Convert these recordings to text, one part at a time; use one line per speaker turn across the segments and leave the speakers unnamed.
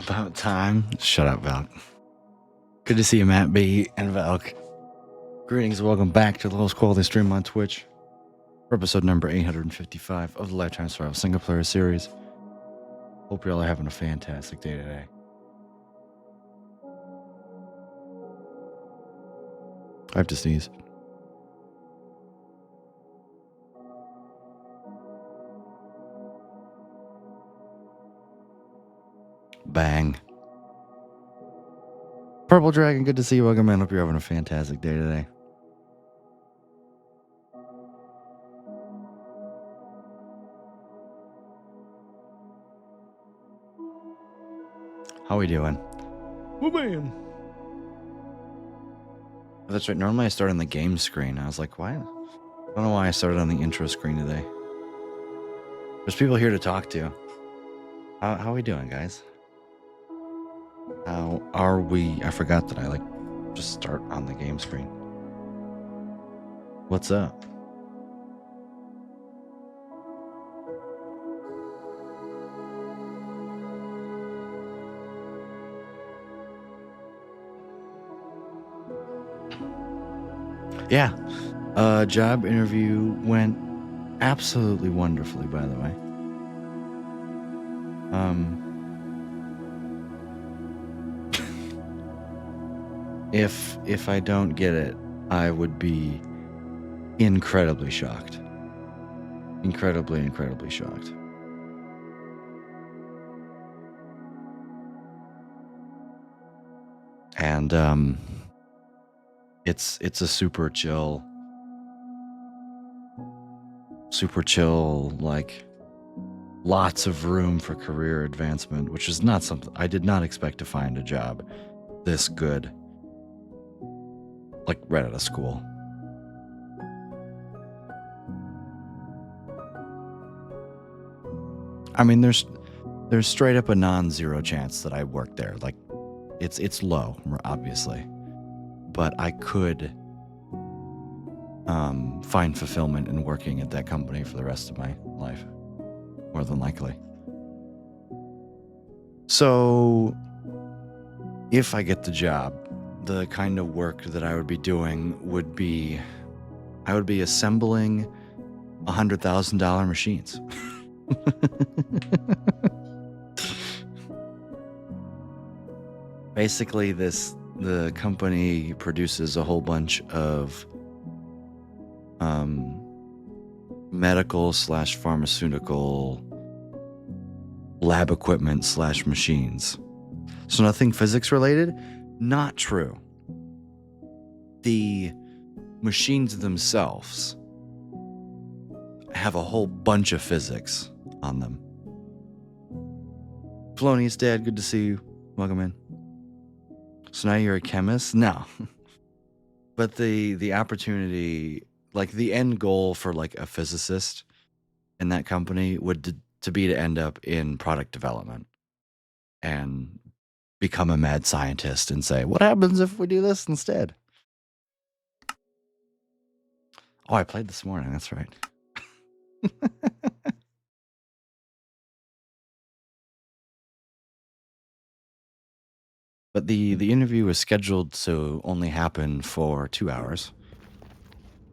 About time. Shut up, Valk. Good to see you, Matt B. and Valk. Greetings and welcome back to the lowest quality stream on Twitch for episode number 855 of the Lifetime Survival Single Player Series. Hope you all are having a fantastic day today. I have to sneeze. Bang. Purple Dragon, good to see you. Welcome in. Hope you're having a fantastic day today. How we doing? Oh, man. That's right. Normally I start on the game screen. I was like, why? I don't know why I started on the intro screen today. There's people here to talk to. How are we doing, guys? How are we? I forgot that I just start on the game screen. What's up? Yeah. Job interview went absolutely wonderfully, by the way. If I don't get it, I would be incredibly shocked. Incredibly shocked. And it's a super chill, like lots of room for career advancement, which is not something I did not expect to find a job this good, like right out of school. I mean, there's straight up a non-zero chance that I work there. Like, it's low, obviously, but I could find fulfillment in working at that company for the rest of my life, more than likely. So, if I get the job, the kind of work that I would be doing would be, I would be assembling $100,000 machines. Basically, the company produces a whole bunch of medical / pharmaceutical lab equipment / machines. So nothing physics related? Not true. The machines themselves have a whole bunch of physics on them. Felonious Dad, good to see you. Welcome in. So now you're a chemist? No. But the opportunity, like the end goal for like a physicist in that company would to end up in product development and become a mad scientist and say, what happens if we do this instead? Oh, I played this morning. That's right. But the interview was scheduled to only happen for 2 hours.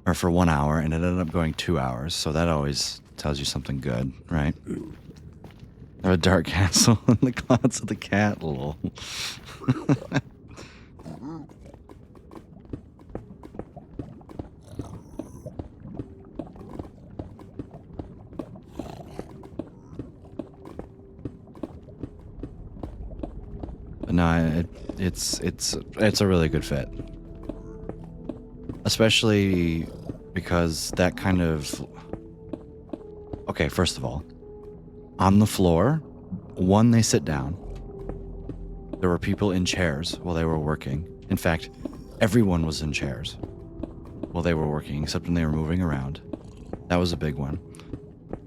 Or for 1 hour, and it ended up going 2 hours, so that always tells you something good, right? A dark castle in the clouds of the cat, lol. No, it's a really good fit. Especially because that kind of... Okay, first of all, on the floor, one, they sit down. There were people in chairs while they were working. In fact, everyone was in chairs while they were working, except when they were moving around. That was a big one.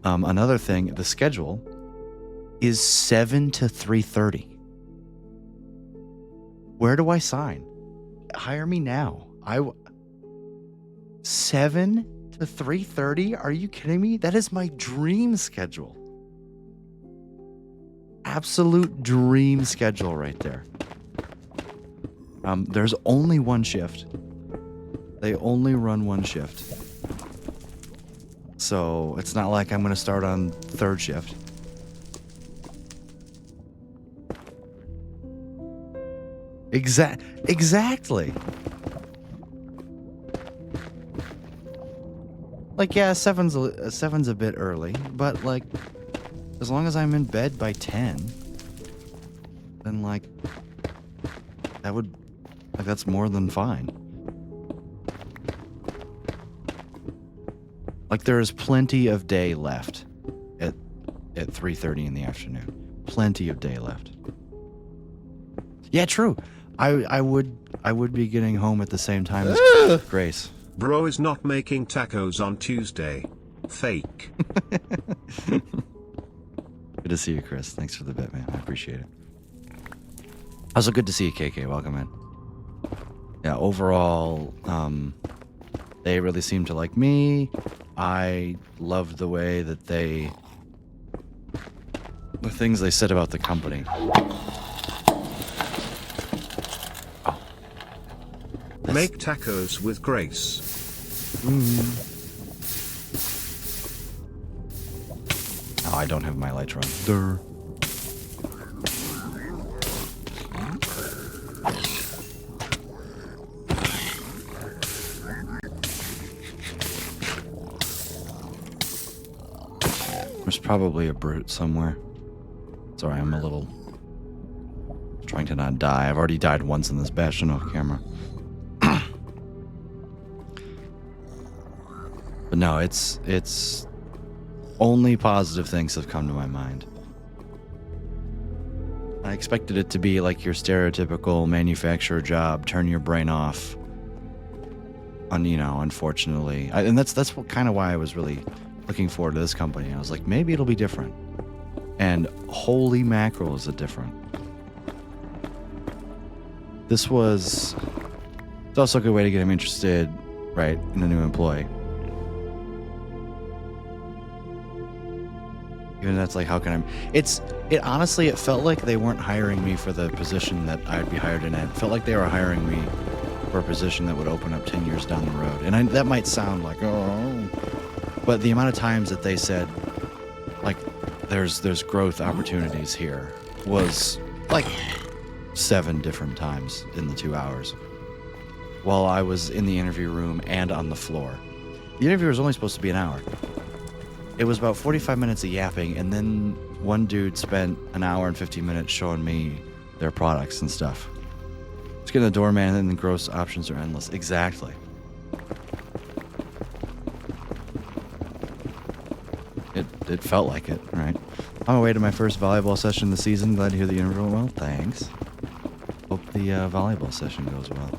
Another thing, the schedule is 7 to 3:30. Where do I sign? Hire me now. 7 to 3:30? Are you kidding me? That is my dream schedule. absolute dream schedule right there. There's only one shift. They only run one shift. So it's not like I'm going to start on third shift. Exactly. Like, yeah, seven's a bit early, but like, as long as I'm in bed by 10, then like, that's more than fine. Like, there is plenty of day left at 3:30 in the afternoon. Plenty of day left. Yeah, true. I would be getting home at the same time as Grace.
Bro is not making tacos on Tuesday. Fake.
Good to see you, Chris. Thanks for the bit, man. I appreciate it. Also good to see you, KK. Welcome in. Yeah, overall, they really seem to like me. I loved the way that the things they said about the company. Oh.
Make tacos with Grace.
Oh, I don't have my lights run. Durr. There's probably a brute somewhere. Sorry, I'm a little trying to not die. I've already died once in this bastion off camera. But no, it's only positive things have come to my mind. I expected it to be like your stereotypical manufacturer job, turn your brain off. Unfortunately. And that's what kind of why I was really looking forward to this company. I was like, maybe it'll be different. And holy mackerel, is it different. It's also a good way to get him interested, right, in a new employee. Even that's like, how can honestly, it felt like they weren't hiring me for the position that I'd be hired in. It felt like they were hiring me for a position that would open up 10 years down the road. And that might sound like, oh, but the amount of times that they said, like, there's growth opportunities here was like 7 different times in the 2 hours while I was in the interview room and on the floor. The interview was only supposed to be an hour. It was about 45 minutes of yapping, and then one dude spent an hour and 50 minutes showing me their products and stuff. Just getting the doorman, and the gross options are endless. Exactly. It felt like it, right? On my way to my first volleyball session of the season. Glad to hear the interview went well. Thanks. Hope the volleyball session goes well.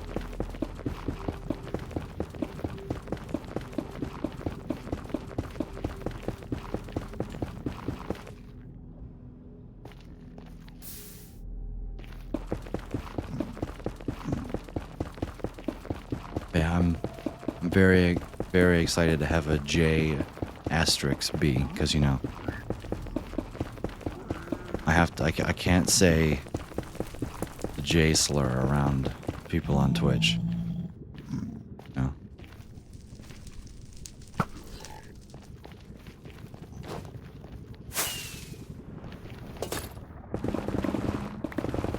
Yeah, I'm very, very excited to have a J asterisk B, because I can't say the J slur around people on Twitch. No.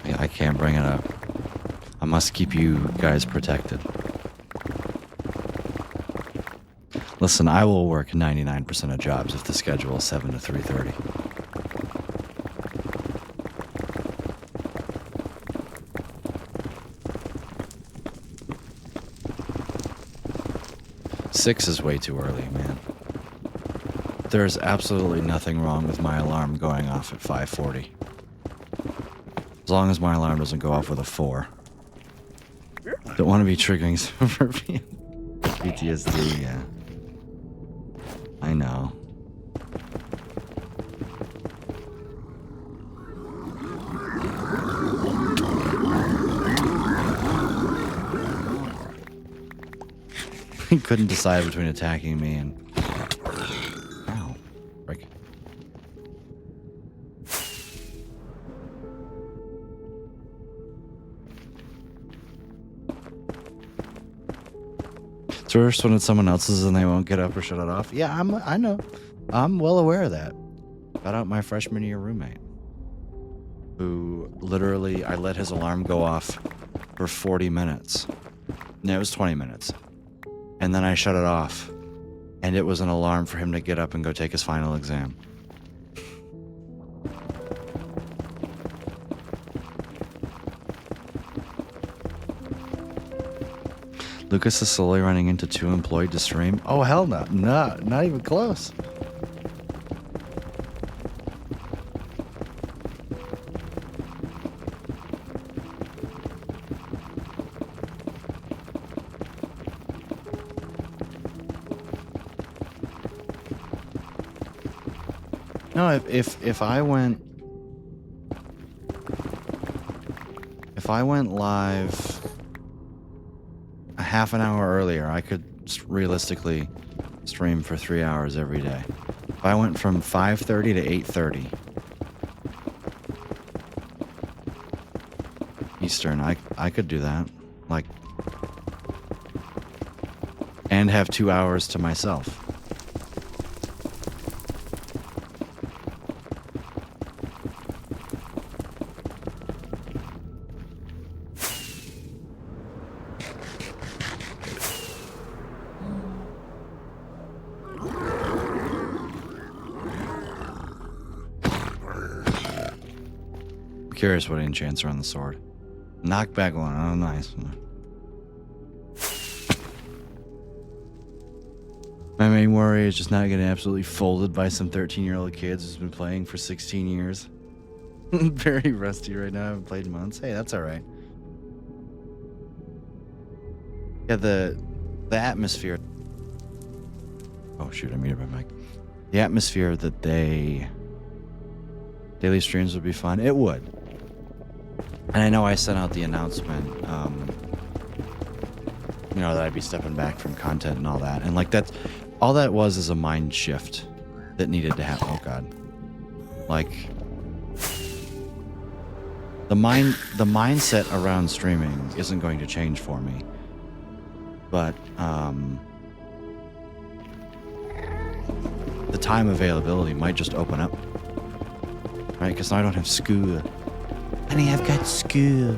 Yeah, I can't bring it up. I must keep you guys protected. Listen, I will work 99% of jobs if the schedule is 7 to 3:30. Six is way too early, man. There's absolutely nothing wrong with my alarm going off at 5:40. As long as my alarm doesn't go off with a 4. Don't want to be triggering for PTSD, yeah. I know. He couldn't decide between attacking me and... Ow. Frick. First when it's someone else's and they won't get up or shut it off. Yeah, I know. I'm well aware of that. Shout out my freshman year roommate, who literally, I let his alarm go off for 40 minutes. No, it was 20 minutes. And then I shut it off. And it was an alarm for him to get up and go take his final exam. Lucas is slowly running into too employed to stream. Oh, hell no. No, not even close. No, if I went live a half an hour earlier, I could realistically stream for 3 hours every day. If I went from 5:30 to 8:30 Eastern, I could do that. Like, and have 2 hours to myself. Curious what enchants are on the sword. Knockback one. Oh, nice. My main worry is just not getting absolutely folded by some 13-year-old kids who's been playing for 16 years. Very rusty right now. I haven't played in months. Hey, that's all right. Yeah, the atmosphere. Oh shoot! I muted my mic. The atmosphere that daily streams would be fun. It would. And I know I sent out the announcement, you know, that I'd be stepping back from content and all that. And like that's all that was is a mind shift that needed to happen. Oh God. Like the mindset around streaming isn't going to change for me. But the time availability might just open up. Right? Because now I don't have school. Honey, I've got school.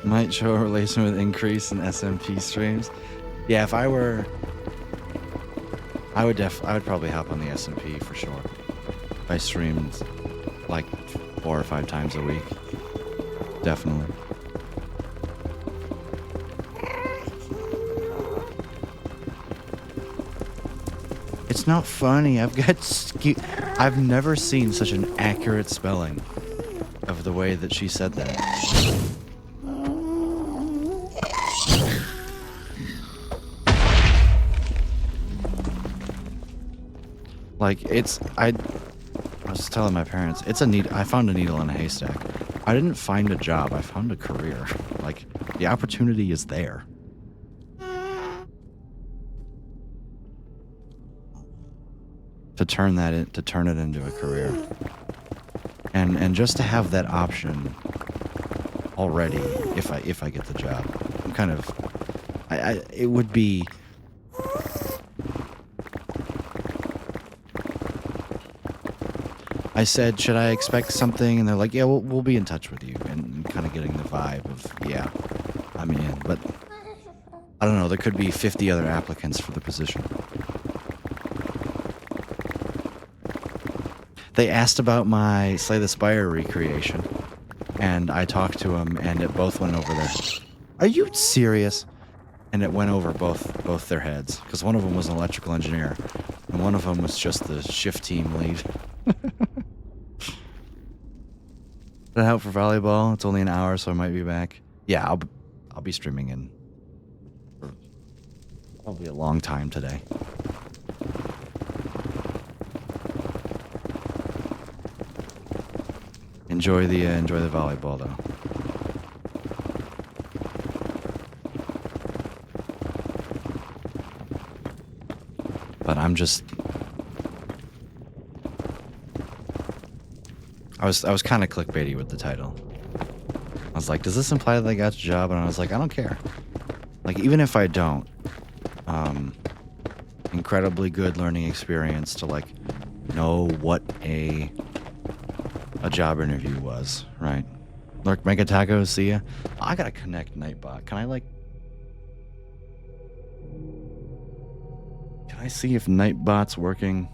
Might show a relation with increase in SMP streams. Yeah, if I were, I would probably hop on the SMP for sure. If I streamed like 4 or 5 times a week, definitely. It's not funny. I've never seen such an accurate spelling of the way that she said that. Like I was telling my parents, I found a needle in a haystack. I didn't find a job. I found a career. Like the opportunity is there. To turn it into a career, and just to have that option already, if I get the job, I'm kind of, it would be. I said, should I expect something? And they're like, yeah, we'll be in touch with you, and kind of getting the vibe of, yeah, I'm in, but I don't know. There could be 50 other applicants for the position. They asked about my Slay the Spire recreation, and I talked to them, and it both went over their. Are you serious? And it went over both their heads, because one of them was an electrical engineer, and one of them was just the shift team lead. Did I help for volleyball? It's only an hour, so I might be back. Yeah, I'll be streaming in for probably a long time today. Enjoy the volleyball though. But I'm just I was kind of clickbaity with the title. I was like, does this imply that I got the job? And I was like, I don't care. Like, even if I don't, incredibly good learning experience to like know what a job interview was, right? Lurk, Mega Tacos, see ya. I gotta connect Nightbot. Can I see if Nightbot's working?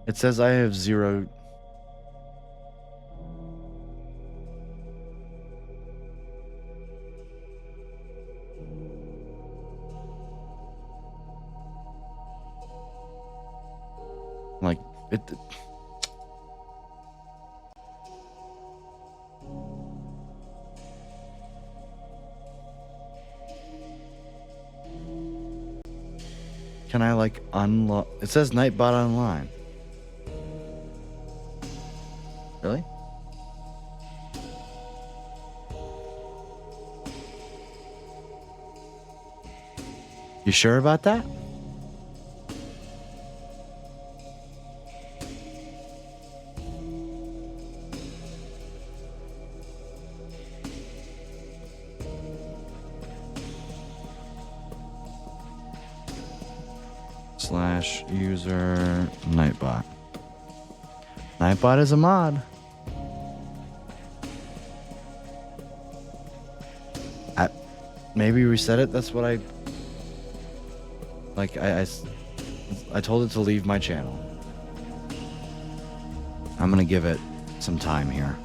It says I have 0. Like, it. Can I, like, unlock? It says Nightbot online. Really? You sure about that? /user Nightbot. Nightbot is a mod. Maybe reset it. That's what I told it to leave my channel. I'm gonna give it some time here,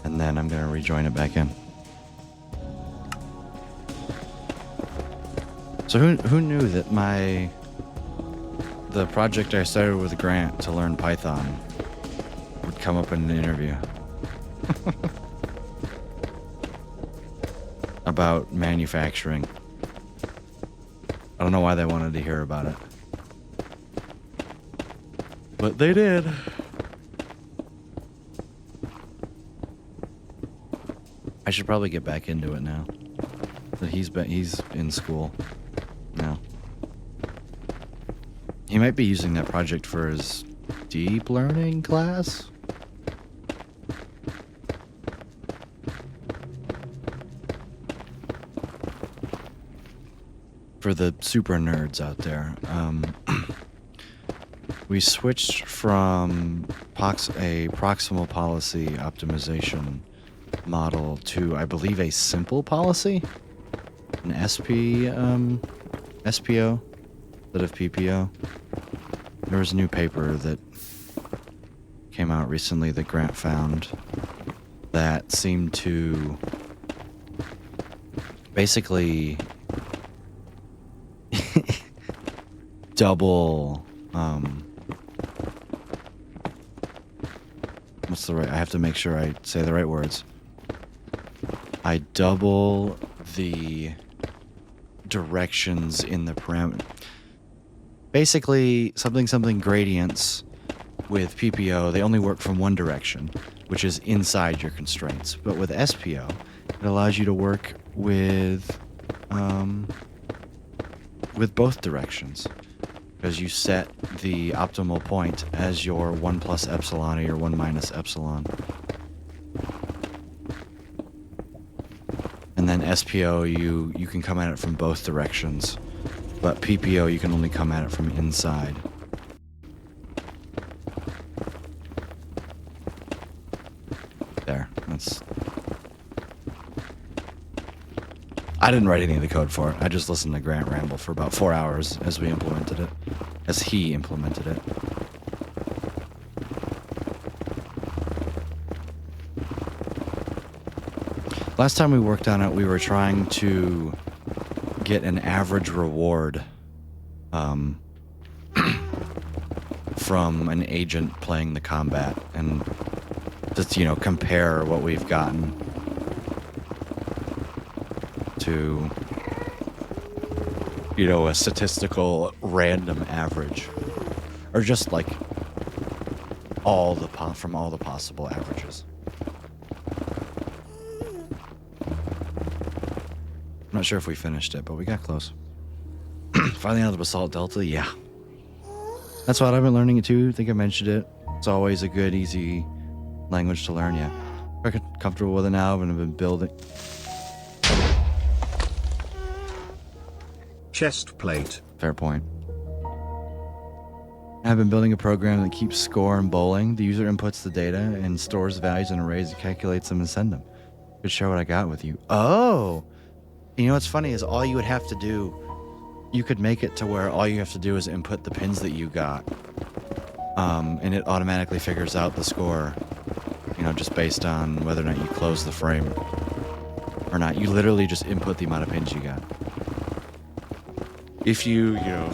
and then I'm gonna rejoin it back in. So who knew that the project I started with Grant to learn Python would come up in an interview about manufacturing. I don't know why they wanted to hear about it, but they did. I should probably get back into it now that he's in school now. He might be using that project for his deep learning class. For the super nerds out there, we switched from a proximal policy optimization model to, I believe, a simple policy, an SPO instead of PPO. There was a new paper that came out recently that Grant found that seemed to basically double, I have to make sure I say the right words. I double the directions in the parameter. Basically, something gradients with PPO, they only work from one direction, which is inside your constraints. But with SPO, it allows you to work with both directions, because you set the optimal point as your 1 plus epsilon or your 1 minus epsilon. And then SPO, you can come at it from both directions, but PPO, you can only come at it from inside. There, that's... I didn't write any of the code for it. I just listened to Grant ramble for about 4 hours as he implemented it. Last time we worked on it, we were trying to get an average reward from an agent playing the combat, and just, compare what we've gotten to, a statistical random average, or just like from all the possible averages. Not sure if we finished it, but we got close. Finally out of the Basalt Delta, yeah. That's what I've been learning it too. I think I mentioned it. It's always a good, easy language to learn, yeah. I'm comfortable with it now, and I've been building.
Chest plate.
Fair point. I've been building a program that keeps score in bowling. The user inputs the data and stores values in arrays and calculates them and send them. Could share what I got with you. Oh! You know what's funny is all you would have to do, you could make it to where all you have to do is input the pins that you got. And it automatically figures out the score, you know, just based on whether or not you close the frame or not. You literally just input the amount of pins you got. If you know,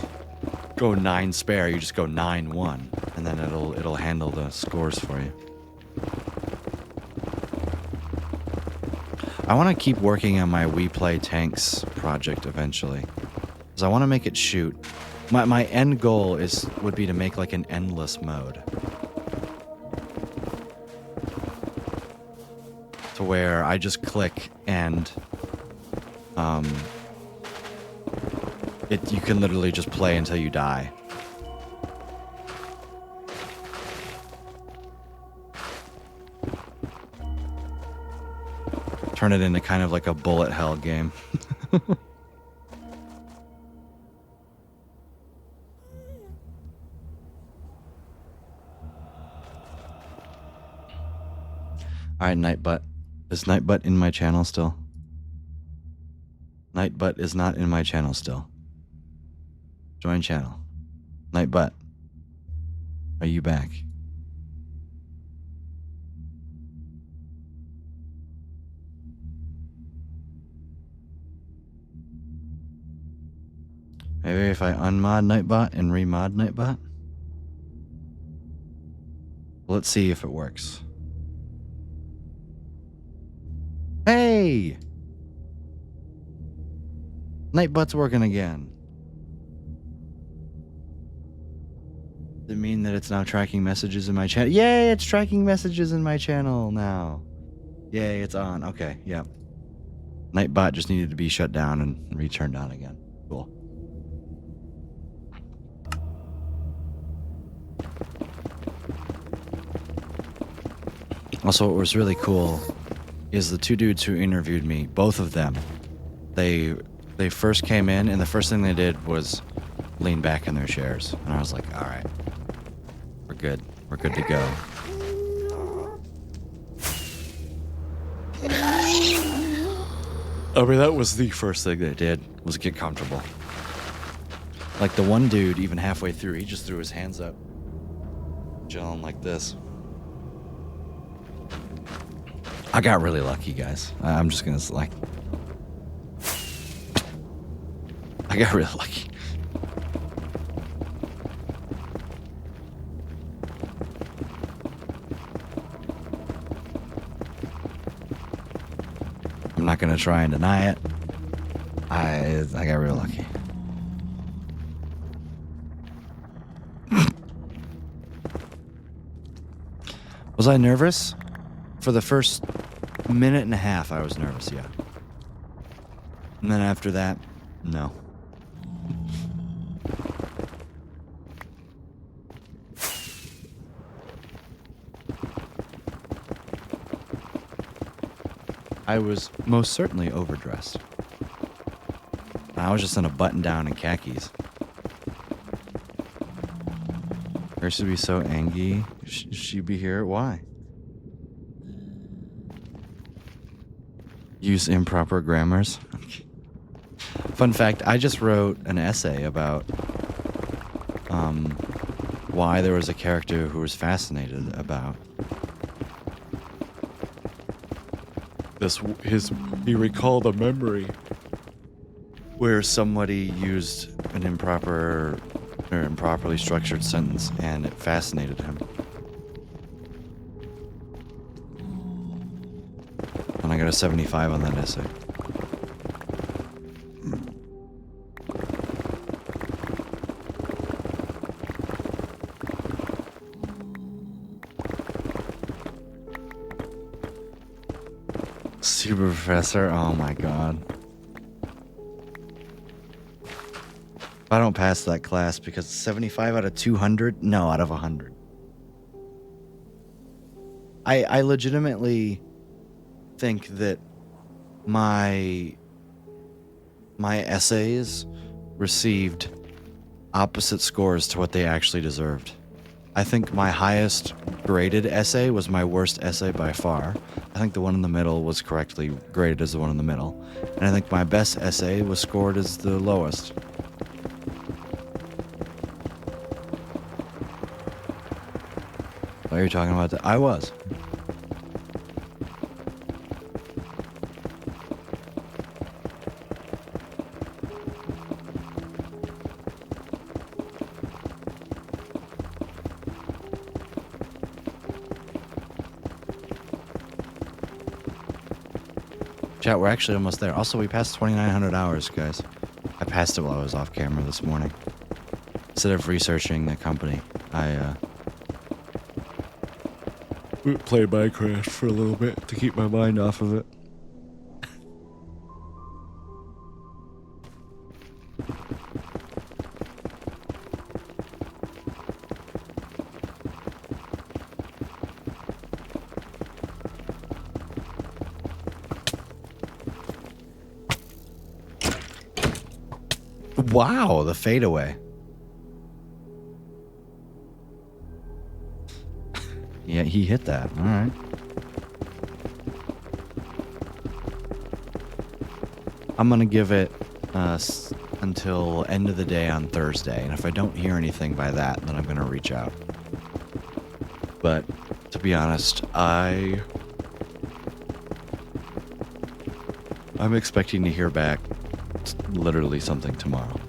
go 9 spare, you just go 9-1, and then it'll handle the scores for you. I want to keep working on my We Play Tanks project eventually, because I want to make it shoot. My end goal would be to make like an endless mode, to where I just click and you can literally just play until you die. Turn it into kind of like a bullet hell game. Alright, Nightbutt. Is Nightbutt in my channel still? Nightbutt is not in my channel still. Join channel. Nightbutt. Are you back? Maybe if I unmod Nightbot and remod Nightbot? Let's see if it works. Hey! Nightbot's working again. Does it mean that it's now tracking messages in my channel? Yay, it's tracking messages in my channel now. Yay, it's on. Okay, yep. Nightbot just needed to be shut down and returned on again. Cool. Also, what was really cool is the 2 dudes who interviewed me, both of them, they first came in, and the first thing they did was lean back in their chairs. And I was like, all right, we're good. We're good to go. I mean, that was the first thing they did, was get comfortable. Like the one dude, even halfway through, he just threw his hands up, chilling like this. I got really lucky, guys. I'm just gonna like, I got really lucky. I'm not gonna try and deny it. I got real lucky. Was I nervous? For the first minute and a half, I was nervous, yeah. And then after that, no. I was most certainly overdressed. I was just in a button-down and khakis. Her should be so angry. She be here? Why? Use improper grammars. Fun fact, I just wrote an essay about why there was a character who was fascinated about this. He recalled a memory where somebody used an improper or improperly structured sentence, and it fascinated him. And I got a 75 on that essay. Super Professor, oh my god. I don't pass that class because 75 out of 200? No, out of 100. I legitimately think that my essays received opposite scores to what they actually deserved. I think my highest graded essay was my worst essay by far. I think the one in the middle was correctly graded as the one in the middle. And I think my best essay was scored as the lowest. Are you talking about that? I was. Chat, we're actually almost there. Also, we passed 2,900 hours, guys. I passed it while I was off camera this morning. Instead of researching the company, I played Minecraft for a little bit to keep my mind off of it. Wow, the fadeaway. Yeah, he hit that. All right. I'm going to give it until end of the day on Thursday. And if I don't hear anything by that, then I'm going to reach out. But to be honest, I'm expecting to hear back literally something tomorrow.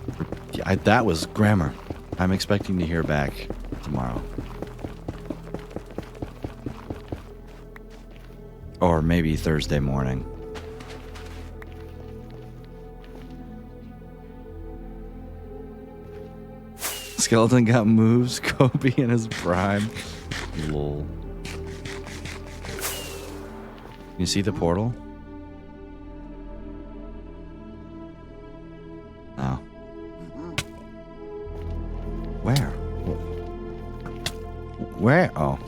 That was grammar. I'm expecting to hear back tomorrow. Or maybe Thursday morning. Skeleton got moves. Kobe in his prime. Lol. You see the portal? Oh. Where? Where? Oh.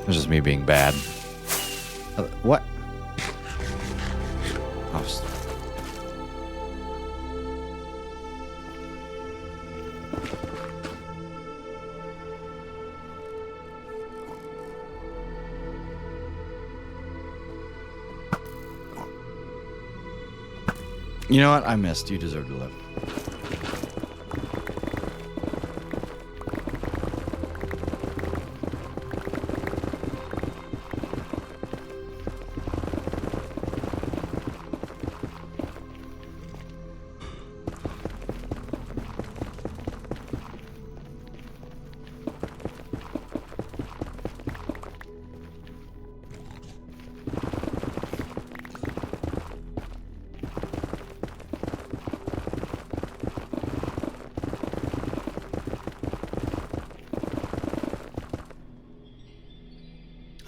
It's just me being bad. What? Oh, you know what? I missed. You deserve to live.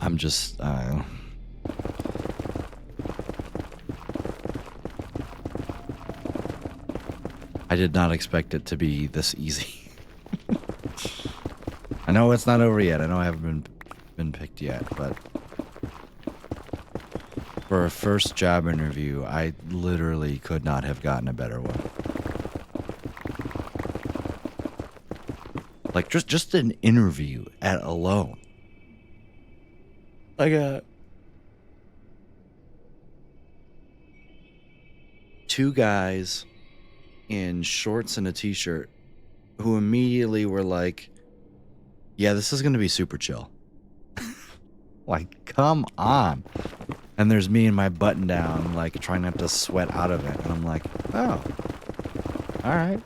I'm just, I did not expect it to be this easy. I know it's not over yet. I know I haven't been picked yet, but for a first job interview, I literally could not have gotten a better one. Like just an interview at alone. I got two guys in shorts and a t-shirt who immediately were like, yeah, this is going to be super chill. Like, come on. And there's me in my button down, like trying not to sweat out of it. And I'm like, oh, all right.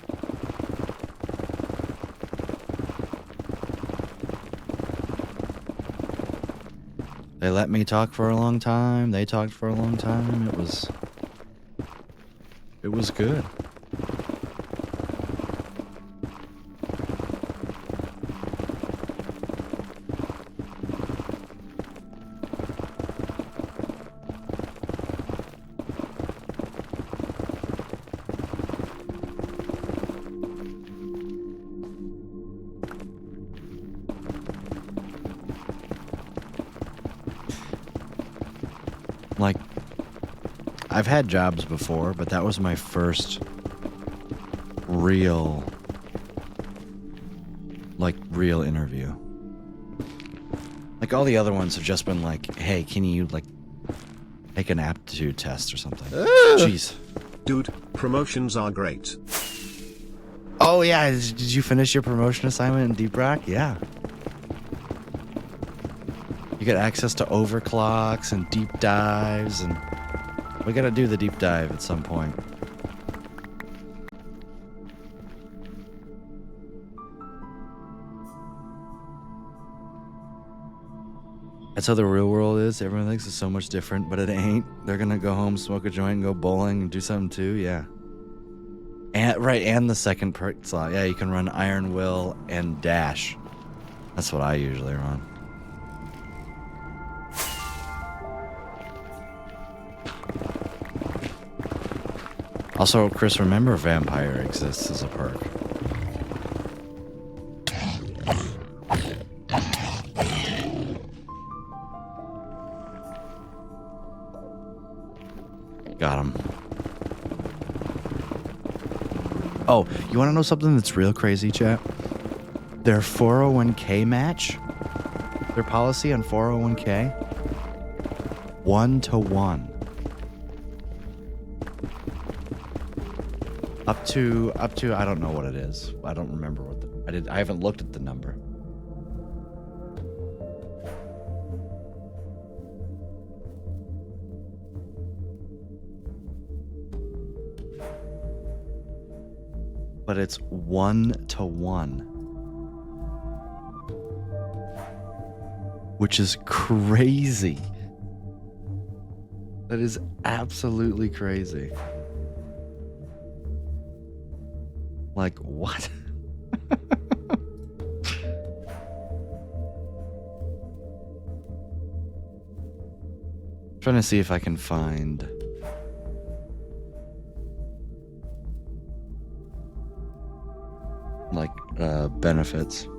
They let me talk for a long time. They talked for a long time. It was good. Like, I've had jobs before, but that was my first real interview. Like, all the other ones have just been like, hey, can you, like, take an aptitude test or something? Jeez.
Dude, promotions are great.
Oh, yeah. Did you finish your promotion assignment in Deep Rock? Yeah. You get access to overclocks and deep dives, and we gotta do the deep dive at some point. That's how the real world is. Everyone thinks it's so much different, but it ain't. They're gonna go home, smoke a joint, and go bowling, and do something too. Yeah. And the second perk slot. Yeah, you can run Iron Will and Dash. That's what I usually run. Also, Chris, remember Vampire exists as a perk. Got him. Oh, you want to know something that's real crazy, chat? Their 401k match, their policy on 401k, 1-to-1. Up to I don't know what it is. I don't remember what I haven't looked at the number. But it's 1-to-1. Which is crazy. That is absolutely crazy. Like, what? Trying to see if I can find like benefits.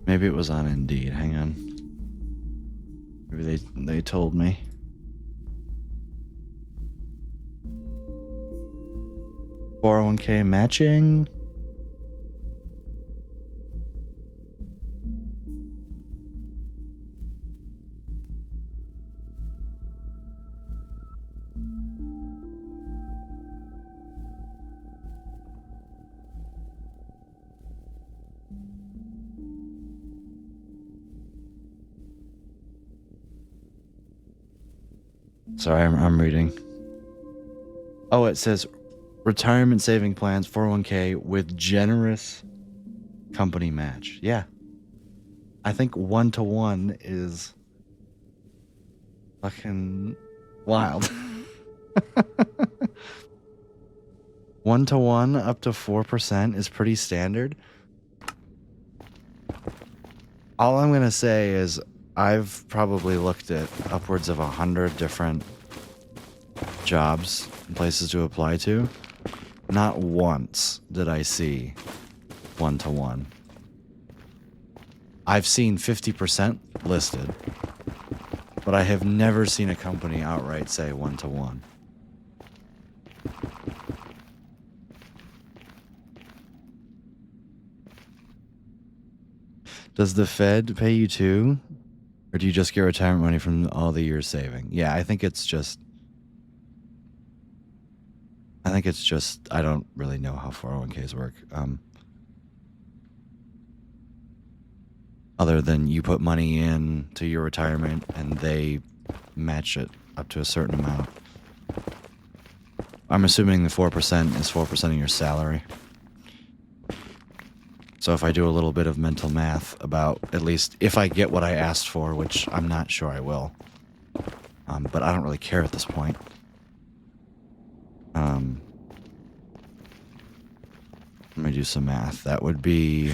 Maybe it was on Indeed. Hang on. Maybe they told me. $401k matching. Sorry, I'm reading. Oh, it says retirement saving plans, 401k with generous company match. Yeah. I think 1-to-1 is fucking wild. 1-to-1 up to 4% is pretty standard. All I'm going to say is I've probably looked at upwards of 100 different jobs and places to apply to. Not once did I see 1-to-1. I've seen 50% listed, but I have never seen a company outright say 1-to-1. Does the Fed pay you too? Or do you just get retirement money from all the years saving? Yeah, I think it's just I don't really know how 401ks work. Other than you put money in to your retirement and they match it up to a certain amount. I'm assuming the 4% is 4% of your salary. So if I do a little bit of mental math about, at least if I get what I asked for, which I'm not sure I will, but I don't really care at this point. Let me do some math. That would be...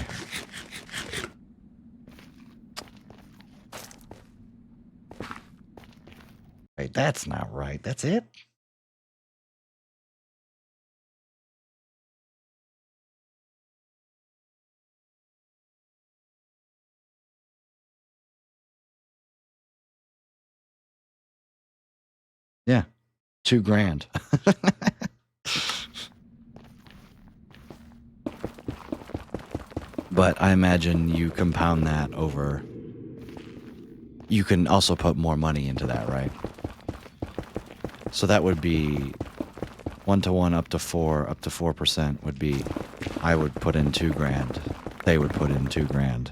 Wait, that's not right. That's it? $2,000. But I imagine you compound that over. You can also put more money into that, right? So that would be 1-to-1 up to 4% would be. I would put in $2,000. They would put in $2,000,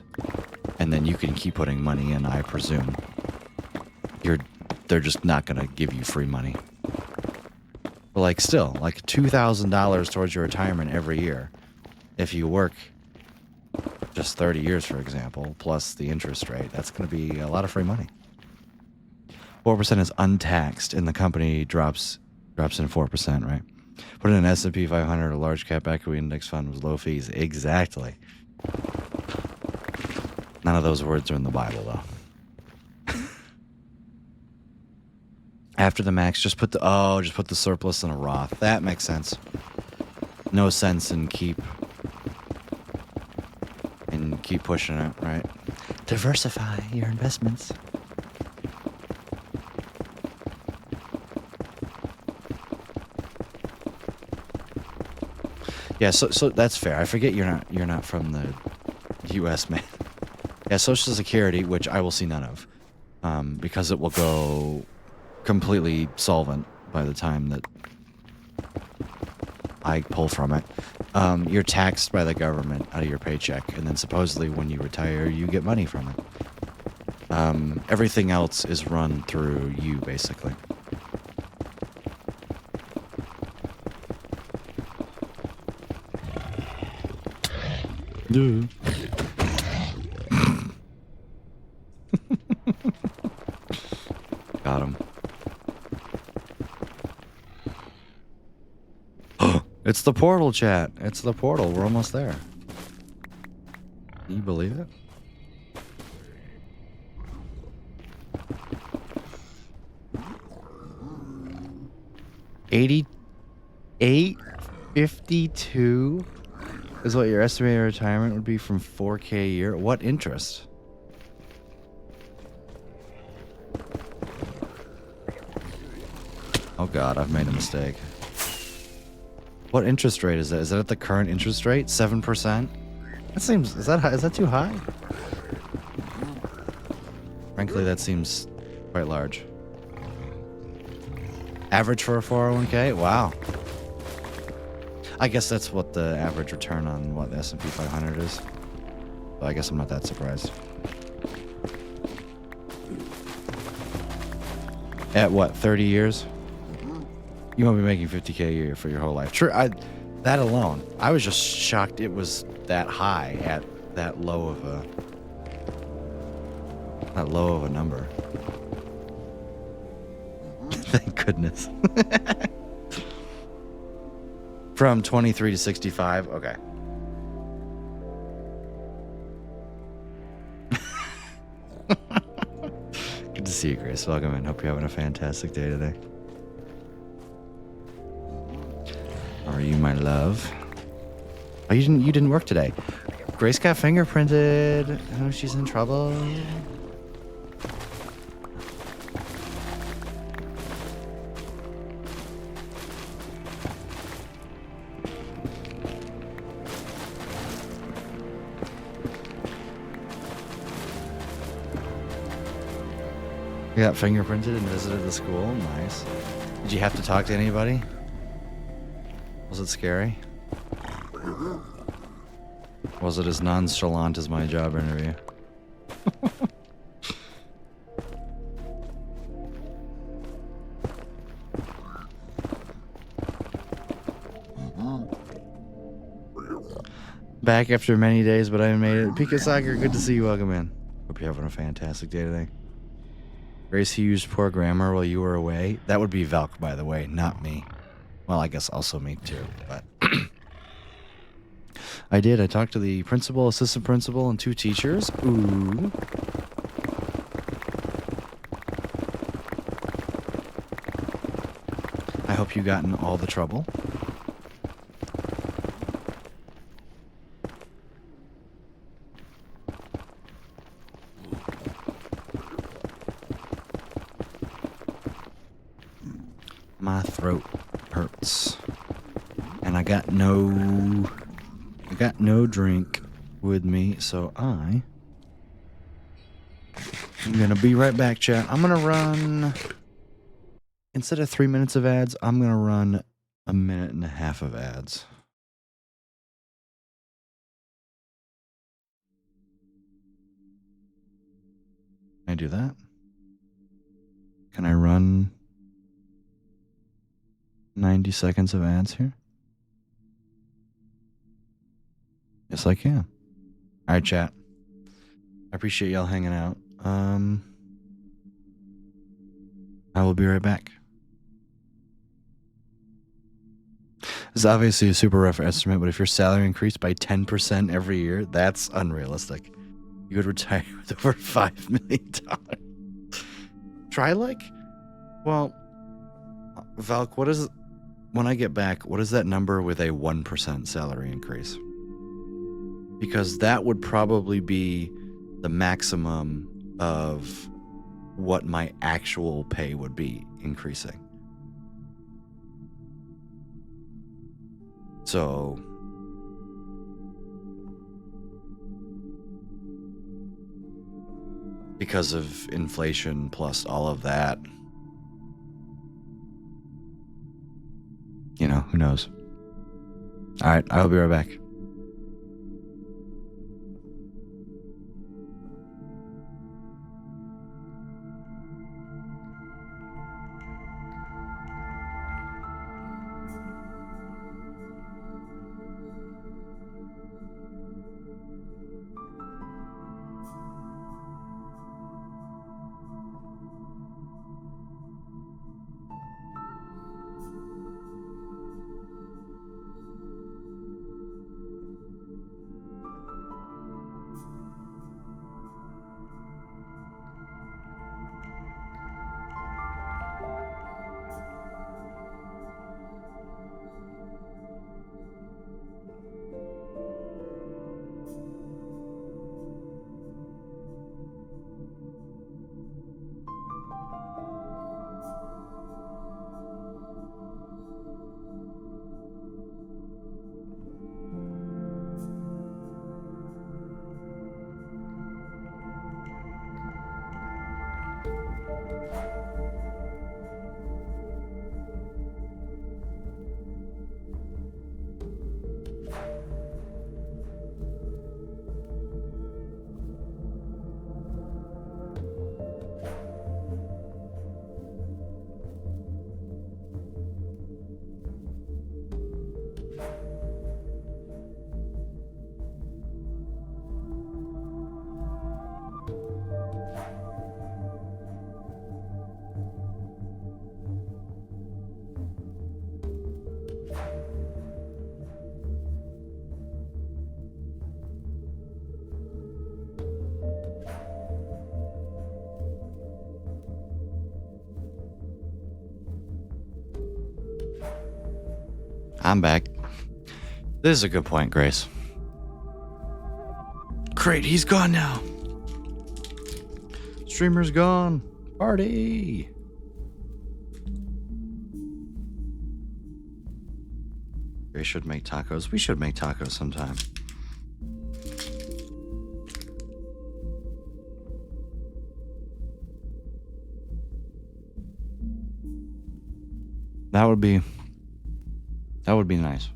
and then you can keep putting money in. I presume. They're just not gonna give you free money. But like still, like $2,000 towards your retirement every year, if you work just 30 years, for example, plus the interest rate, that's going to be a lot of free money. 4% is untaxed, and the company drops in 4%, right? Put in an S&P 500 or large cap equity index fund with low fees. Exactly. None of those words are in the Bible, though. After the max, just put the surplus in a Roth. That makes sense. No sense in keep pushing it, right? Diversify your investments. Yeah, so that's fair. I forget you're not from the U.S., man. Yeah, Social Security, which I will see none of, because it will go completely solvent by the time that I pull from it. You're taxed by the government out of your paycheck, and then supposedly when you retire, you get money from it. Everything else is run through you, basically. Dude. Got him. It's the portal, chat. It's the portal. We're almost there. Can you believe it? $88.52 is what your estimated retirement would be from 4K a year. What interest? Oh God, I've made a mistake. What interest rate is that? Is that at the current interest rate? 7%? That seems, is that high? Is that too high? Frankly, that seems quite large. Average for a 401k? Wow. I guess that's what the average return on what the S&P 500 is. So I guess I'm not that surprised. At what, 30 years? You won't be making 50K a year for your whole life. True, that alone. I was just shocked it was that high at that low of a number. Thank goodness. From 23 to 65. Okay. Good to see you, Grace. Welcome in. Hope you're having a fantastic day today. How are you, my love? Oh, you didn't work today. Grace got fingerprinted. Oh, she's in trouble. You got fingerprinted and visited the school? Nice. Did you have to talk to anybody? Was it scary? Was it as nonchalant as my job interview? Back after many days, but I made it. Pika Sagar, good to see you. Welcome in. Hope you're having a fantastic day today. Grace, you used poor grammar while you were away. That would be Valk, by the way, not me. Well, I guess also me too, but I did. I talked to the principal, assistant principal, and 2 teachers. Ooh. I hope you got in all the trouble. My throat hurts. And I got no drink with me, so I'm gonna be right back, chat. I'm gonna run, instead of 3 minutes of ads, I'm gonna run 1.5 minutes of ads. Can I do that? Can I run 90 seconds of ads here? Yes, I can. All right, chat. I appreciate y'all hanging out. I will be right back. This is obviously a super rough estimate, but if your salary increased by 10% every year, that's unrealistic. You would retire with over $5 million. Try well, Valk, what is, when I get back, what is that number with a 1% salary increase? Because that would probably be the maximum of what my actual pay would be increasing. So because of inflation plus all of that, you know, who knows? All right, I'll be right back. I'm back. This is a good point, Grace. Great, he's gone now. Streamer's gone. Party. Grace should make tacos. We should make tacos sometime. That would be nice.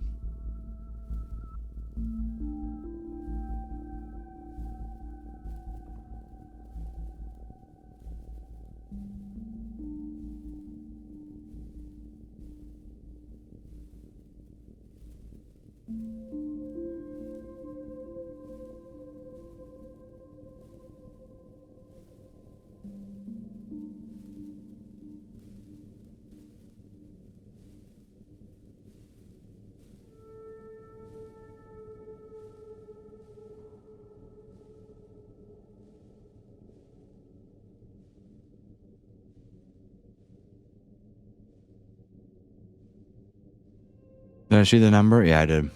Did I see the number? Yeah, I did.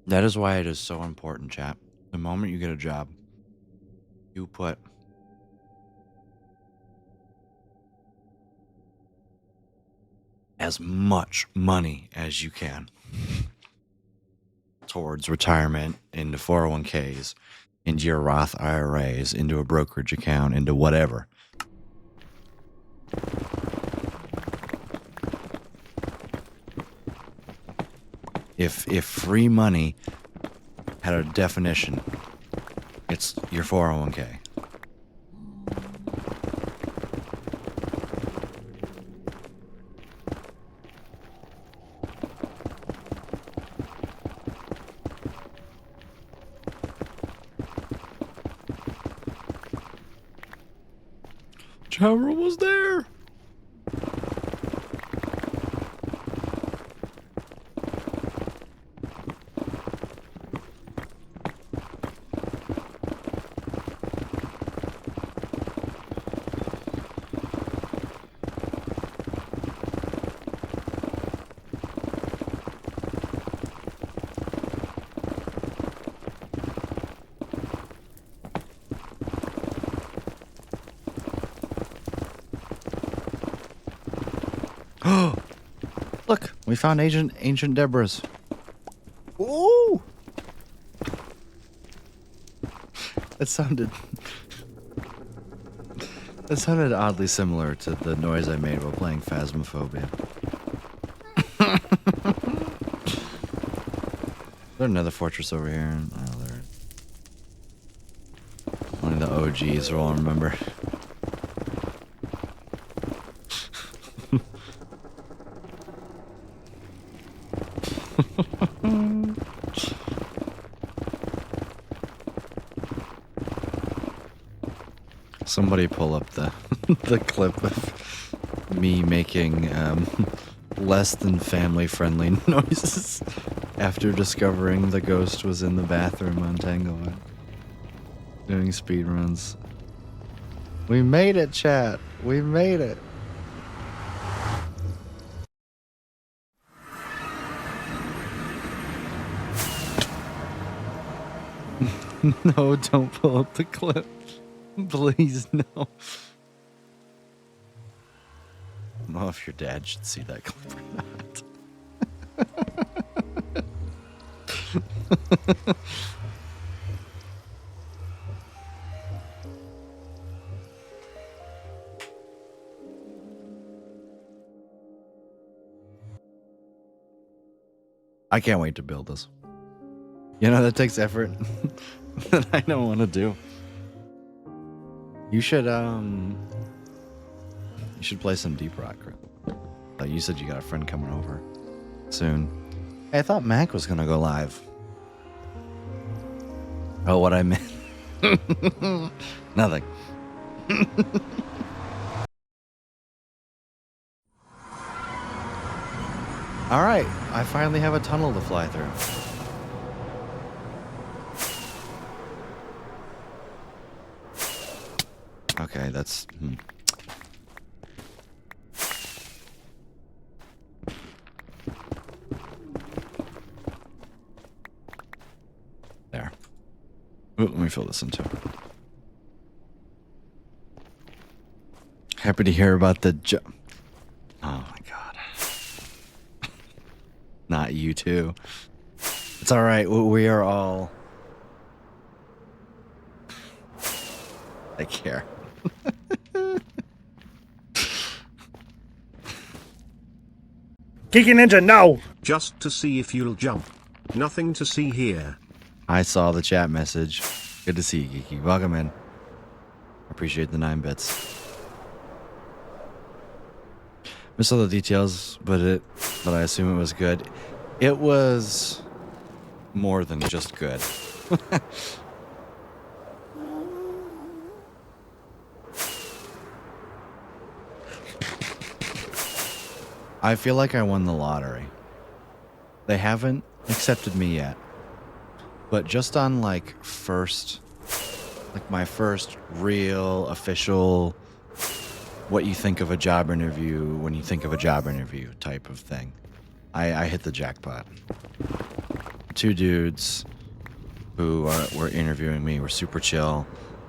That is why it is so important, chat. The moment you get a job, You put as much money as you can towards retirement, into 401ks, into your Roth IRAs, into a brokerage account, into whatever. If free money had a definition, it's your 401k. Chowra was there. Look, we found ancient Deborah's. Ooh! It sounded oddly similar to the noise I made while playing Phasmophobia. Is there another fortress over here? Oh, there. Only the OGs will remember. Somebody pull up the the clip of me making less than family friendly noises after discovering the ghost was in the bathroom on Tanglewood doing speed runs. We made it, chat. We made it. No, don't pull up the clip. Please, no. I don't know if your dad should see that clip or not. I can't wait to build this. You know, that takes effort that I don't want to do. You should play some Deep Rock. You said you got a friend coming over soon. Hey, I thought Mac was gonna go live. Oh, what I meant? Nothing. All right, I finally have a tunnel to fly through. Okay, that's... There. Ooh, let me fill this in too. Happy to hear about the oh my god. Not you too. It's alright, we are all... I care.
Geeky Ninja, no!
Just to see if you'll jump. Nothing to see here.
I saw the chat message. Good to see you, Geeky. Welcome in. Appreciate the 9 bits. Missed all the details, but I assume it was good. It was more than just good. I feel like I won the lottery. They haven't accepted me yet. But just on my first real official what you think of a job interview when you think of a job interview type of thing, I hit the jackpot. 2 dudes who were interviewing me were super chill.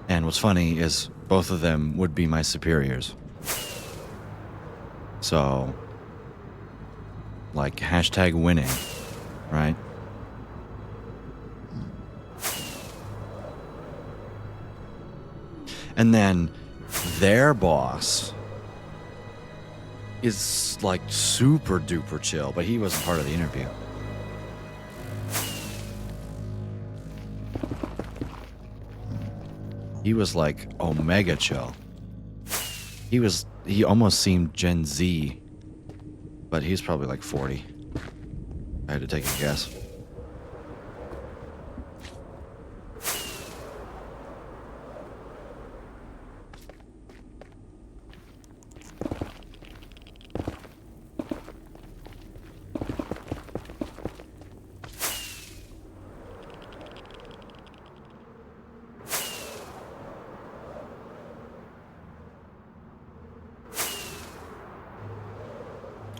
And what's funny is both of them would be my superiors. So, like, hashtag winning, right? And then their boss is like super duper chill, but he wasn't part of the interview. He was like omega chill. He almost seemed Gen Z, but he's probably like 40. I had to take a guess.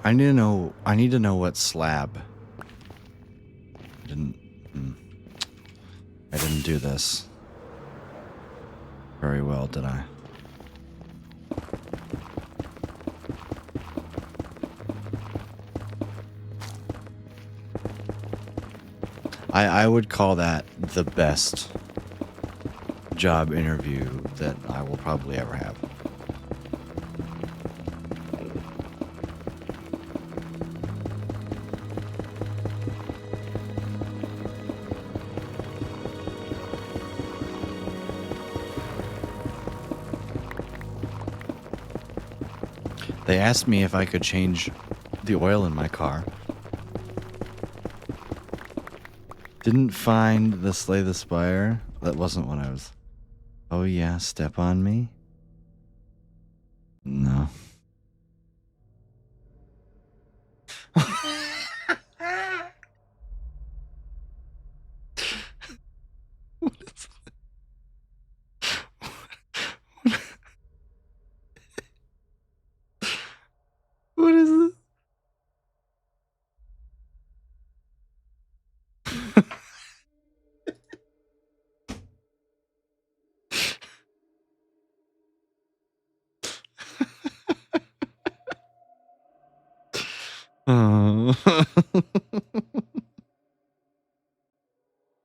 I need to know what slab. I didn't do this very well, did I? I would call that the best job interview that I will probably ever have. They asked me if I could change the oil in my car. Didn't find the Slay the Spire. That wasn't what I was. Oh yeah, step on me? No. What is this? Oh.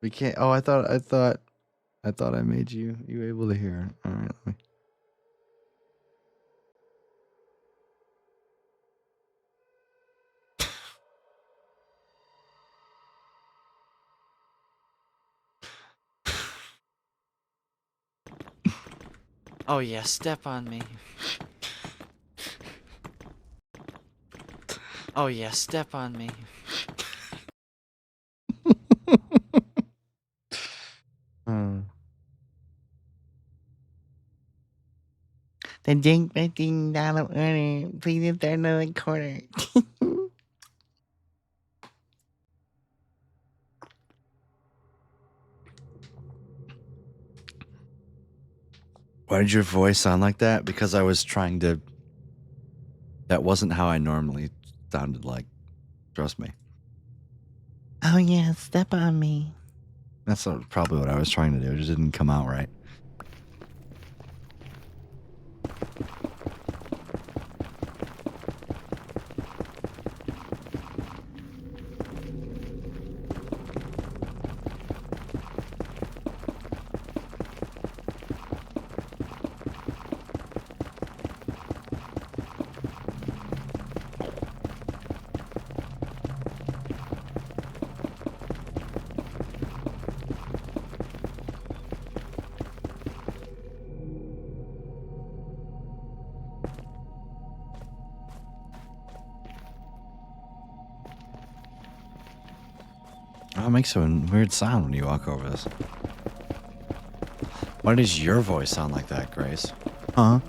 We can't. Oh, I thought I made you able to hear. All right. Let me.
Oh yeah, step on me. Oh yeah, step on me.
The Jink $15 order. Please enter another quarter.
Why did your voice sound like that? Because I was trying to. That wasn't how I normally sounded like. Trust me.
Oh yeah, step on me.
That's probably what I was trying to do. It just didn't come out right. Oh, it makes a weird sound when you walk over this. Why does your voice sound like that, Grace? Huh?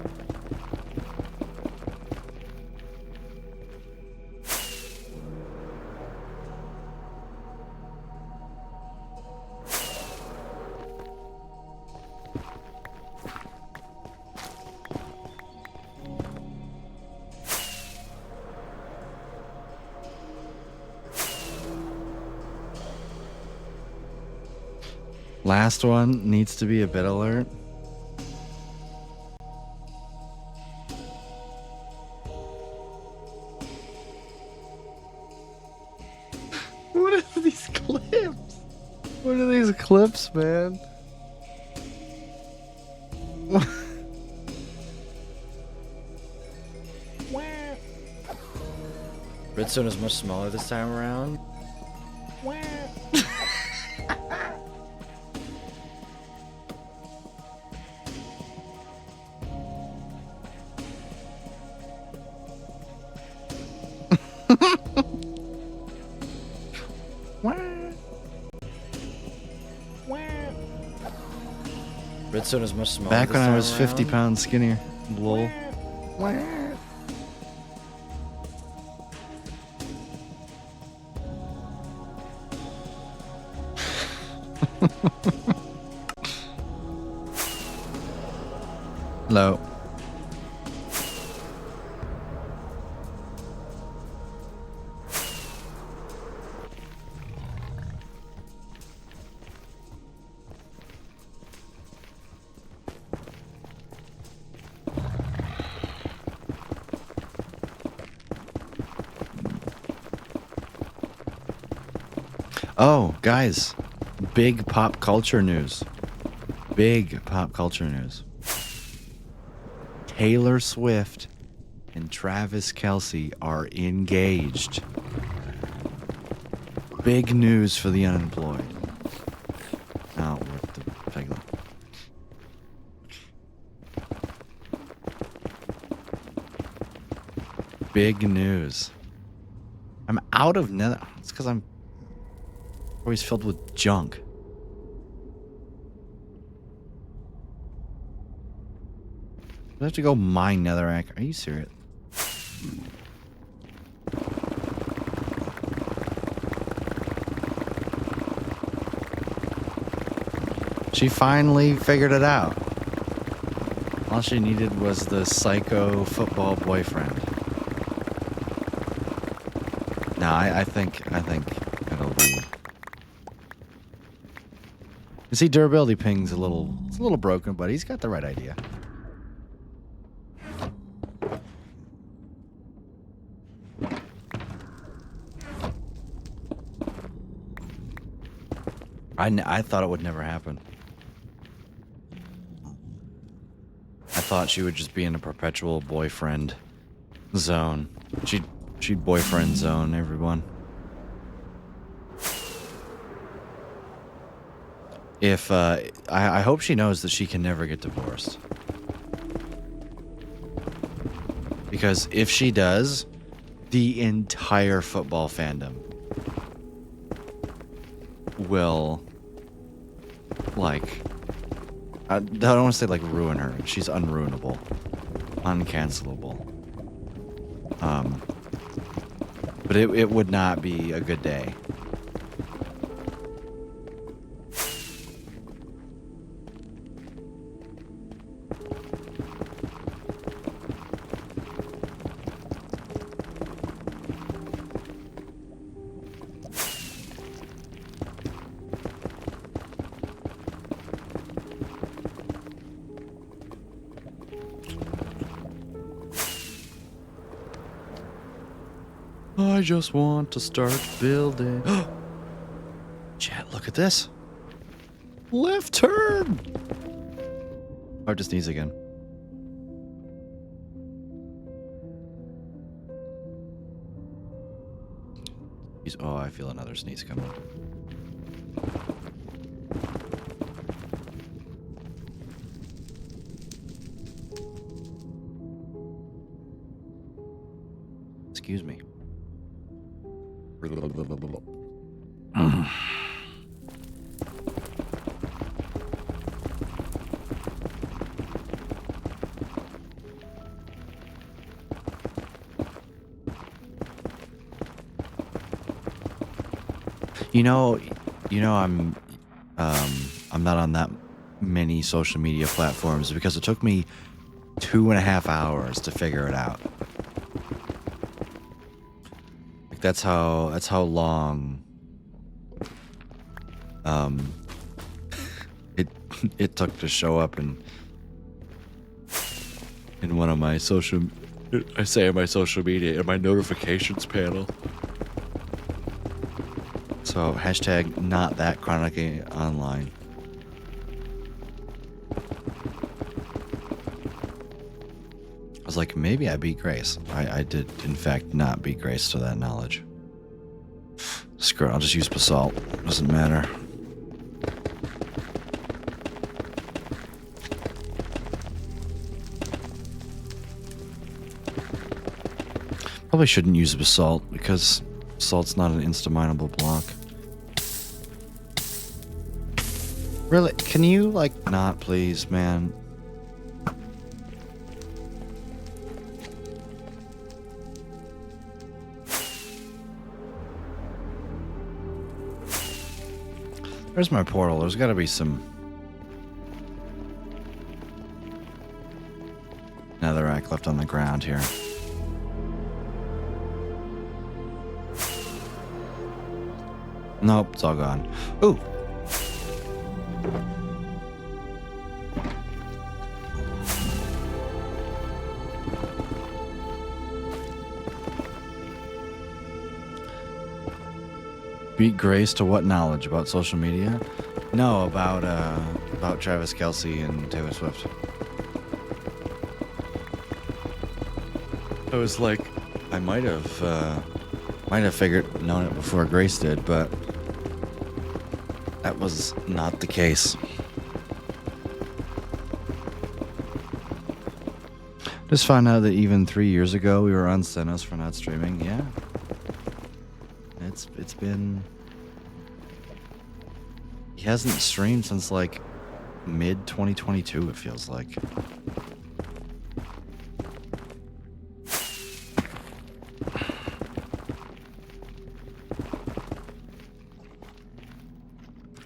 Last one needs to be a bit alert. What are these clips? What are these clips, man? Redstone is much smaller this time around. Redstone is much smaller. Back when I was 50 pounds skinnier. Lol. Hello. Oh, guys, big pop culture news. Big pop culture news. Taylor Swift and Travis Kelce are engaged. Big news for the unemployed. Now, what the peg? Big news. I'm out of nether. It's because I'm always filled with junk. I have to go mine netherrack. Are you serious? She finally figured it out. All she needed was the psycho football boyfriend. No, I think it'll be. You see, durability ping's it's a little broken, but he's got the right idea. I thought it would never happen. I thought she would just be in a perpetual boyfriend zone. She'd boyfriend zone everyone. If I hope she knows that she can never get divorced. Because if she does, the entire football fandom will, like, I don't want to say like ruin her. She's unruinable, uncancelable. But it would not be a good day. I just want to start building. Chat, look at this. Left turn. Hard to sneeze again. Oh, I feel another sneeze coming. Excuse me. You know, I'm not on that many social media platforms because it took me 2.5 hours to figure it out. Like that's how long it took to show up in one of my social media in my notifications panel. So hashtag not that chronically online. I was like, maybe I beat Grace. I did, in fact, not beat Grace to that knowledge. Screw it, I'll just use basalt. Doesn't matter. Probably shouldn't use basalt because basalt's not an insta-mineable block. Really? Can you, like, not, please, man? Where's my portal? There's gotta be some netherrack left on the ground here. Nope, it's all gone. Ooh! Beat Grace to what knowledge? About social media? No, about Travis Kelce and Taylor Swift. I was like, I might have known it before Grace did, but that was not the case. Just found out that even 3 years ago we were on Senos for not streaming. Yeah. It's been... He hasn't streamed since like mid 2022, it feels like.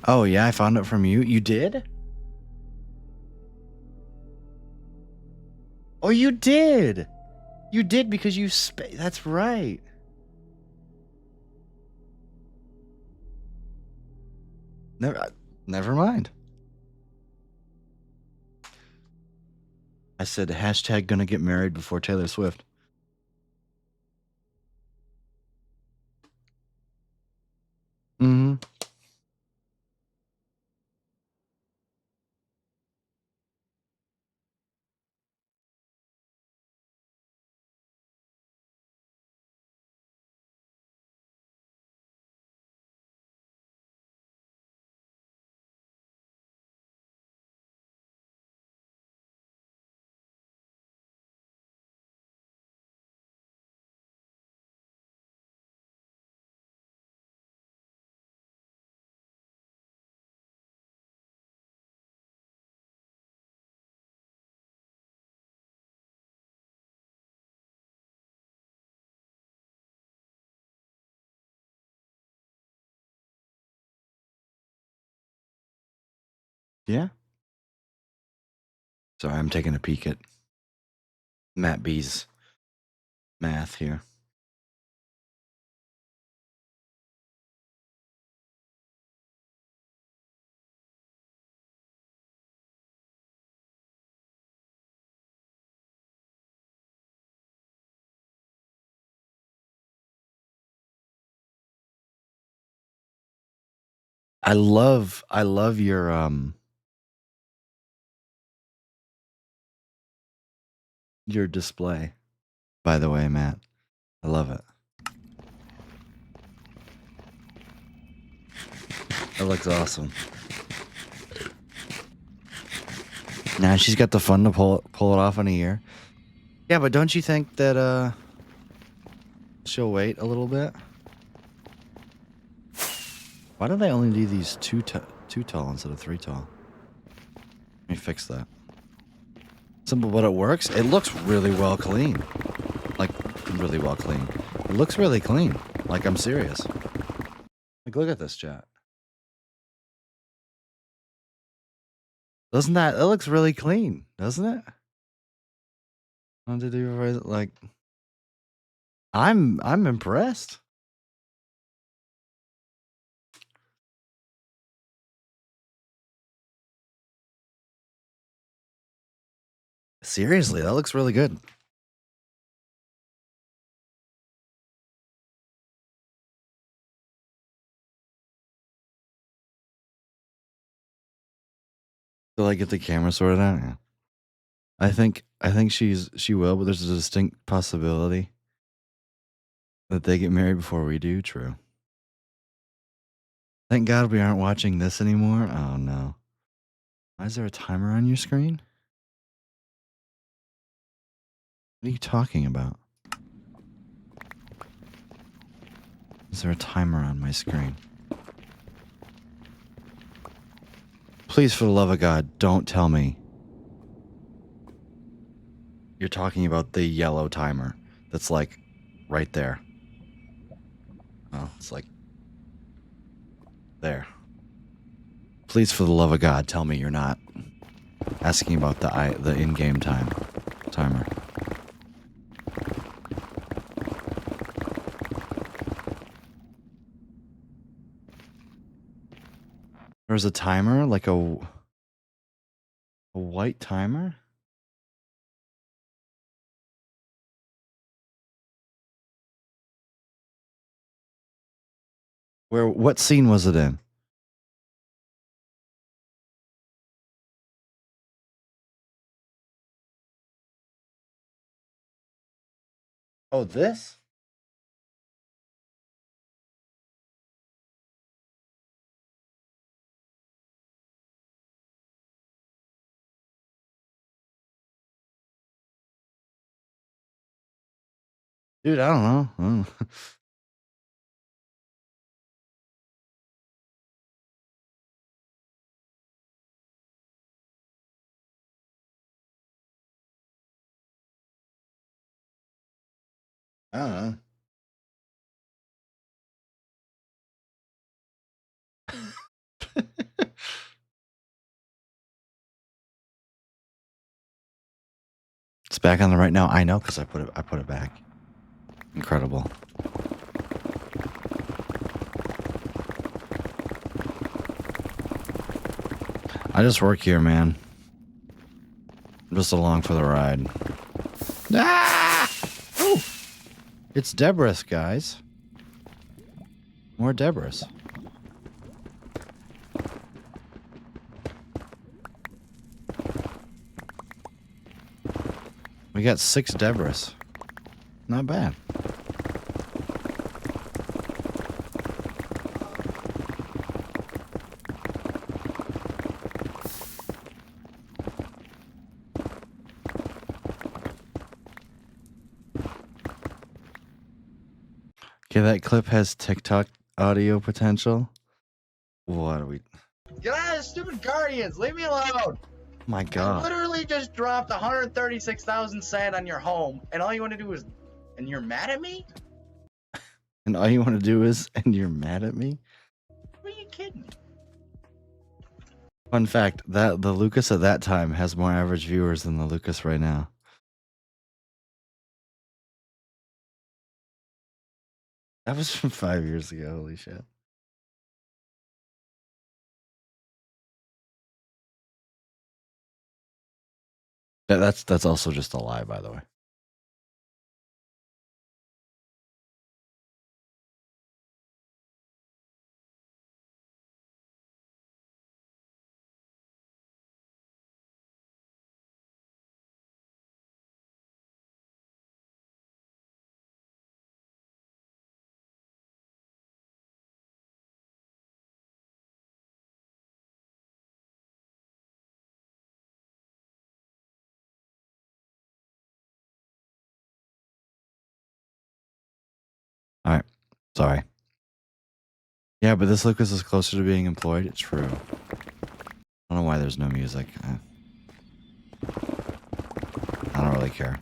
Oh yeah, I found it from you. You did? Oh, you did. You did because you that's right. Never mind. I said hashtag gonna get married before Taylor Swift. Mm-hmm. Yeah. Sorry, I'm taking a peek at Matt B's math here. I love your display, by the way, Matt. I love it. It looks awesome. Now she's got the fun to pull it off in a year. Yeah, but don't you think that she'll wait a little bit? Why do they only do these two tall instead of 3 tall? Let me fix that. Simple, but it works. It looks really well clean. Like, really well clean. It looks really clean. Like, I'm serious. Like, look at this, chat. Doesn't that... It looks really clean, doesn't it? Like... I'm impressed. Seriously, that looks really good. Till I get the camera sorted out. Yeah. I think she will, but there's a distinct possibility that they get married before we do. True. Thank God we aren't watching this anymore. Oh no. Why is there a timer on your screen? What are you talking about? Is there a timer on my screen? Please, for the love of God, don't tell me you're talking about the yellow timer that's like right there. Oh, it's like there. Please, for the love of God, tell me you're not asking about the in-game timer. There's a timer, like a white timer? What scene was it in? Oh, this? Dude, I don't know. I don't know. It's back on the right now. I know because I put it back. Incredible. I just work here, man. I'm just along for the ride. Ah! Ooh. It's Debris, guys. More Debris. We got 6 Debris. Not bad. Okay, that clip has TikTok audio potential. What are we?
Get out of the stupid Guardians! Leave me alone!
My
I
God.
literally just dropped 136,000 sand on your home, and all you want to do is... And you're mad at me?
And all you want to do is, and you're mad at me?
Are you kidding me?
Fun fact, that the Lucas at that time has more average viewers than the Lucas right now. That was from 5 years ago, holy shit. That's also just a lie, by the way. All right. Sorry. Yeah, but this Lucas is closer to being employed. It's true. I don't know why there's no music. I don't really care.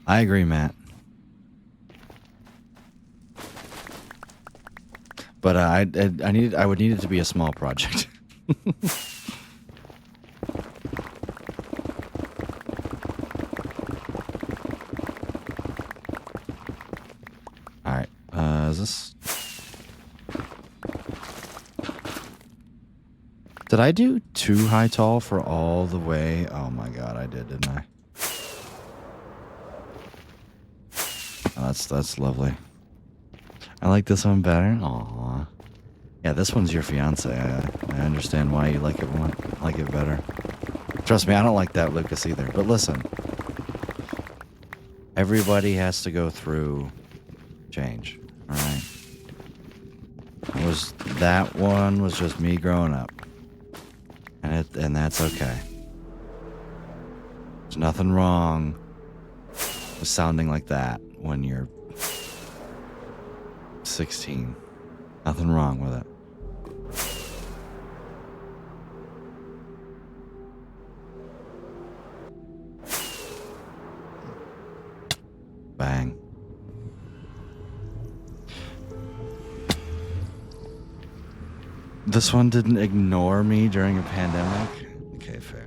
I agree, Matt. But I would need it to be a small project. All right. Is this? Did I do 2 high tall for all the way? Oh my God, I did, didn't I? Oh, that's lovely. I like this one better. Aww. Yeah, this one's your fiance. I understand why you like it better. Trust me, I don't like that Lucas either. But listen, everybody has to go through change. All right. That one was just me growing up, and that's okay. There's nothing wrong with sounding like that when you're 16. Nothing wrong with it. Bang. This one didn't ignore me during a pandemic. Okay, fair.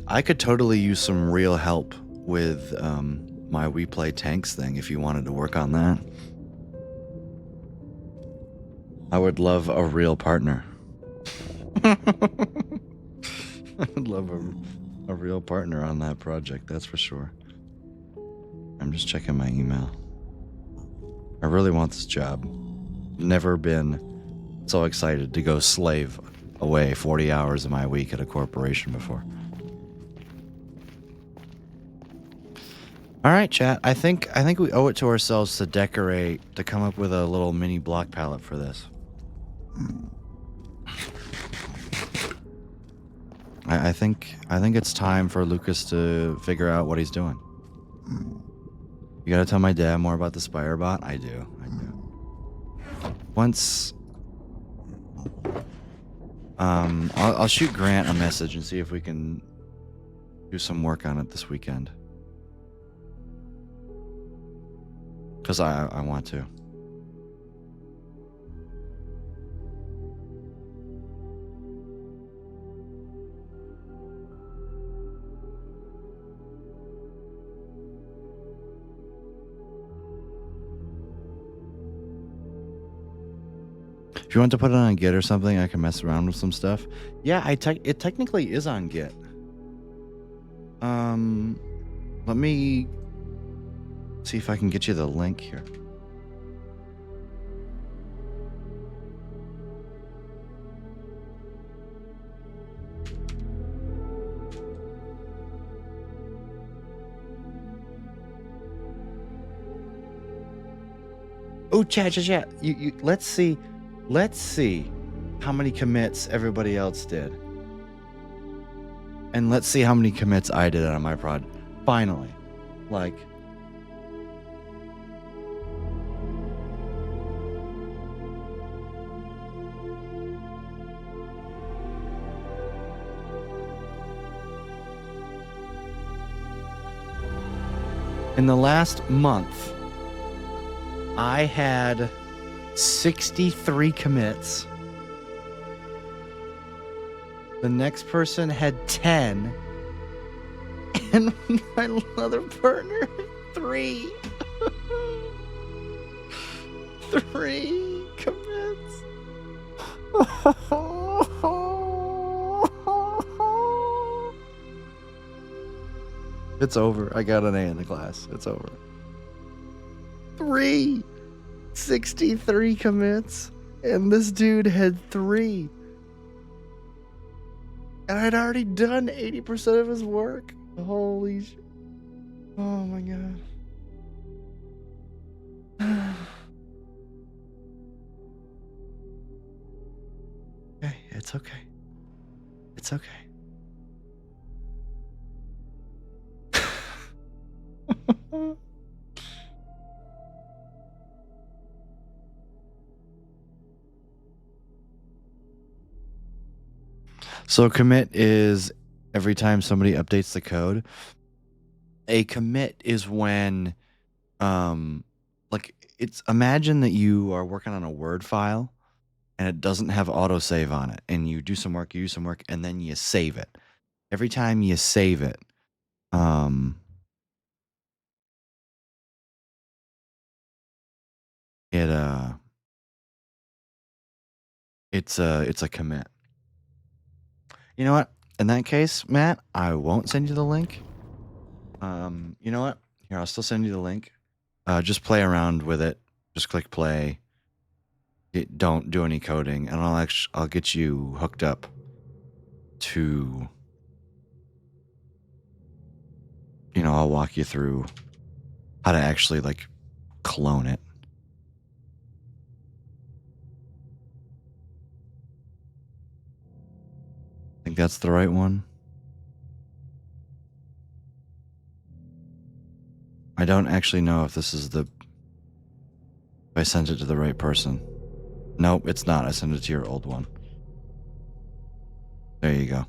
I could totally use some real help with my We Play Tanks thing if you wanted to work on that. I would love a real partner. I would love a real partner on that project, that's for sure. I'm just checking my email. I really want this job. Never been so excited to go slave away 40 hours of my week at a corporation before. All right, chat. I think we owe it to ourselves to decorate, to come up with a little mini block palette for this. I think it's time for Lucas to figure out what he's doing. You gotta tell my dad more about the Spirebot? I do. Once I'll shoot Grant a message and see if we can do some work on it this weekend. Because I want to. If you want to put it on Git or something, I can mess around with some stuff. Yeah, it technically is on Git. Let me see if I can get you the link here. Oh, chat. Let's see how many commits everybody else did. And let's see how many commits I did on my prod. Finally. Like, in the last month, I had 63 commits. The next person had 10. And my other partner had 3. 3 commits. It's over. I got an A in the class. It's over. 63 commits, and this dude had 3. And I'd already done 80% of his work. Holy sh... Oh my god. Okay, it's okay. It's okay. So a commit is every time somebody updates the code. A commit is when, like, it's, imagine that you are working on a Word file and it doesn't have autosave on it, and you do some work, and then you save it. every time you save it, it's a commit. You know what? In that case, Matt, I won't send you the link. You know what? Here, I'll still send you the link. Just play around with it. Just click play. Don't do any coding, and I'll get you hooked up to. I'll walk you through how to actually like clone it. I think that's the right one. I don't actually know if this is if I sent it to the right person. Nope, it's not. I sent it to your old one. There you go.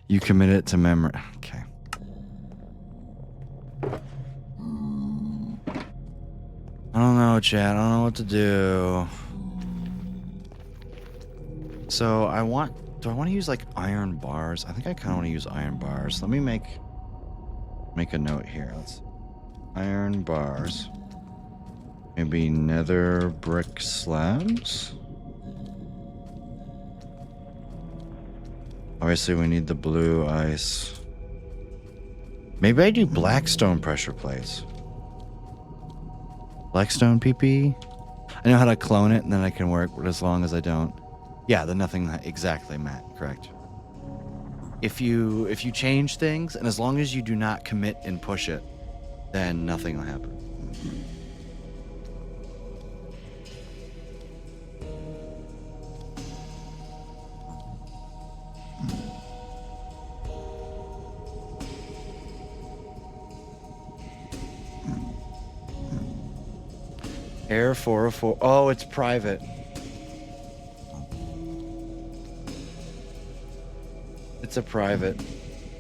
You commit it to memory. Okay. I don't know, chat. I don't know what to do. So do I want to use like iron bars? I think I kind of want to use iron bars. Let me make a note here. Let's iron bars. Maybe nether brick slabs. Obviously we need the blue ice. Maybe I do blackstone pressure plates. Blackstone PP? I know how to clone it and then I can work, but as long as I don't. Yeah, the nothing exactly, Matt, correct. If you change things, and as long as you do not commit and push it, then nothing will happen. Air 404. Oh, it's private. It's a private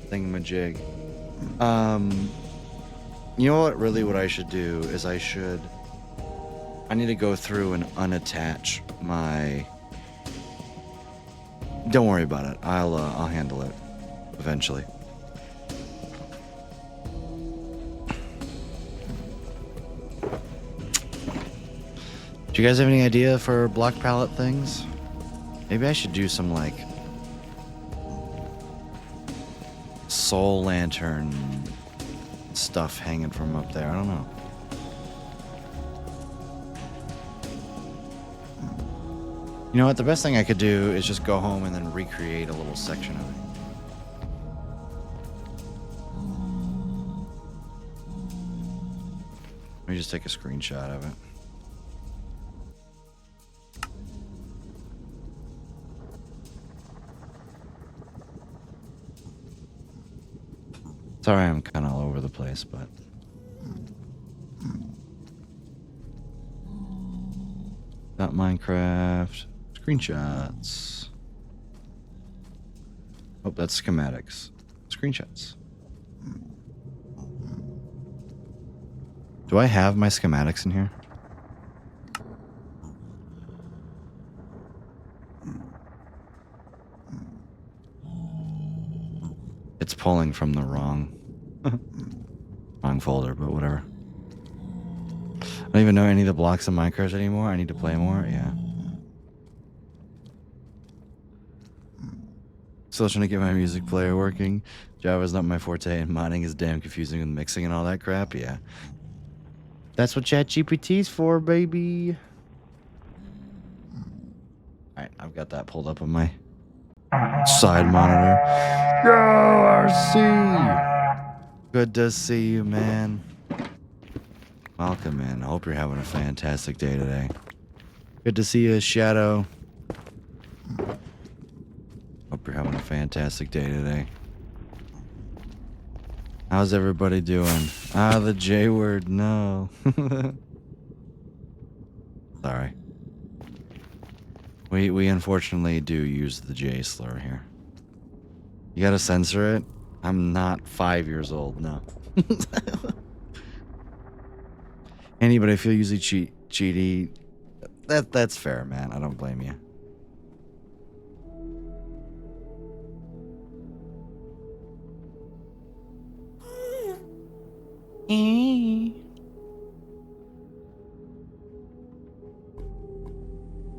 thingamajig. You know what I should do is I need to go through and unattach my. Don't worry about it. I'll handle it eventually. Do you guys have any idea for block pallet things? Maybe I should do some like soul lantern stuff hanging from up there. I don't know. You know what? The best thing I could do is just go home and then recreate a little section of it. Let me just take a screenshot of it. Sorry, I'm kind of all over the place, but not Minecraft screenshots. Oh, that's schematics. Screenshots. Do I have my schematics in here? It's pulling from the wrong folder, but whatever. I don't even know any of the blocks in Minecraft anymore. I need to play more. Yeah. Still trying to get my music player working. Java's not my forte, and modding is damn confusing with mixing and all that crap. Yeah. That's what ChatGPT's for, baby. Alright, I've got that pulled up on my side monitor. Yo, RC! Good to see you, man. Welcome in. I hope you're having a fantastic day today. Good to see you, Shadow. Hope you're having a fantastic day today. How's everybody doing? Ah, the J word, no. Sorry. We unfortunately do use the J slur here. You gotta censor it? I'm not 5 years old, no. Anybody feel usually cheaty? That's fair, man. I don't blame you.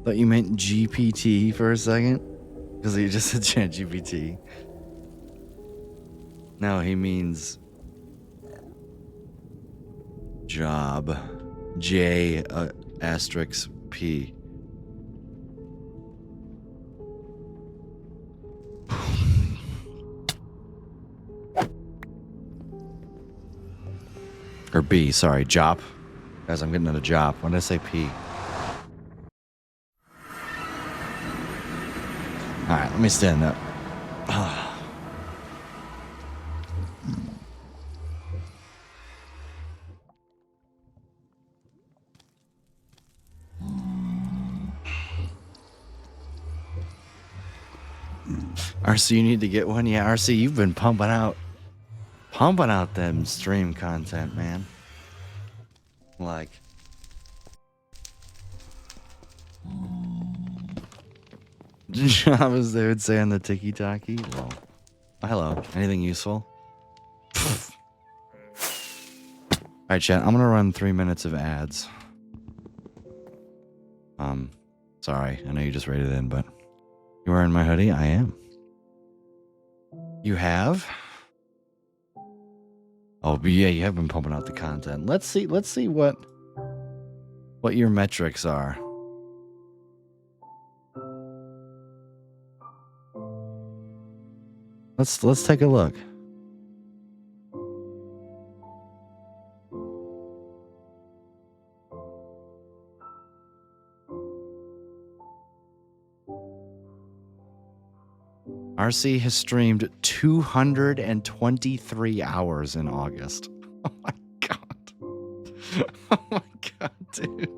Thought you meant GPT for a second, because you just said Chat GPT. No, he means job. J asterisk P. Or B, sorry, Jop. Guys, I'm getting at a Jop. When did I say P? Alright, let me stand up. RC, you need to get one? Yeah, RC, you've been pumping out them stream content, man. Like, Java's they would say on the Tiki Taki. Well, hello. Anything useful? Alright, chat, I'm gonna run 3 minutes of ads. Sorry, I know you just rated in, but you wearing my hoodie? I am. You have? Oh, but yeah, you have been pumping out the content. Let's see what your metrics are. Let's take a look. RC has streamed 223 hours in August. Oh my god. Oh my god, dude.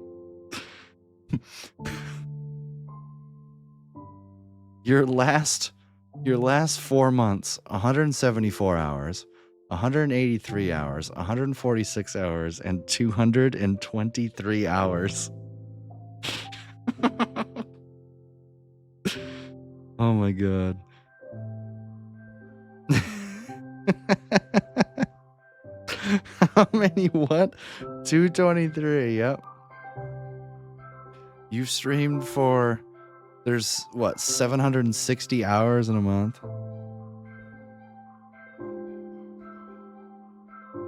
Your last 4 months, 174 hours, 183 hours, 146 hours, and 223 hours. Oh my god. How many what? 223, yep. You've streamed for, there's what, 760 hours in a month?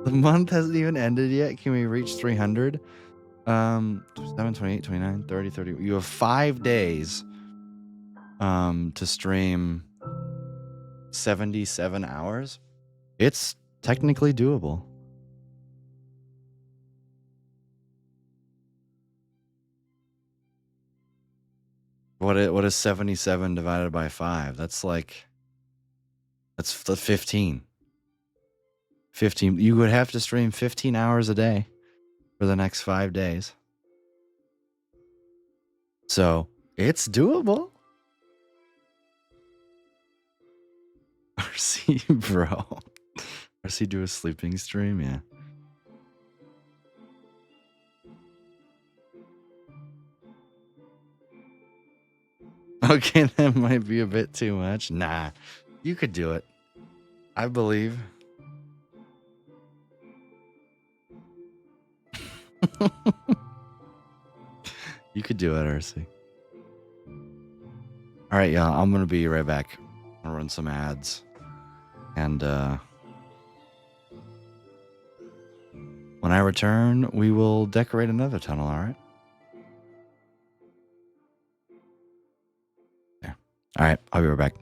The month hasn't even ended yet. Can we reach 300? 7, 28, 29, 30, 30. You have 5 days to stream 77 hours. It's technically doable. What is 77 divided by 5? That's 15. 15. You would have to stream 15 hours a day for the next 5 days. So, it's doable. RC, bro. RC do a sleeping stream? Yeah. Okay, that might be a bit too much. Nah, you could do it. I believe. You could do it, RC. All right, y'all. I'm going to be right back. I'll run some ads. And when I return, we will decorate another tunnel, all right? There. All right, I'll be right back.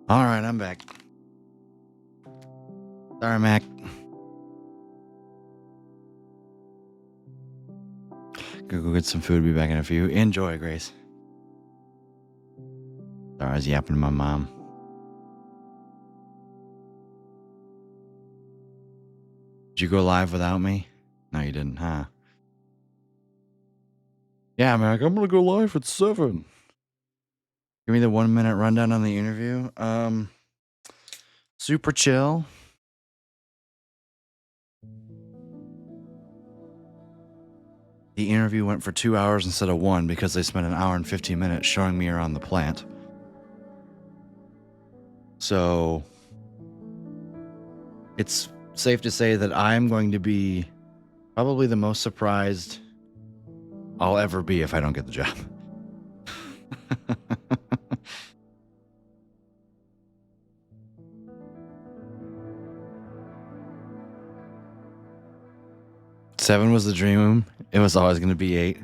All right, I'm back. Sorry, Mac. Go get some food. Be back in a few. Enjoy, Grace. Sorry, I was yapping to my mom. Did you go live without me? No, you didn't, huh? Yeah, Mac, I'm gonna go live at 7. Give me the 1-minute rundown on the interview. Super chill. The interview went for 2 hours instead of 1 because they spent an hour and 15 minutes showing me around the plant. So it's safe to say that I'm going to be probably the most surprised I'll ever be if I don't get the job. Seven was the dream. It was always going to be 8. It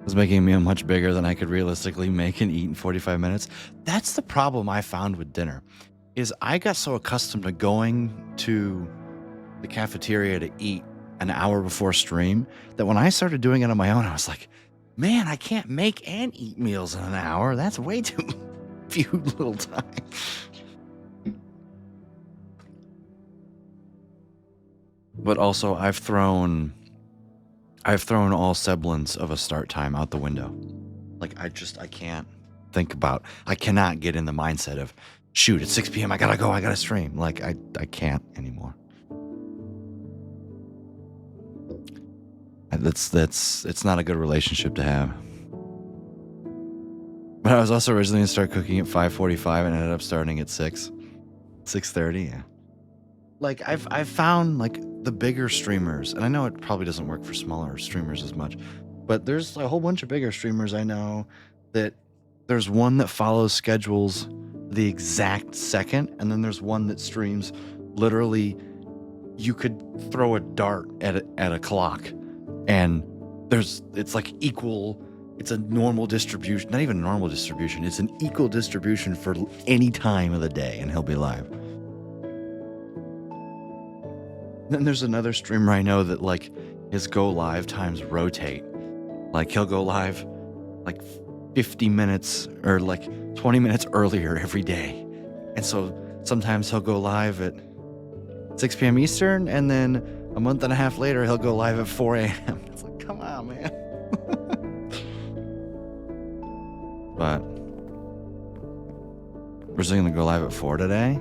was making a meal much bigger than I could realistically make and eat in 45 minutes. That's the problem I found with dinner, is I got so accustomed to going to the cafeteria to eat an hour before stream that when I started doing it on my own, I was like, Man, I can't make and eat meals in an hour. That's way too few little time. But also, I've thrown all semblance of a start time out the window. Like, I can't think about, I cannot get in the mindset of, shoot, it's 6 p.m. I gotta go, I gotta stream. Like, I can't anymore. It's not a good relationship to have. But I was also originally gonna start cooking at 5:45 and ended up starting at 6:30. Yeah. Like I've found like the bigger streamers, and I know it probably doesn't work for smaller streamers as much, but there's a whole bunch of bigger streamers I know that there's one that follows schedules the exact second, and then there's one that streams literally you could throw a dart at a clock and it's like equal, it's a normal distribution, not even a normal distribution, it's an equal distribution for any time of the day, and he'll be live. Then there's another streamer I know that like his go live times rotate. Like he'll go live like 50 minutes or like 20 minutes earlier every day. And so sometimes he'll go live at 6 p.m. Eastern, and then a month and a half later he'll go live at 4 a.m. It's like, come on, man. But we're still gonna go live at 4 today.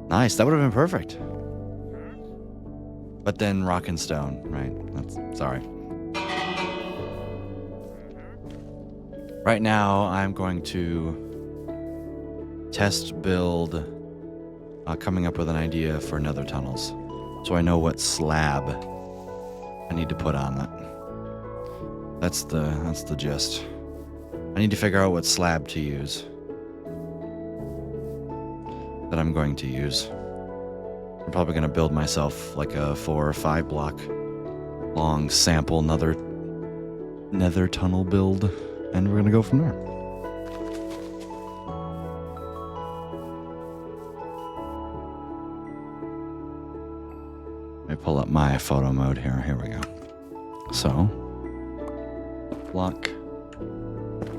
Nice, that would have been perfect. But then Rock and Stone, right? Sorry. Right now, I'm going to test build, coming up with an idea for nether tunnels, so I know what slab I need to put on it. That's the gist. I need to figure out what slab to use. That I'm going to use. I'm probably going to build myself like a 4 or 5 block long sample nether tunnel build, and we're going to go from there. Let me pull up my photo mode here. Here we go. So, block,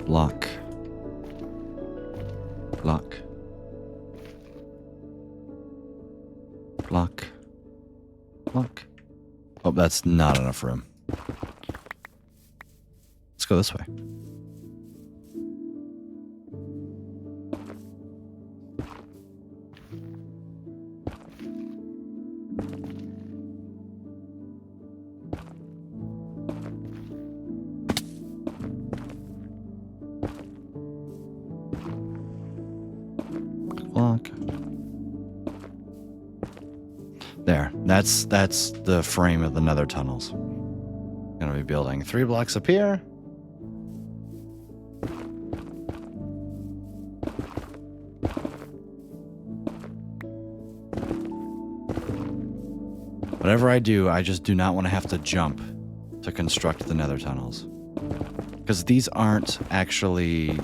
block, block. Block. Block. Oh, that's not enough room. Let's go this way. Block. There, that's the frame of the nether tunnels. Gonna be building 3 blocks up here. Whatever I do, I just do not want to have to jump to construct the nether tunnels. Because these aren't actually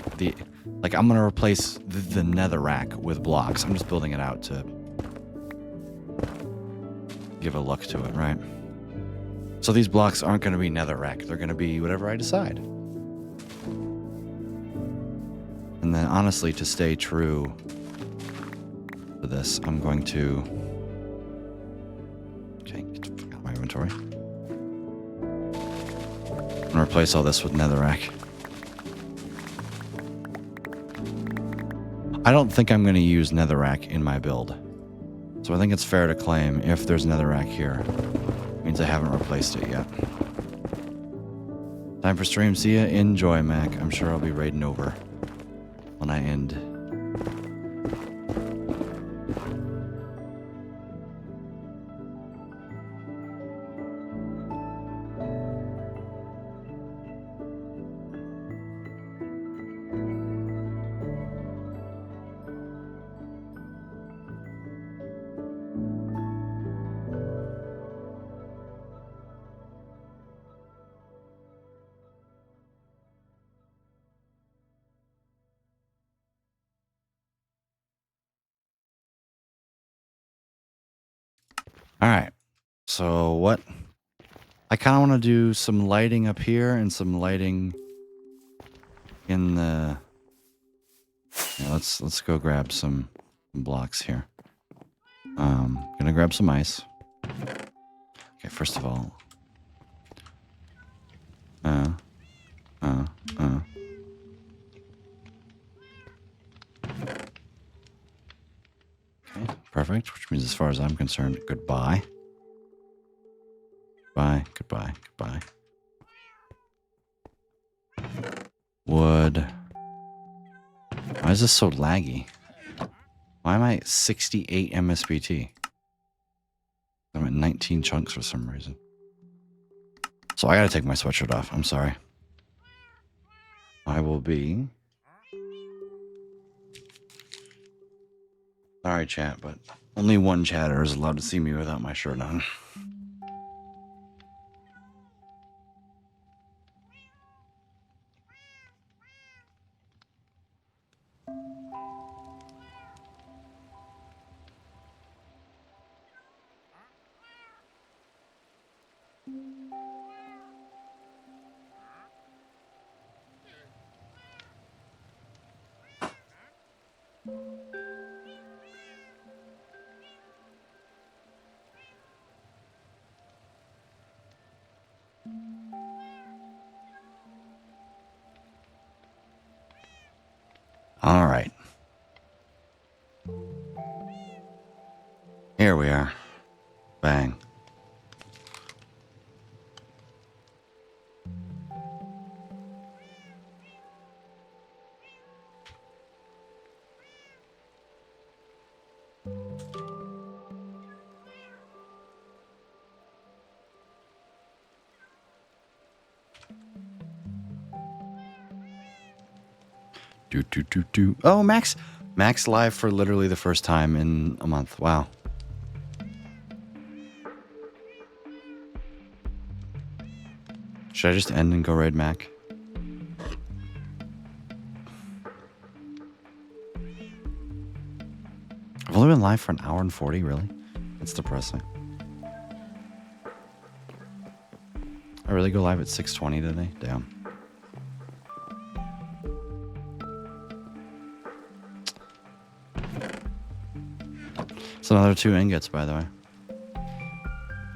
like I'm gonna replace the netherrack with blocks. I'm just building it out to give a look to it, right? So these blocks aren't going to be netherrack. They're going to be whatever I decide. And then honestly, to stay true to this, I'm going to... Okay, get the fuck out of my inventory. I'm going to replace all this with netherrack. I don't think I'm going to use netherrack in my build. So I think it's fair to claim if there's netherrack here, it means I haven't replaced it yet. Time for stream. See ya. Enjoy, Mac. I'm sure I'll be raiding over when I end. All right. So what? I kind of want to do some lighting up here and some lighting in the... Yeah, let's go grab some blocks here. Gonna grab some ice. Okay, first of all... Okay, perfect, which means as far as I'm concerned, goodbye. Bye, goodbye, goodbye. Wood. Why is this so laggy? Why am I at 68 MSBT? I'm at 19 chunks for some reason. So I gotta take my sweatshirt off. I'm sorry. I will be... Sorry, chat, but only one chatter is allowed to see me without my shirt on. All right. Here we are. Bang. Do. Oh, Max live for literally the first time in a month. Wow. Should I just end and go raid Mac? I've only been live for an hour and 40, really? That's depressing. I really go live at 6:20 today? Damn. It's another 2 ingots, by the way.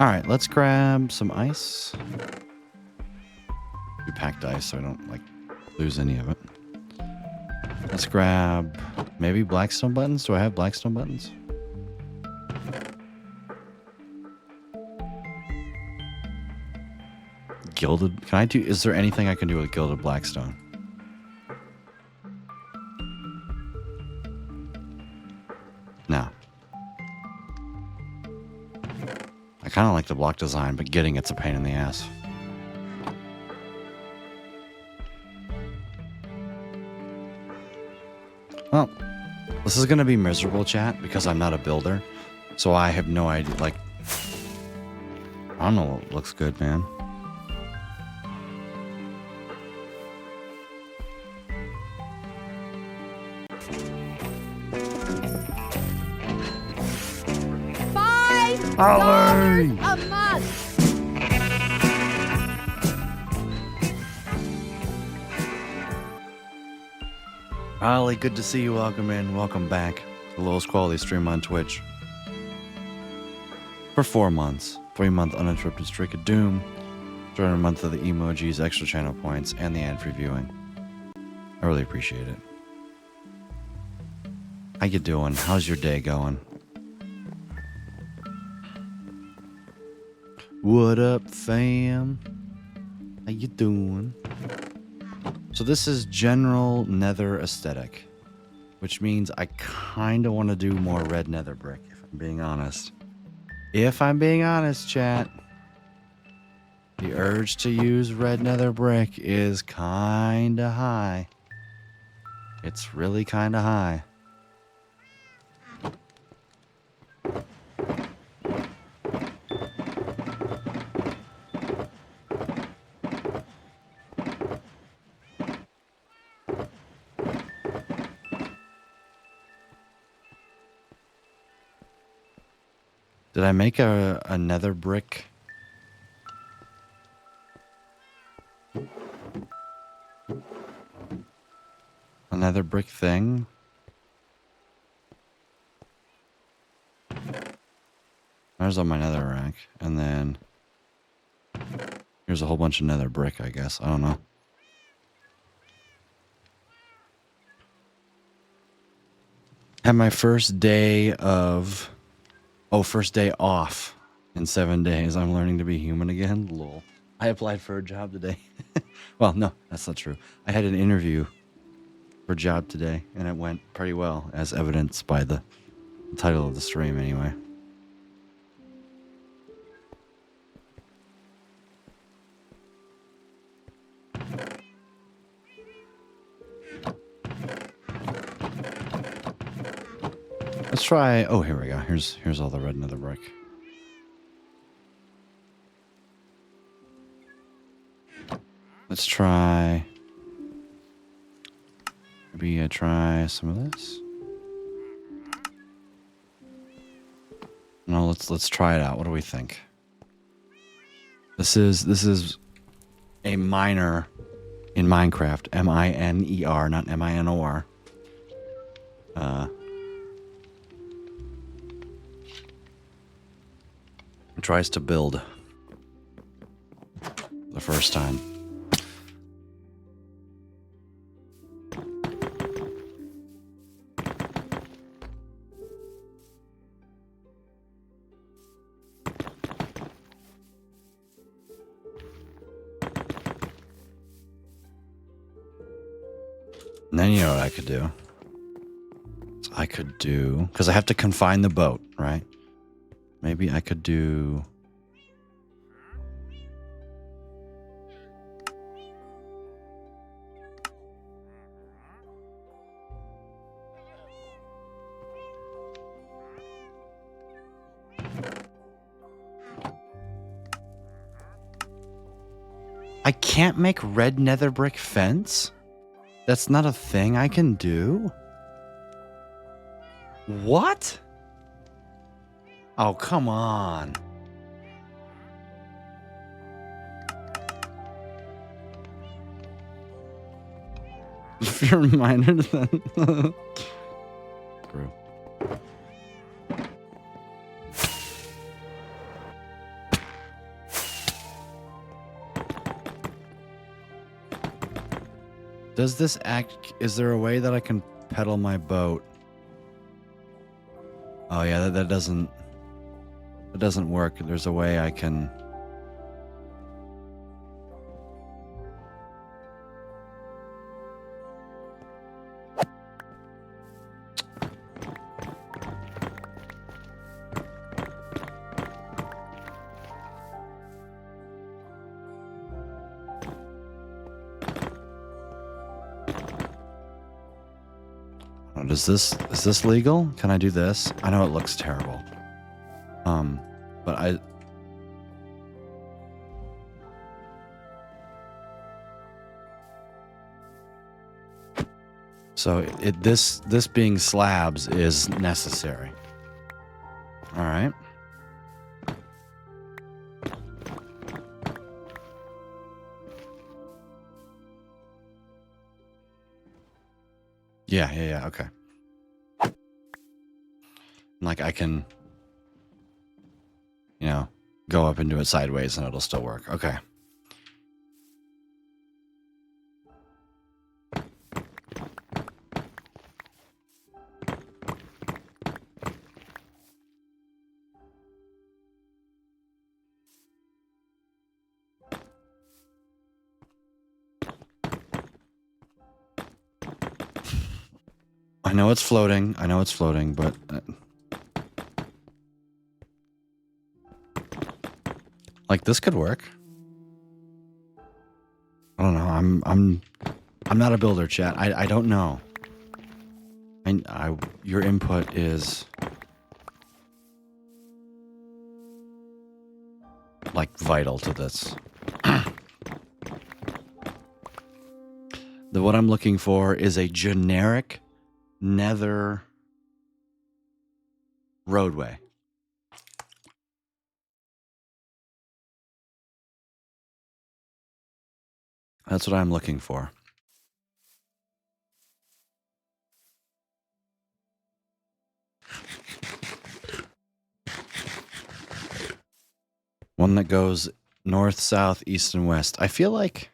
Alright, let's grab some ice. Do packed ice so I don't, like, lose any of it. Let's grab maybe Blackstone buttons. Do I have Blackstone buttons? Gilded? Can I do... Is there anything I can do with Gilded Blackstone? No. I kind of like the block design, but getting it's a pain in the ass. Well, this is going to be miserable, chat, because I'm not a builder. So I have no idea, like... I don't know what looks good, man.
$5 a month.
Ollie, good to see you. Welcome in. Welcome back. The lowest quality stream on Twitch. For 4 months. 3-month uninterrupted streak of Doom. During a month of the emojis, extra channel points, and the ad-free viewing. I really appreciate it. How you doing? How's your day going? What up, fam? How you doing? So this is general nether aesthetic, which means I kind of want to do more red nether brick, if I'm being honest. If I'm being honest, chat, the urge to use red nether brick is kind of high. It's really kind of high. Did I make a nether brick? nether brick thing. There's on my nether rack. And then here's a whole bunch of nether brick, I guess. I don't know. Had my first day of... Oh, first day off in 7 days. I'm learning to be human again. Lol. I applied for a job today. Well, no, that's not true. I had an interview for a job today, and it went pretty well, as evidenced by the title of the stream anyway. Let's try... Oh, here we go. Here's all the red nether brick. Let's try... Maybe I try some of this. No, let's try it out. What do we think? This is a miner in Minecraft. M-I-N-E-R, not M-I-N-O-R. Tries to build the first time. And then you know what I could do? So I could do... Because I have to confine the boat, right? Maybe I could do... I can't make red nether brick fence? That's not a thing I can do? What? Oh, come on. If you're reminded, then... True. Does this act... Is there a way that I can pedal my boat? Oh, yeah, that doesn't... It doesn't work. There's a way I can... Is this legal? Can I do this? I know it looks terrible. But I... So this being slabs is necessary. All right. Yeah, okay. Like I can, you know, go up and do it sideways and it'll still work. Okay. I know it's floating, but... like, this could work. I don't know, I'm not a builder, chat. I don't know. Your input is... like, vital to this. What I'm looking for is a generic nether roadway. That's what I'm looking for. One that goes north, south, east, and west. I feel like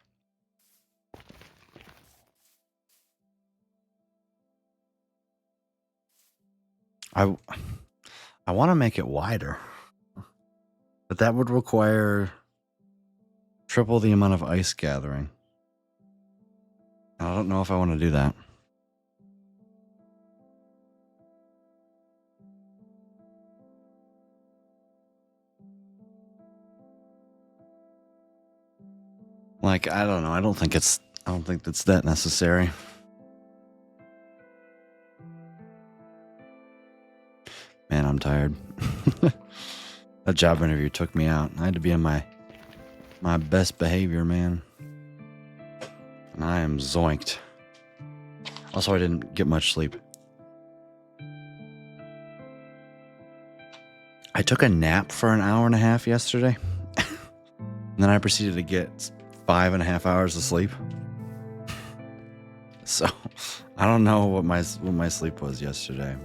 I want to make it wider, but that would require triple the amount of ice gathering. I don't know if I want to do that. Like, I don't know. I don't think it's that necessary. Man, I'm tired. That job interview took me out. I had to be on my best behavior, man. And I am zoinked. Also, I didn't get much sleep. I took a nap for an hour and a half yesterday. And then I proceeded to get 5.5 hours of sleep. So I don't know what my sleep was yesterday.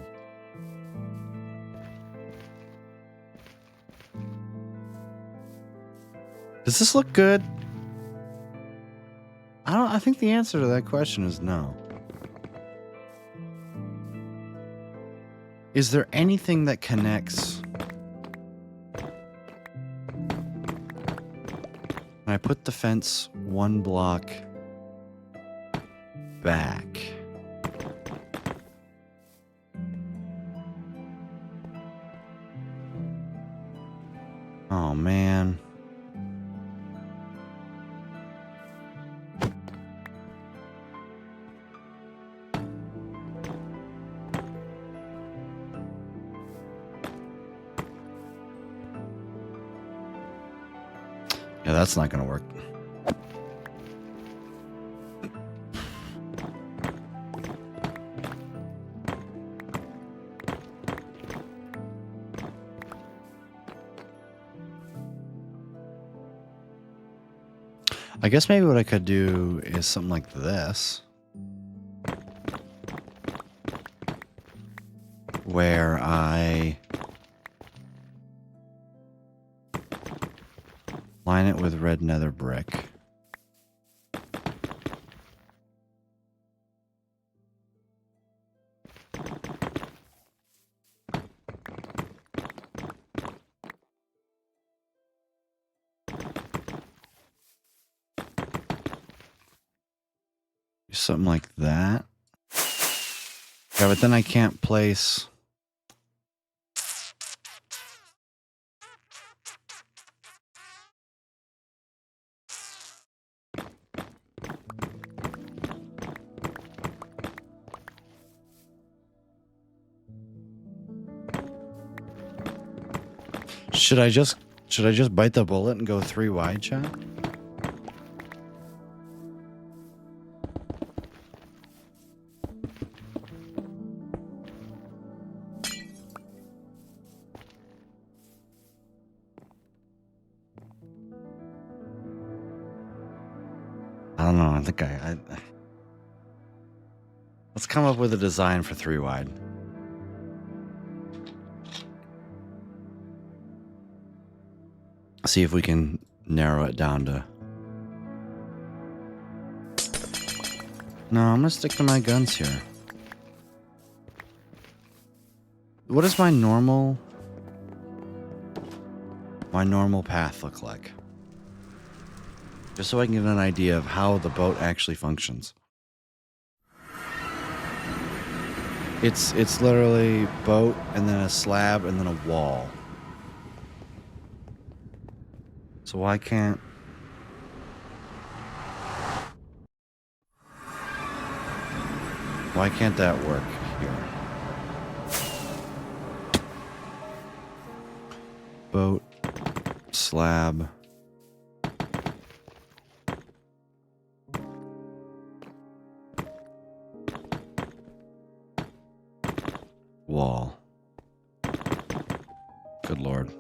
Does this look good? I think the answer to that question is no. Is there anything that connects? When I put the fence one block back. Oh, man. Yeah, that's not going to work. I guess maybe what I could do is something like this. Where I line it with red nether brick. Something like that. Yeah, but then I can't place. Should I just bite the bullet and go 3 wide, chat? I don't know. I think I let's come up with a design for 3 wide. See if we can narrow it down to. No, I'm gonna stick to my guns here. What does my normal path look like? Just so I can get an idea of how the boat actually functions. It's literally boat and then a slab and then a wall. So why can't that work here? Boat, slab. Wall. Good Lord.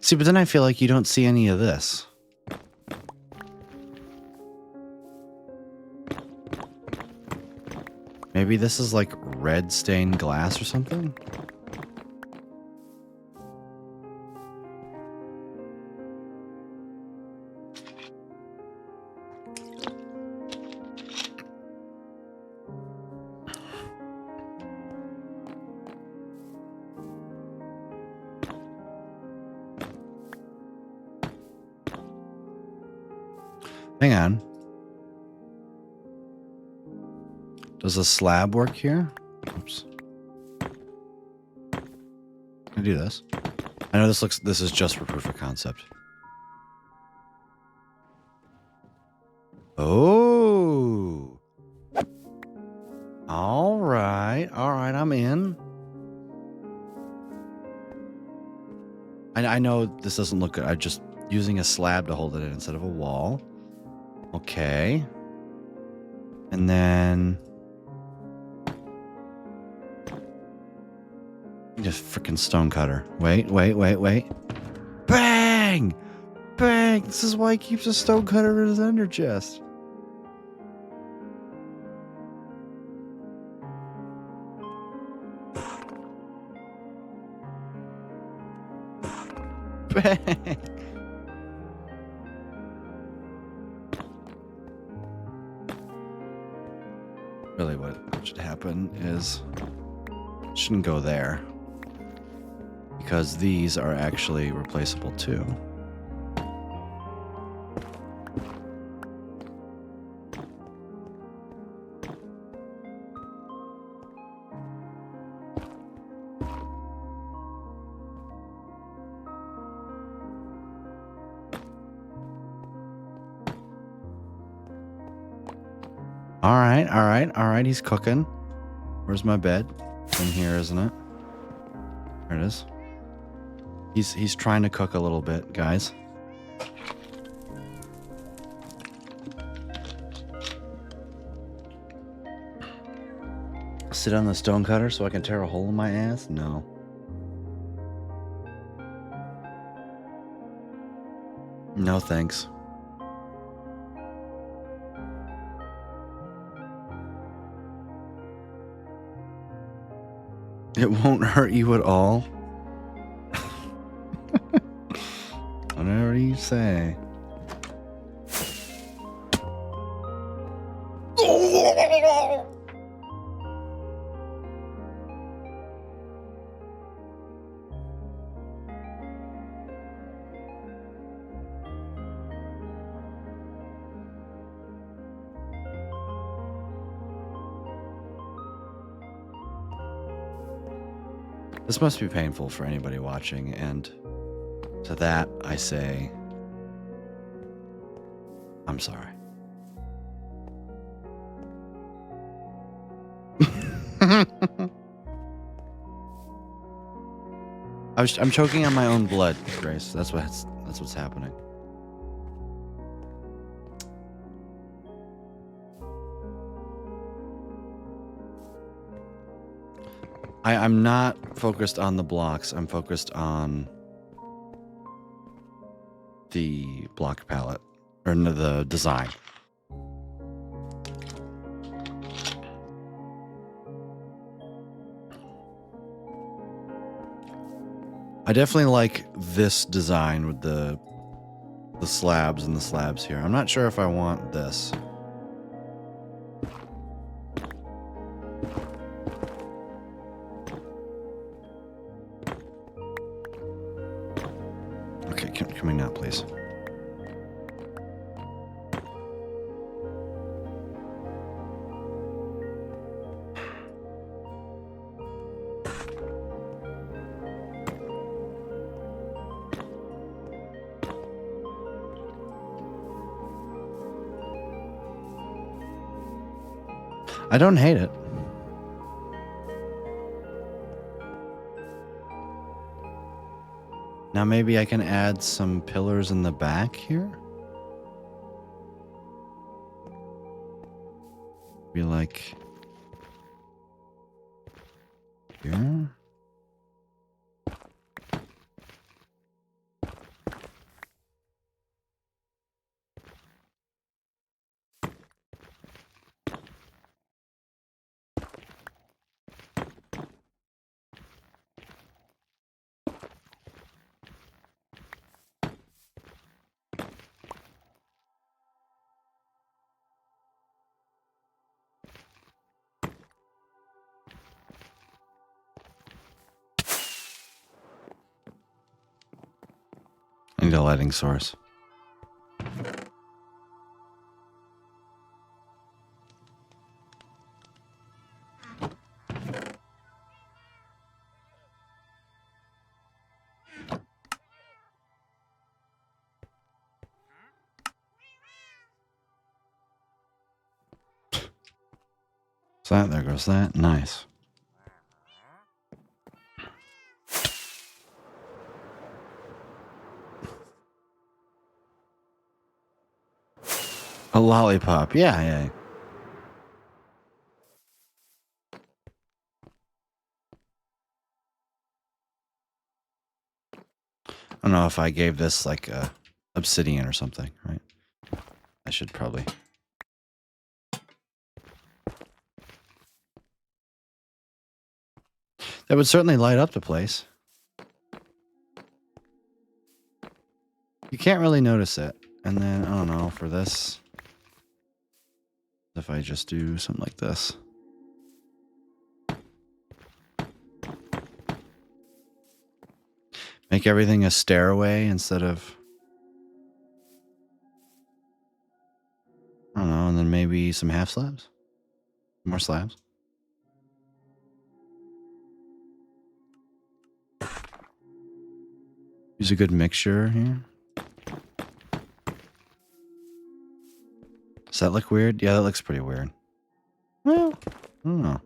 See, but then I feel like you don't see any of this. Maybe this is like red stained glass or something? Hang on. Does a slab work here? Oops. Can I do this? I know this is just for proof of concept. Oh. All right, I'm in. I know this doesn't look good. I'm just using a slab to hold it in instead of a wall. Okay. And then just freaking stone cutter. Wait. Bang! Bang! This is why he keeps a stone cutter in his under chest. Bang! Really, what should happen is shouldn't go there because these are actually replaceable too. All right, he's cooking. Where's my bed? In here, isn't it? There it is. He's trying to cook a little bit, guys. Sit on the stone cutter so I can tear a hole in my ass? No. No thanks. It won't hurt you at all. Whatever you say. This must be painful for anybody watching, and to that I say, I'm sorry. I'm choking on my own blood, Grace. That's what's happening. I'm not focused on the blocks. I'm focused on the block palette, or no, the design. I definitely like this design with the slabs and the slabs here. I'm not sure if I want this. Okay, can we now, please? I don't hate it. Now maybe I can add some pillars in the back here. Be like here. need a lighting source. So that, there goes that. Nice. A lollipop. Yeah, yeah. I don't know if I gave this like a obsidian or something, right? I should probably. That would certainly light up the place. You can't really notice it. And then, I don't know, for this, if I just do something like this. Make everything a stairway instead of, I don't know, and then maybe some half slabs? More slabs? Use a good mixture here. Does that look weird? Yeah, that looks pretty weird. Well, I don't know.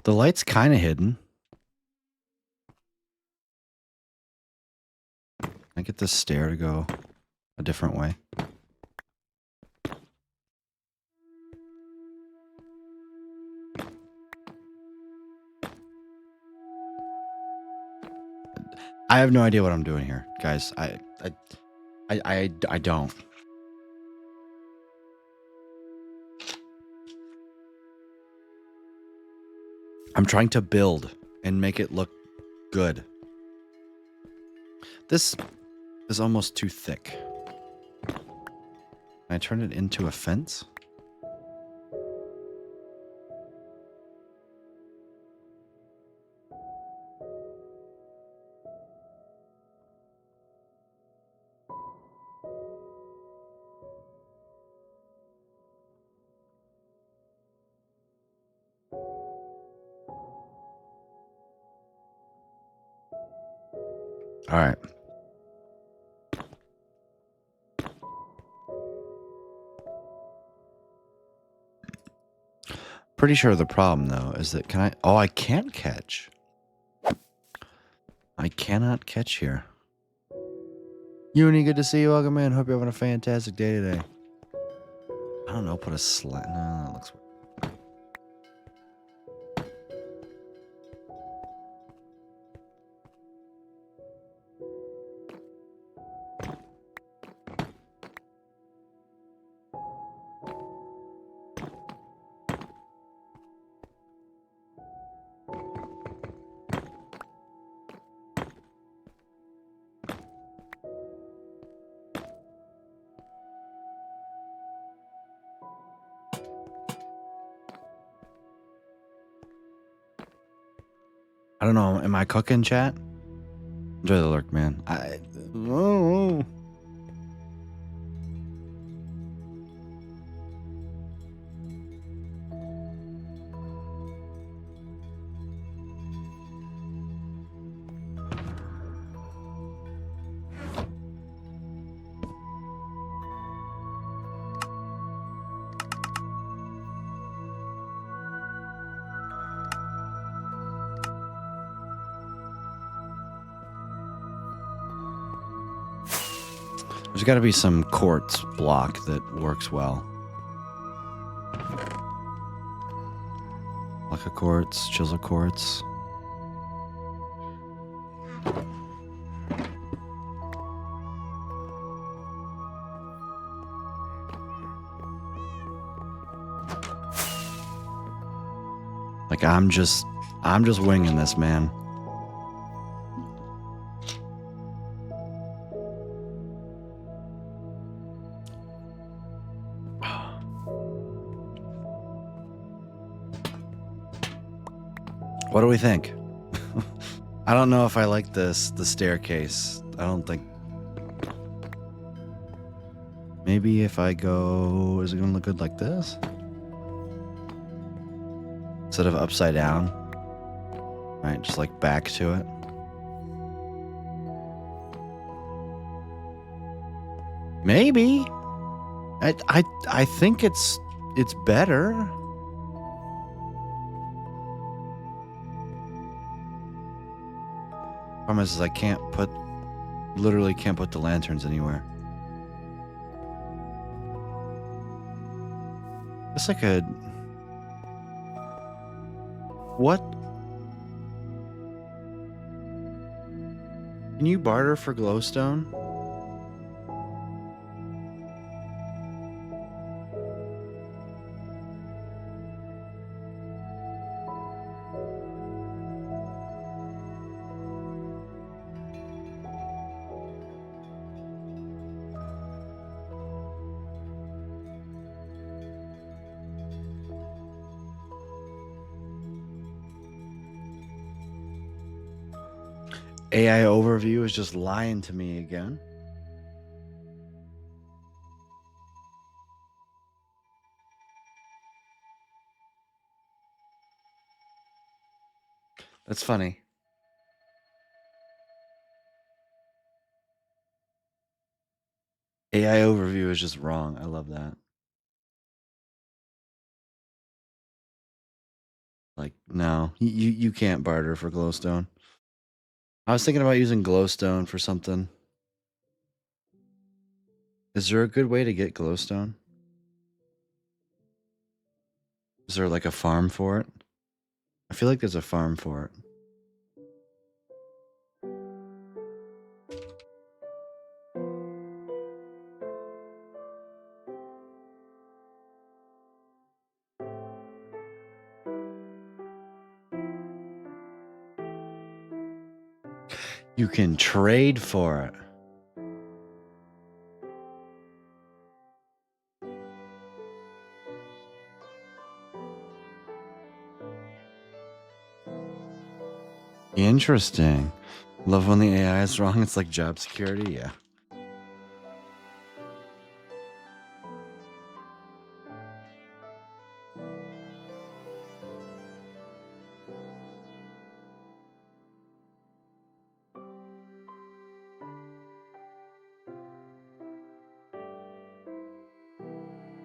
The light's kind of hidden. I get this stair to go a different way. I have no idea what I'm doing here, guys. I don't. I'm trying to build and make it look good. This is almost too thick. Can I turn it into a fence? All right. Pretty sure the problem though is that I can't catch. I cannot catch here. Uni, good to see you. Welcome in. Hope you're having a fantastic day today. I don't know, put a slat. No, that looks weird. I don't know. Am I cooking, chat? Enjoy the lurk, man. Oh. There's got to be some quartz block that works well. Block of quartz, chisel quartz. Like I'm just winging this, man. What do we think? I don't know if I like the staircase. I don't think. Maybe if I go, is it gonna look good like this? Instead of upside down. Right, just like back to it. Maybe. I think it's better. Problem is I literally can't put the lanterns anywhere. Guess I could. What? Can you barter for glowstone? AI overview is just lying to me again. That's funny. AI overview is just wrong. I love that. Like, no, you can't barter for glowstone. I was thinking about using glowstone for something. Is there a good way to get glowstone? Is there like a farm for it? I feel like there's a farm for it. You can trade for it. Interesting. Love when the AI is wrong. It's like job security. Yeah.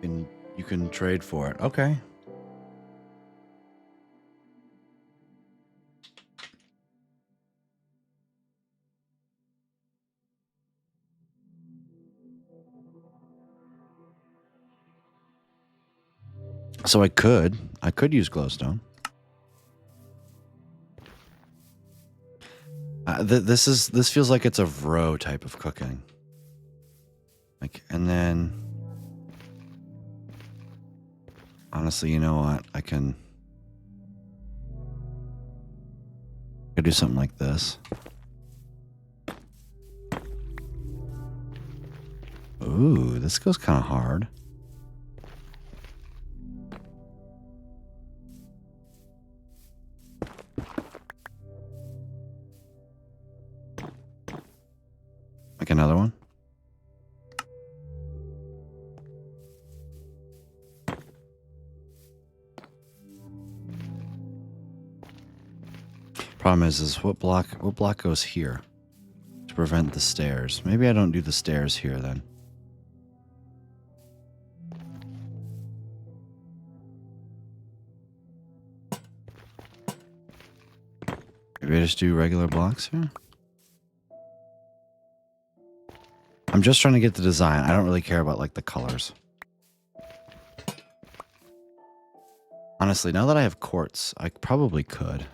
And you can trade for it. Okay. So I could use glowstone. This feels like it's a Vro type of cooking. Like, and then honestly, you know what? I could do something like this. Ooh, this goes kind of hard. Like another one. Problem is what block goes here to prevent the stairs? Maybe I don't do the stairs here then. Maybe I just do regular blocks here. I'm just trying to get the design. I don't really care about like the colors. Honestly, now that I have quartz, I probably could.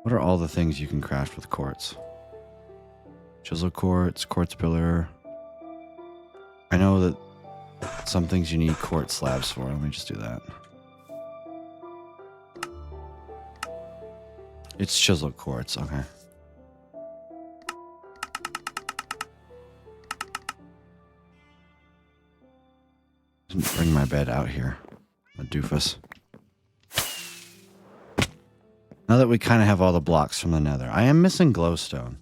What are all the things you can craft with quartz? Chisel quartz, quartz pillar. I know that some things you need quartz slabs for. Let me just do that. It's chiseled quartz, okay. Didn't bring my bed out here. A doofus. Now that we kind of have all the blocks from the nether, I am missing glowstone.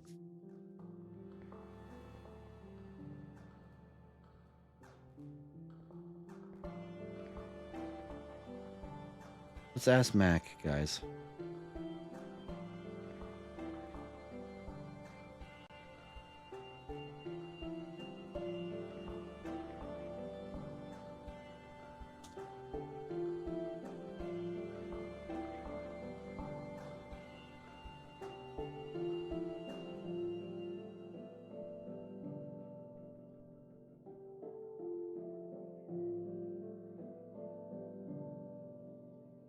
Let's ask Mac, guys.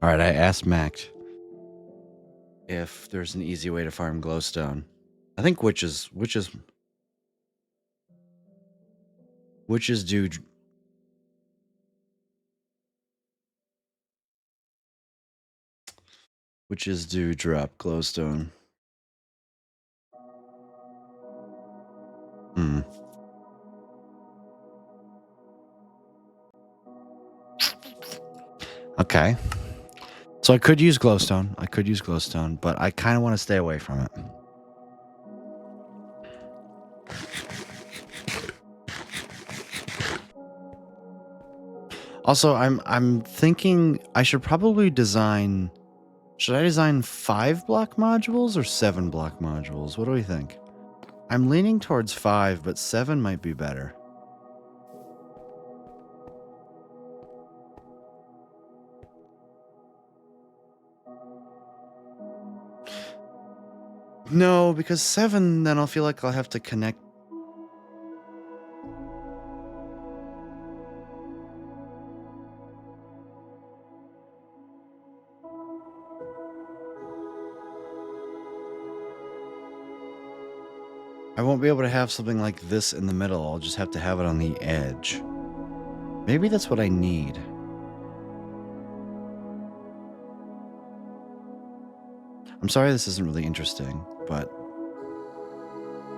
All right, I asked Mac if there's an easy way to farm glowstone. I think witches do drop glowstone. Hmm. Okay. So I could use glowstone. But I kind of want to stay away from it. Also, I'm thinking I should probably design. Should I design 5 block modules or 7 block modules? What do we think? I'm leaning towards 5, but 7 might be better. No, because 7, then I'll feel like I'll have to connect. I won't be able to have something like this in the middle. I'll just have to have it on the edge. Maybe that's what I need. I'm sorry this isn't really interesting, but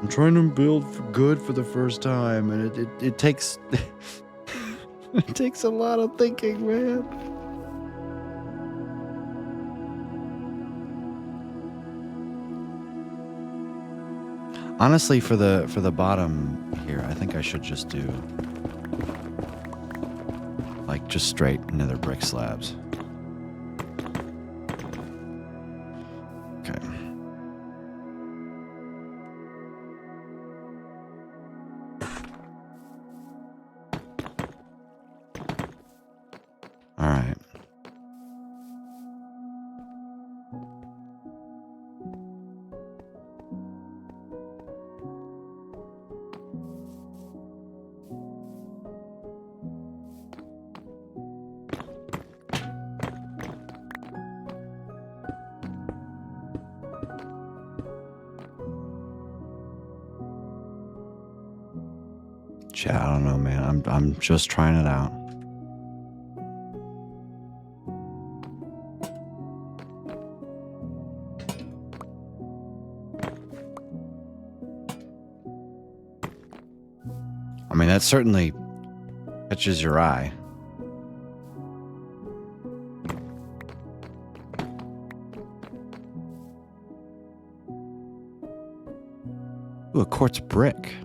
I'm trying to build good for the first time, and it takes it takes a lot of thinking, man. Honestly, for the bottom here, I think I should just do like just straight nether brick slabs. Okay. All right. Chat, I don't know, man. I'm just trying it out. I mean, that certainly catches your eye. Ooh, a quartz brick.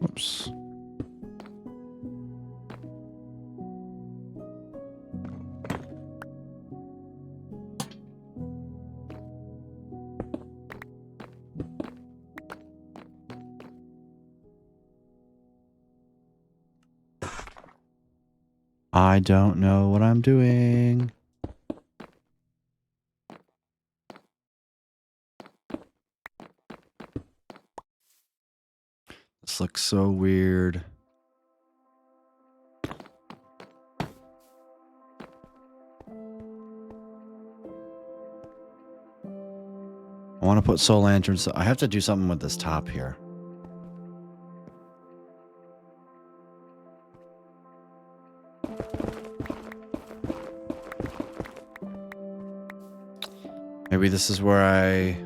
Oops. I don't know what I'm doing. This looks so weird. I want to put soul lanterns. I have to do something with this top here. maybe this is where I...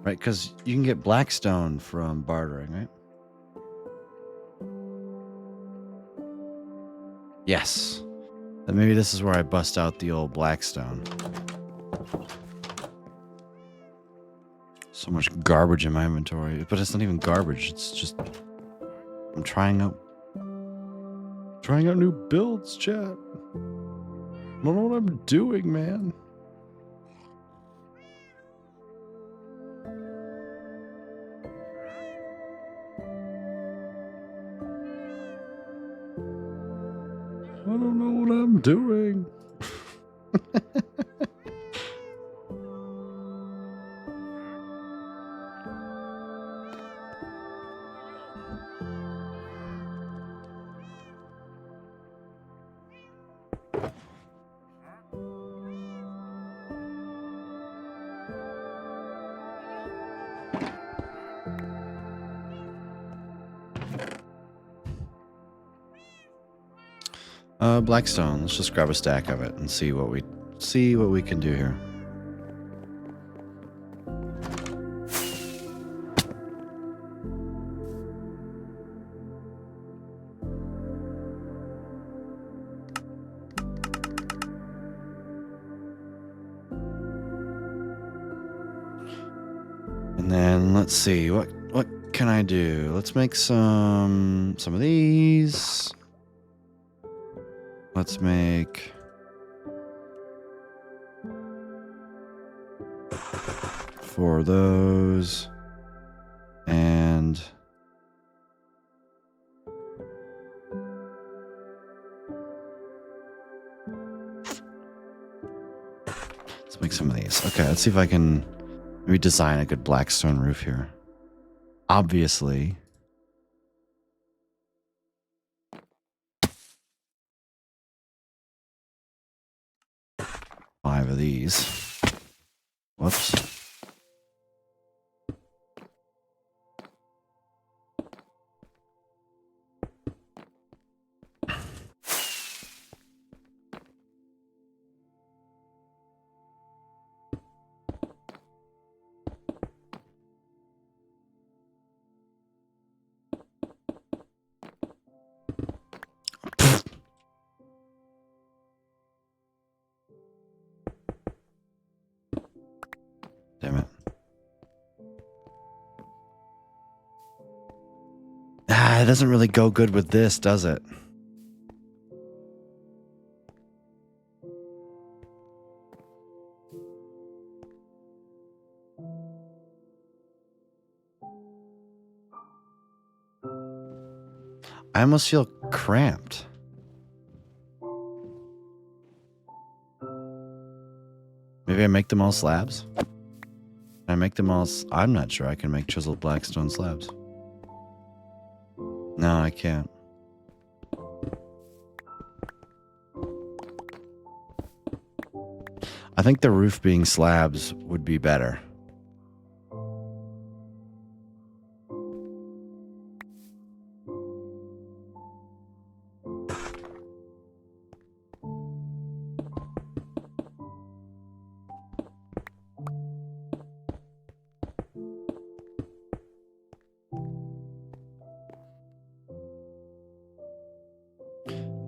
Right, because you can get blackstone from bartering, right? Yes. Then maybe this is where I bust out the old blackstone. So much garbage in my inventory. But it's not even garbage. It's just... I'm trying out new builds, chat. I don't know what I'm doing, man. I don't know what I'm doing. Blackstone. Let's just grab a stack of it and see what we can do here. And then let's see what can I do? Let's make some of these. Let's make four of those and let's make some of these. Okay, let's see if I can maybe design a good blackstone roof here. Obviously. Five of these. Whoops. Damn it. It doesn't really go good with this, does it? I almost feel cramped. Maybe I make them all slabs? Can I make them all... I'm not sure I can make chiseled blackstone slabs. No, I can't. I think the roof being slabs would be better.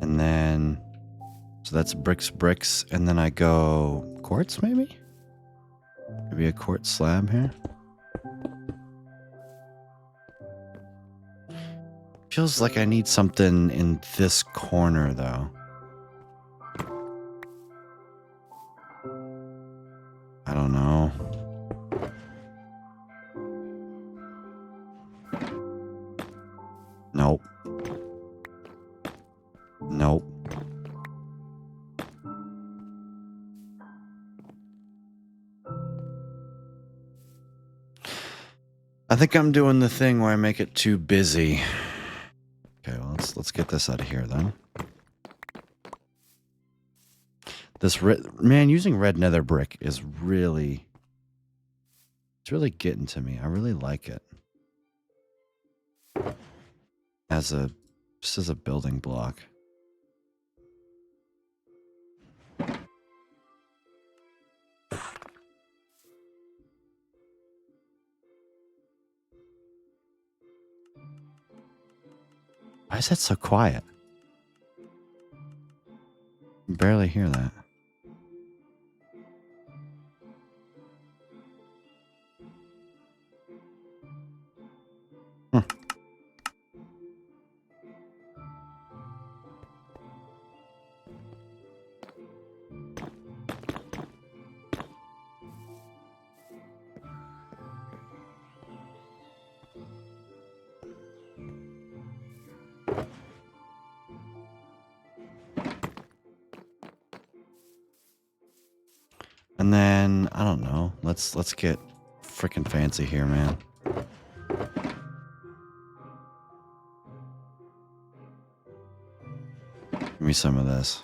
And then, so that's bricks, and then I go quartz, maybe? Maybe a quartz slab here? Feels like I need something in this corner, though. I don't know. Nope. Nope. I think I'm doing the thing where I make it too busy. Okay, well, let's get this out of here then. This man, using red nether brick is really, it's really getting to me. I really like it. Just as a building block. is that so quiet? I can barely hear that. Huh. And then I don't know. Let's get freaking fancy here, man. Give me some of this.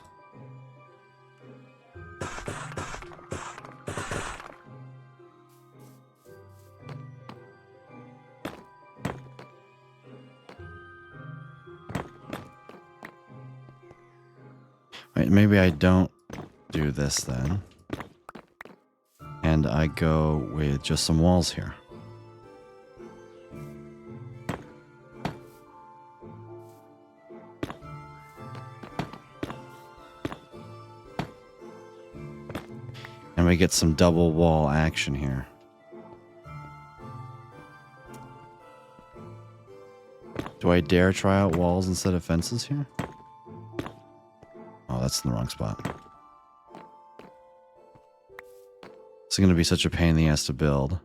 Wait, maybe I don't do this then. And I go with just some walls here. And we get some double wall action here. Do I dare try out walls instead of fences here? Oh, that's in the wrong spot. It's going to be such a pain in the ass to build.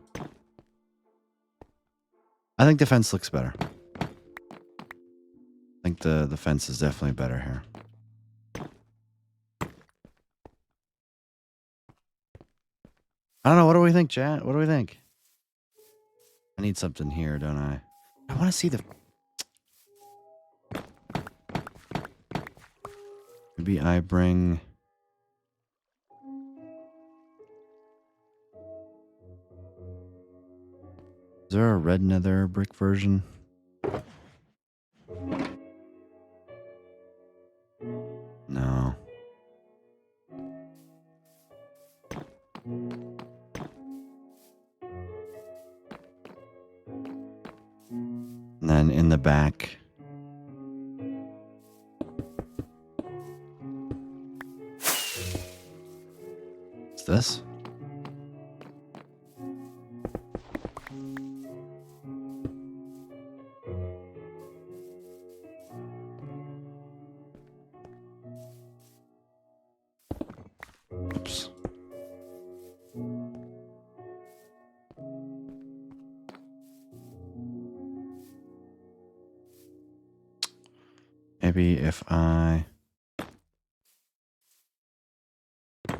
I think the fence looks better. I think the fence is definitely better here. I don't know. What do we think, chat? What do we think? I need something here, don't I? I want to see the... Maybe I bring... Is there a red nether brick version? No. And then in the back. What's this? Oops. Maybe if I put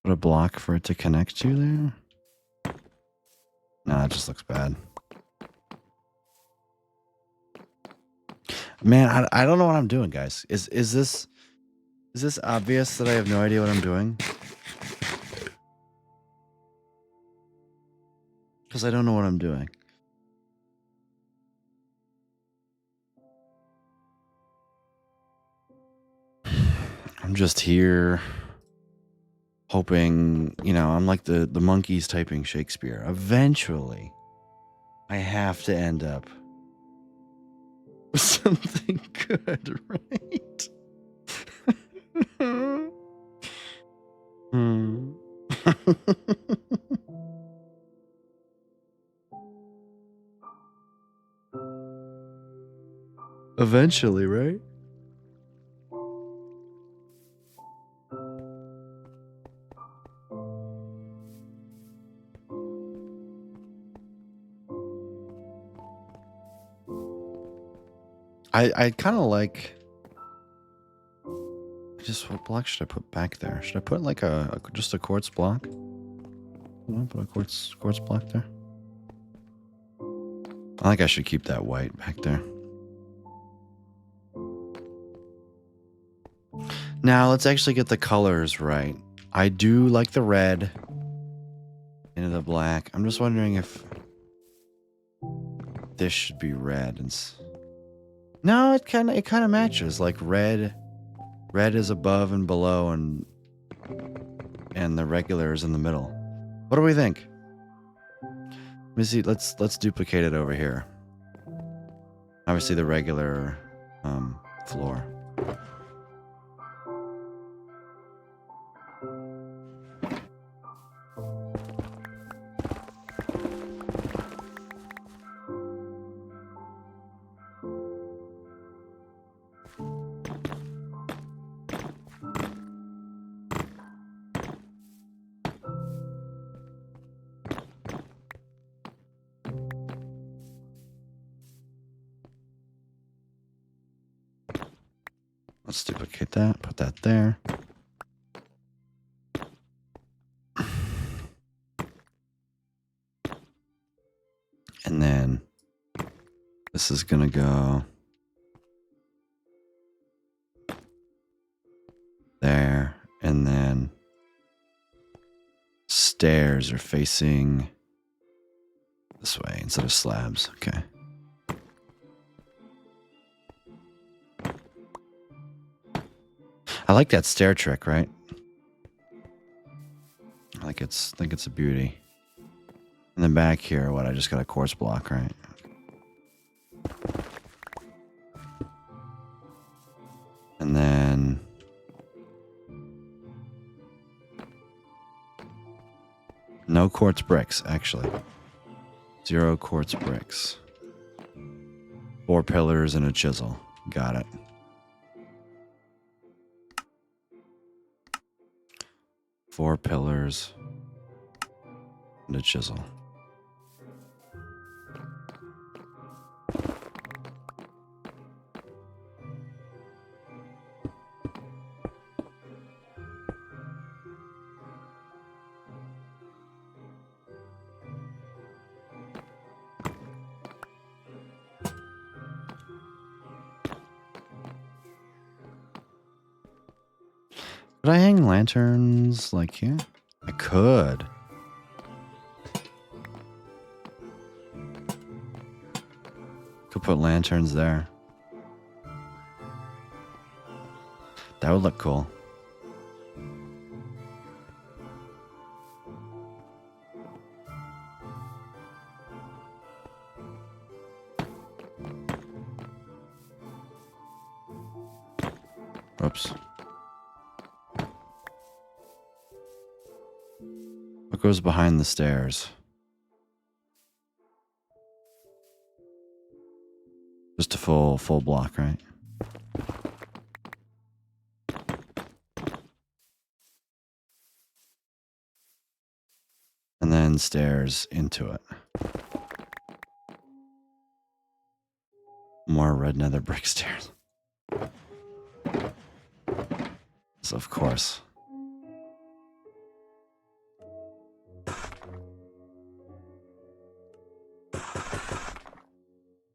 a block for it to connect to there? No, that just looks bad. Man, I don't know what I'm doing, guys. Is this obvious that I have no idea what I'm doing? Because I don't know what I'm doing. I'm just here hoping, you know, I'm like the monkeys typing Shakespeare. Eventually, I have to end up with something good, right? Eventually, right? I kind of like... Just what block should I put back there? Should I put like just a quartz block? Put a quartz block there. I think I should keep that white back there. Now let's actually get the colors right. I do like the red into the black. I'm just wondering if this should be red. No, it kind of matches. Like red is above and below, and the regular is in the middle. What do we think? Let me see. Let's duplicate it over here. Obviously, the regular floor. Let's duplicate that, put that there. And then this is gonna go there, and then stairs are facing this way instead of slabs. Okay. I like that stair trick, right? I think it's a beauty. And then back here, what? I just got a quartz block, right? And then no quartz bricks, actually. 0 quartz bricks. 4 pillars and a chisel. Got it. Four pillars and a chisel. Could I hang lanterns like here? I could. Could put lanterns there. That would look cool. Oops. What goes behind the stairs? Just a full block, right? And then stairs into it. More red nether brick stairs. So of course.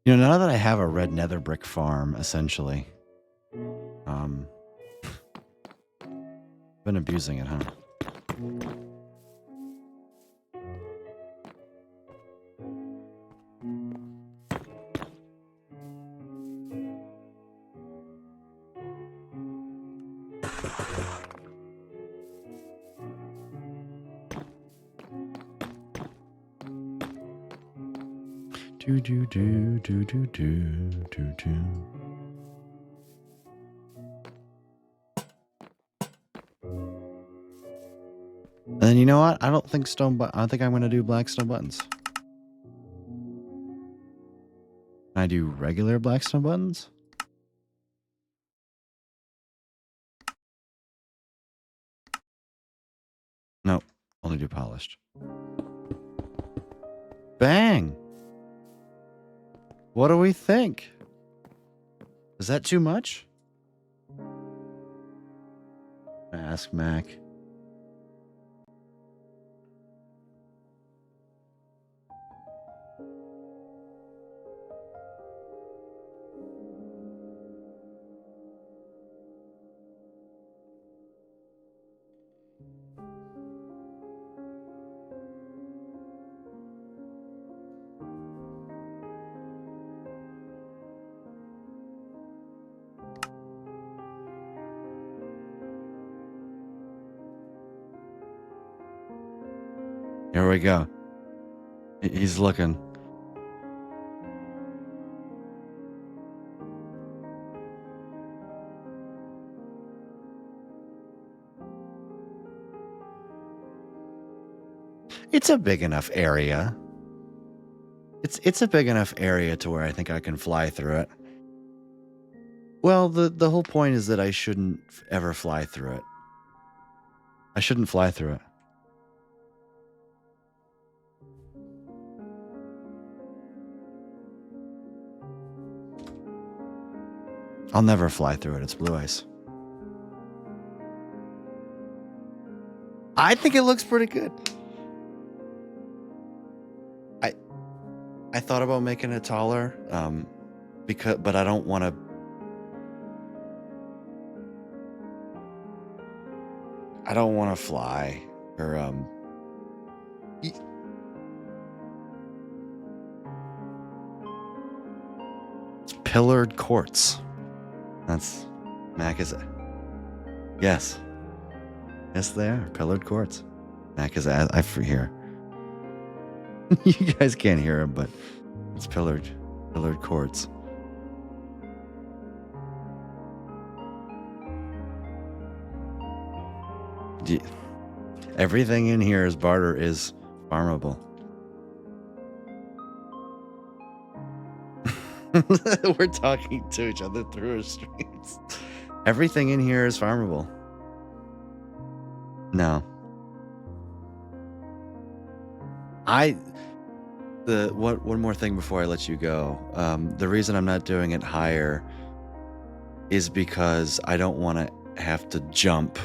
You know, now that I have a red nether brick farm, essentially, been abusing it, huh? Do do do do do do do do. And then you know what? I don't think I think I'm gonna do black stone buttons. Can I do regular black stone buttons? Nope. Only do polished. Bang! What do we think? Is that too much? Ask Mac. Here we go. He's looking. It's a big enough area. It's a big enough area to where I think I can fly through it. Well, the whole point is that I shouldn't ever fly through it. I shouldn't fly through it. I'll never fly through it. It's blue ice. I think it looks pretty good. I thought about making it taller, but I don't want to. I don't want to fly or It's pillared quartz. That's Mac is. Yes. Yes, they are pillared quartz. Mac is. I for here. You guys can't hear him, but it's pillared quartz. Everything in here is barter is farmable. We're talking to each other through our streams. Everything in here is farmable. No. One more thing before I let you go. The reason I'm not doing it higher is because I don't want to have to jump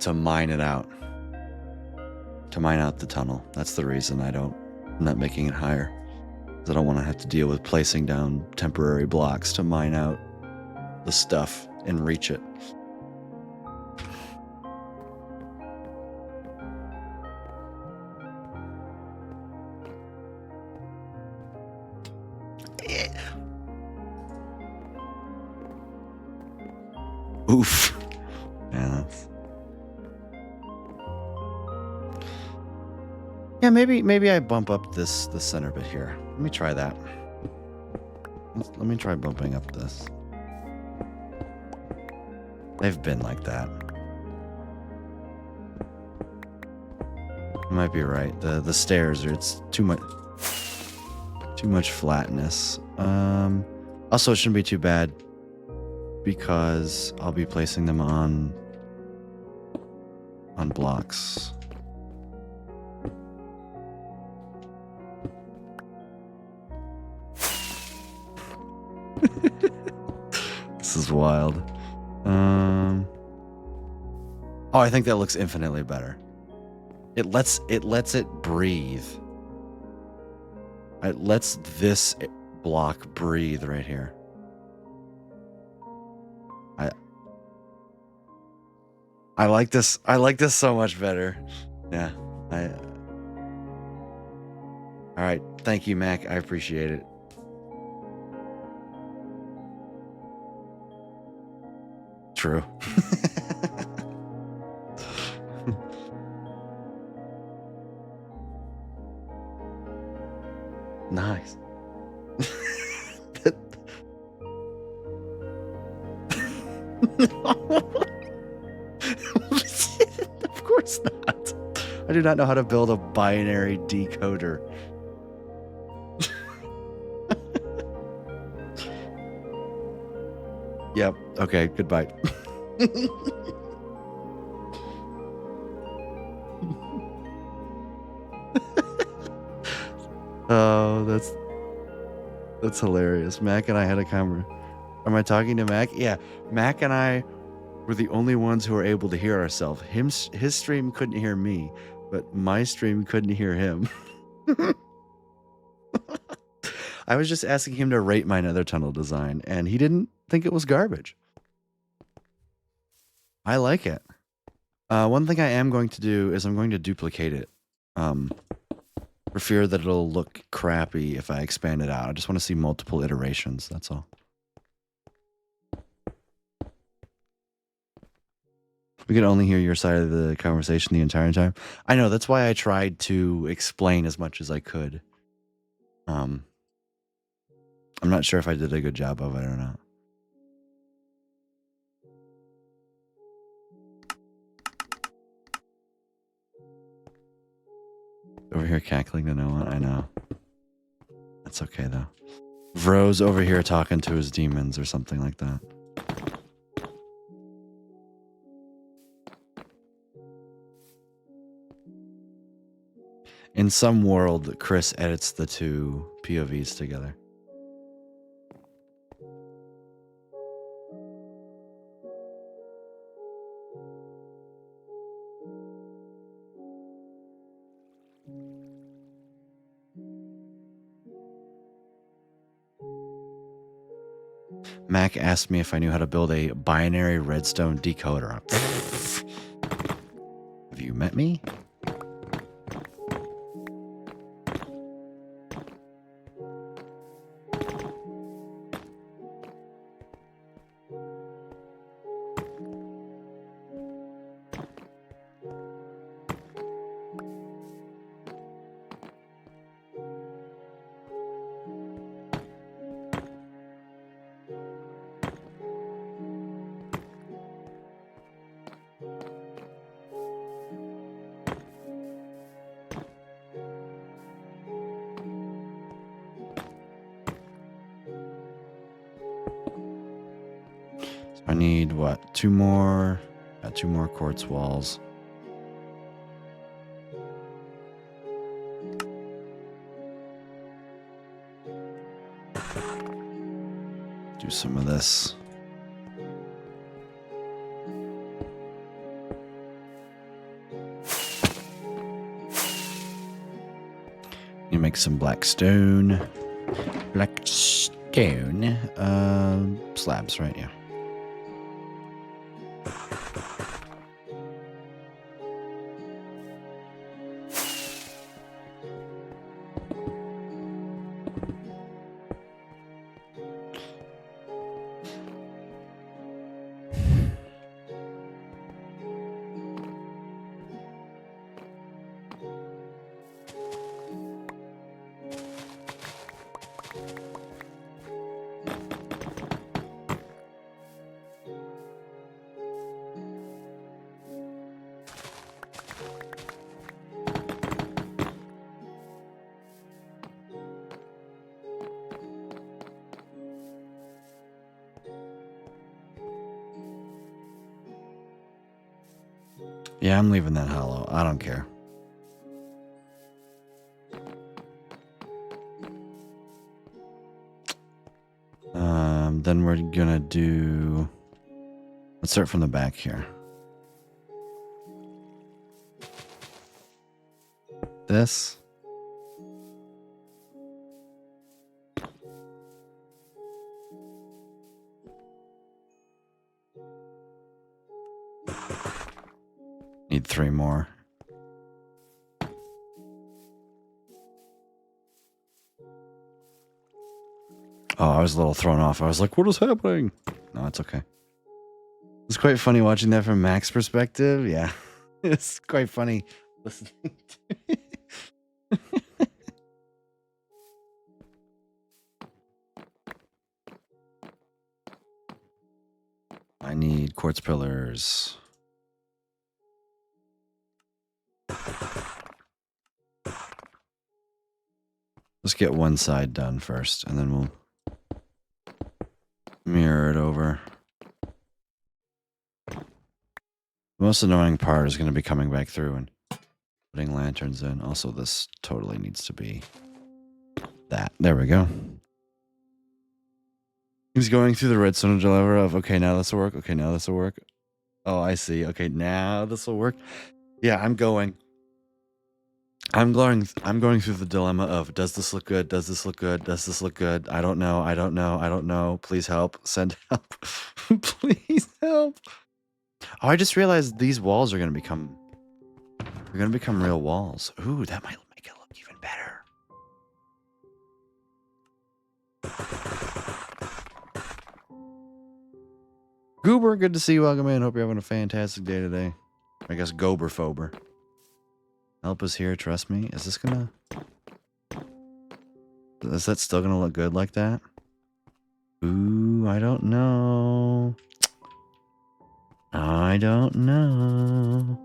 to mine it out. To mine out the tunnel. That's the reason I'm not making it higher. Because I don't want to have to deal with placing down temporary blocks to mine out the stuff and reach it. Oof. Yeah, maybe I bump up the center bit here. Let me try that. Let me try bumping up this. They've been like that. You might be right. The stairs it's too much flatness. Also, it shouldn't be too bad because I'll be placing them on blocks. This is wild. Oh, I think that looks infinitely better. It lets it breathe. It lets this block breathe right here. I like this. I like this so much better. Yeah. All right. Thank you, Mac. I appreciate it. True. Nice. Of course not. I do not know how to build a binary decoder. Yep. Okay. Goodbye. Oh, that's hilarious. Mac and I had a conversation. Am I talking to Mac? Yeah. Mac and I were the only ones who were able to hear ourselves. His stream couldn't hear me, but my stream couldn't hear him. I was just asking him to rate my nether tunnel design, and he didn't think it was garbage. I like it. One thing I am going to do is I'm going to duplicate it. For fear that it'll look crappy if I expand it out. I just want to see multiple iterations, that's all. We could only hear your side of the conversation the entire time. I know, that's why I tried to explain as much as I could. I'm not sure if I did a good job of it or not. here cackling to no one. I know. That's okay though. Vro's over here talking to his demons or something like that. In some world, Chris edits the two POVs together. Mac asked me if I knew how to build a binary redstone decoder. Have you met me? I need what? Two more quartz walls. Do some of this. You make some black stone. Black stone. Slabs, right? Yeah. Yeah, I'm leaving that hollow. I don't care. Then we're gonna do... Let's start from the back here. This. Need 3 more. Oh, I was a little thrown off. I was like, what is happening? No, it's okay. It's quite funny watching that from Mac's perspective. Yeah. It's quite funny listening to it. I need quartz pillars. Let's get one side done first, and then we'll mirror it over. The most annoying part is going to be coming back through and putting lanterns in. Also, this totally needs to be that. There we go. He's going through the redstone dilemma of, okay, now this will work. Okay, now this will work. Oh, I see. Okay, now this will work. Yeah, I'm going through the dilemma of, does this look good? Does this look good? Does this look good? I don't know. I don't know. I don't know. Please help. Send help. Please help. Oh, I just realized these walls are going to become... They're going to become real walls. Ooh, that might make it look even better. Goober, good to see you. Welcome in. Hope you're having a fantastic day today. I guess Goberphober. Help is here, trust me. Is this gonna... Is that still gonna look good like that? Ooh, I don't know. I don't know.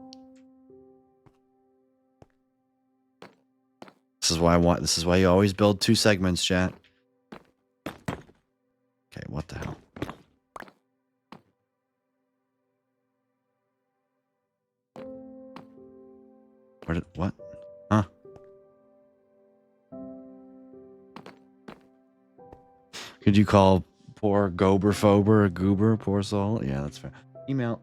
This is why I want. This is why you always build 2 segments, chat. Okay, what the hell? What? Huh? Could you call poor Gober a goober? Poor soul? Yeah, that's fair. Email.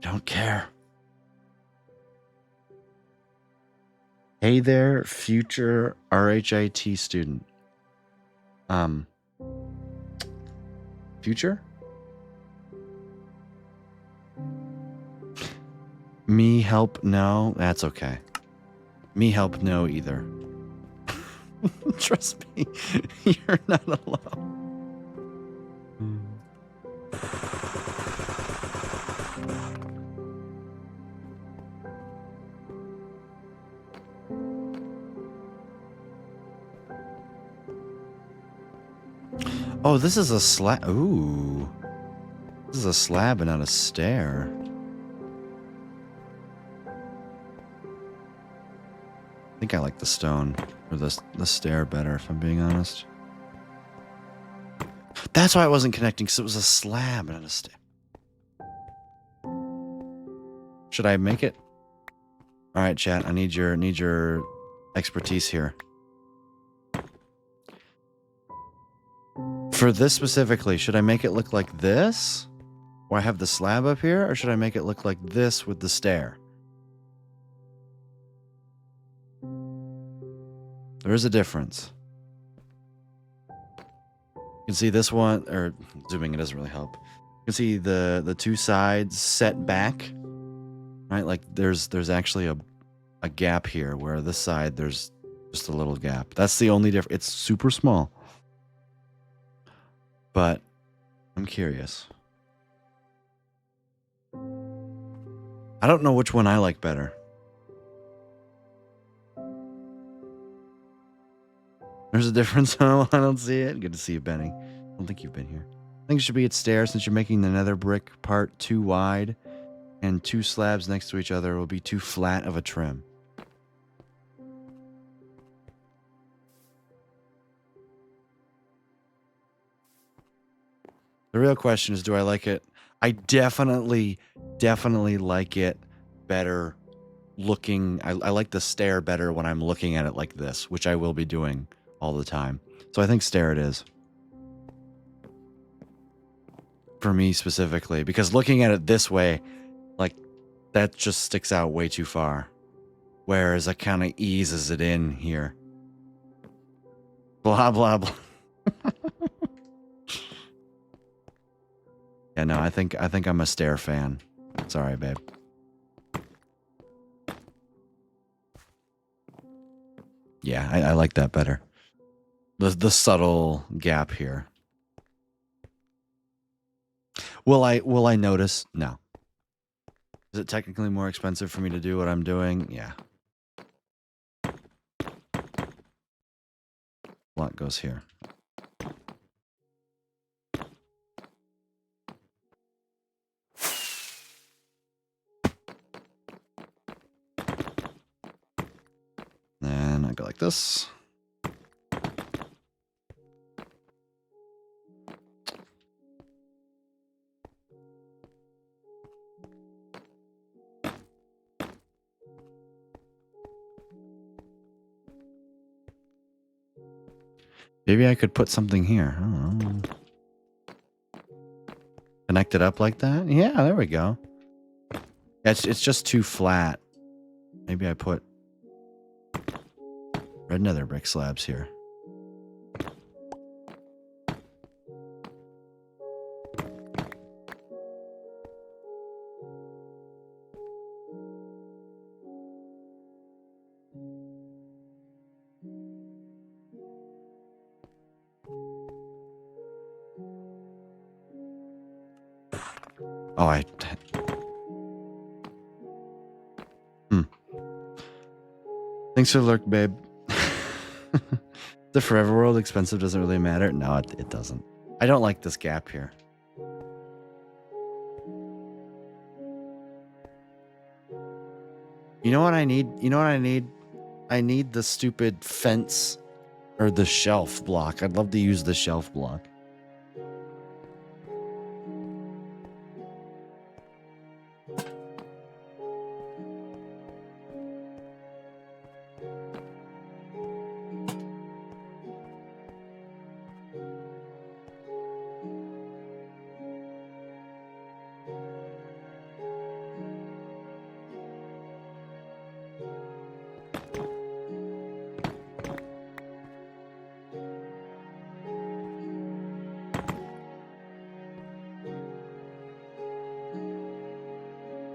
Don't care. Hey there, future RHIT student. Future? Me help no? That's okay. Me help no either. Trust me, you're not alone. Oh, this is a slab. Ooh. This is a slab and not a stair. I think I like the stone or the stair better, if I'm being honest. That's why I wasn't connecting, because it was a slab and not a stair. Should I make it? All right, chat. I need your expertise here. For this specifically, should I make it look like this, where I have the slab up here, or should I make it look like this with the stair? There is a difference. You can see this one, or zooming, it doesn't really help. You can see the 2 sides set back, right? Like there's actually a gap here, where this side there's just a little gap. That's the only difference. It's super small. But I'm curious. I don't know which one I like better. There's a difference. Oh, I don't see it. Good to see you, Benny. I don't think you've been here. I think it should be at stairs, since you're making the nether brick part too wide, and 2 slabs next to each other will be too flat of a trim. The real question is, do I like it? I definitely like it better looking. I like the stair better when I'm looking at it like this, which I will be doing all the time. So I think stair it is. For me specifically, because looking at it this way, like, that just sticks out way too far. Whereas it kind of eases it in here. Blah, blah, blah. Yeah, no, I think I'm a stair fan. Sorry, babe. Yeah, I like that better. The subtle gap here. Will I notice? No. Is it technically more expensive for me to do what I'm doing? Yeah. Block goes here. Then I go like this. Maybe I could put something here. I don't know. Connect it up like that? Yeah, there we go. It's just too flat. Maybe I put red nether brick slabs here. Oh, Thanks for the lurk, babe. The Forever World expensive doesn't really matter. No, it doesn't. I don't like this gap here. You know what I need? You know what I need? I need the stupid fence or the shelf block. I'd love to use the shelf block.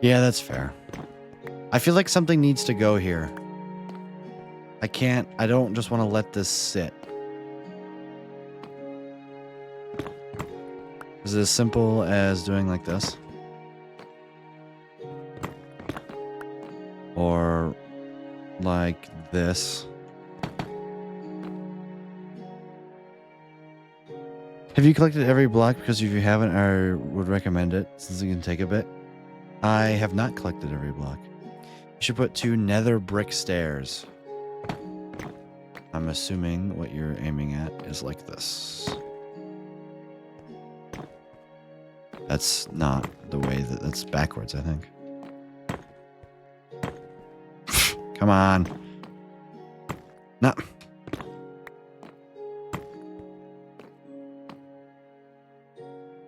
Yeah, that's fair. I feel like something needs to go here. I don't just want to let this sit. Is it as simple as doing like this? Or like this? Have you collected every block? Because if you haven't, I would recommend it since it can take a bit. I have not collected every block. You should put 2 nether brick stairs. I'm assuming what you're aiming at is like this. That's not the way that's backwards, I think. Come on. No.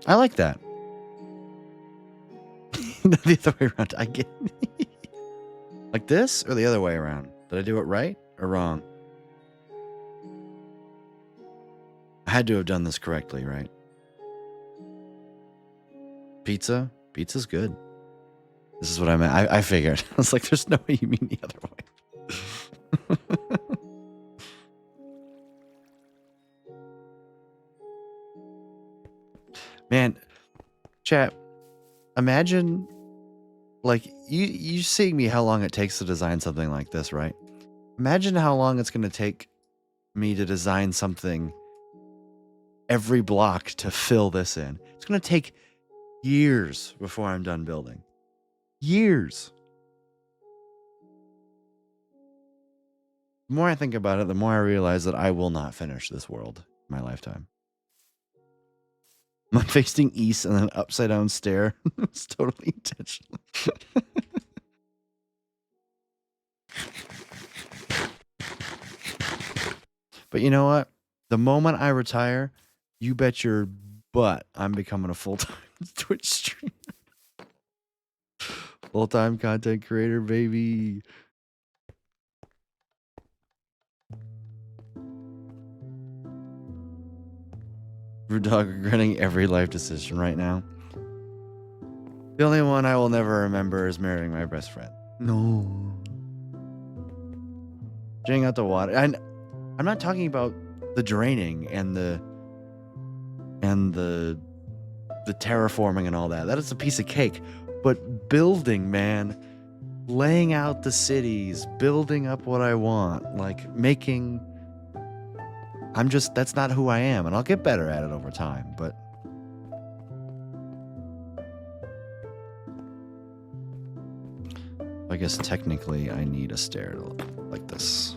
I like that. The other way around. I get like this or the other way around. Did I do it right or wrong? I had to have done this correctly, right? Pizza? Pizza's good. This is what I meant. I figured. I was like, there's no way you mean the other way. Man, chat, imagine, like, you seeing me how long it takes to design something like this, right? Imagine how long it's going to take me to design something every block to fill this in. It's going to take years before I'm done building. Years. The more I think about it, the more I realize that I will not finish this world in my lifetime. I'm facing east and then upside down stair. It's totally intentional. But you know what? The moment I retire, you bet your butt I'm becoming a full-time Twitch streamer. Full-time content creator, baby. Brewdog regretting every life decision right now. The only one I will never remember is marrying my best friend. No. Draining out the water. And I'm not talking about the draining and the terraforming and all that. That is a piece of cake. But building, man, laying out the cities, building up what I want, like making. That's not who I am, and I'll get better at it over time, but I guess technically I need a stair like this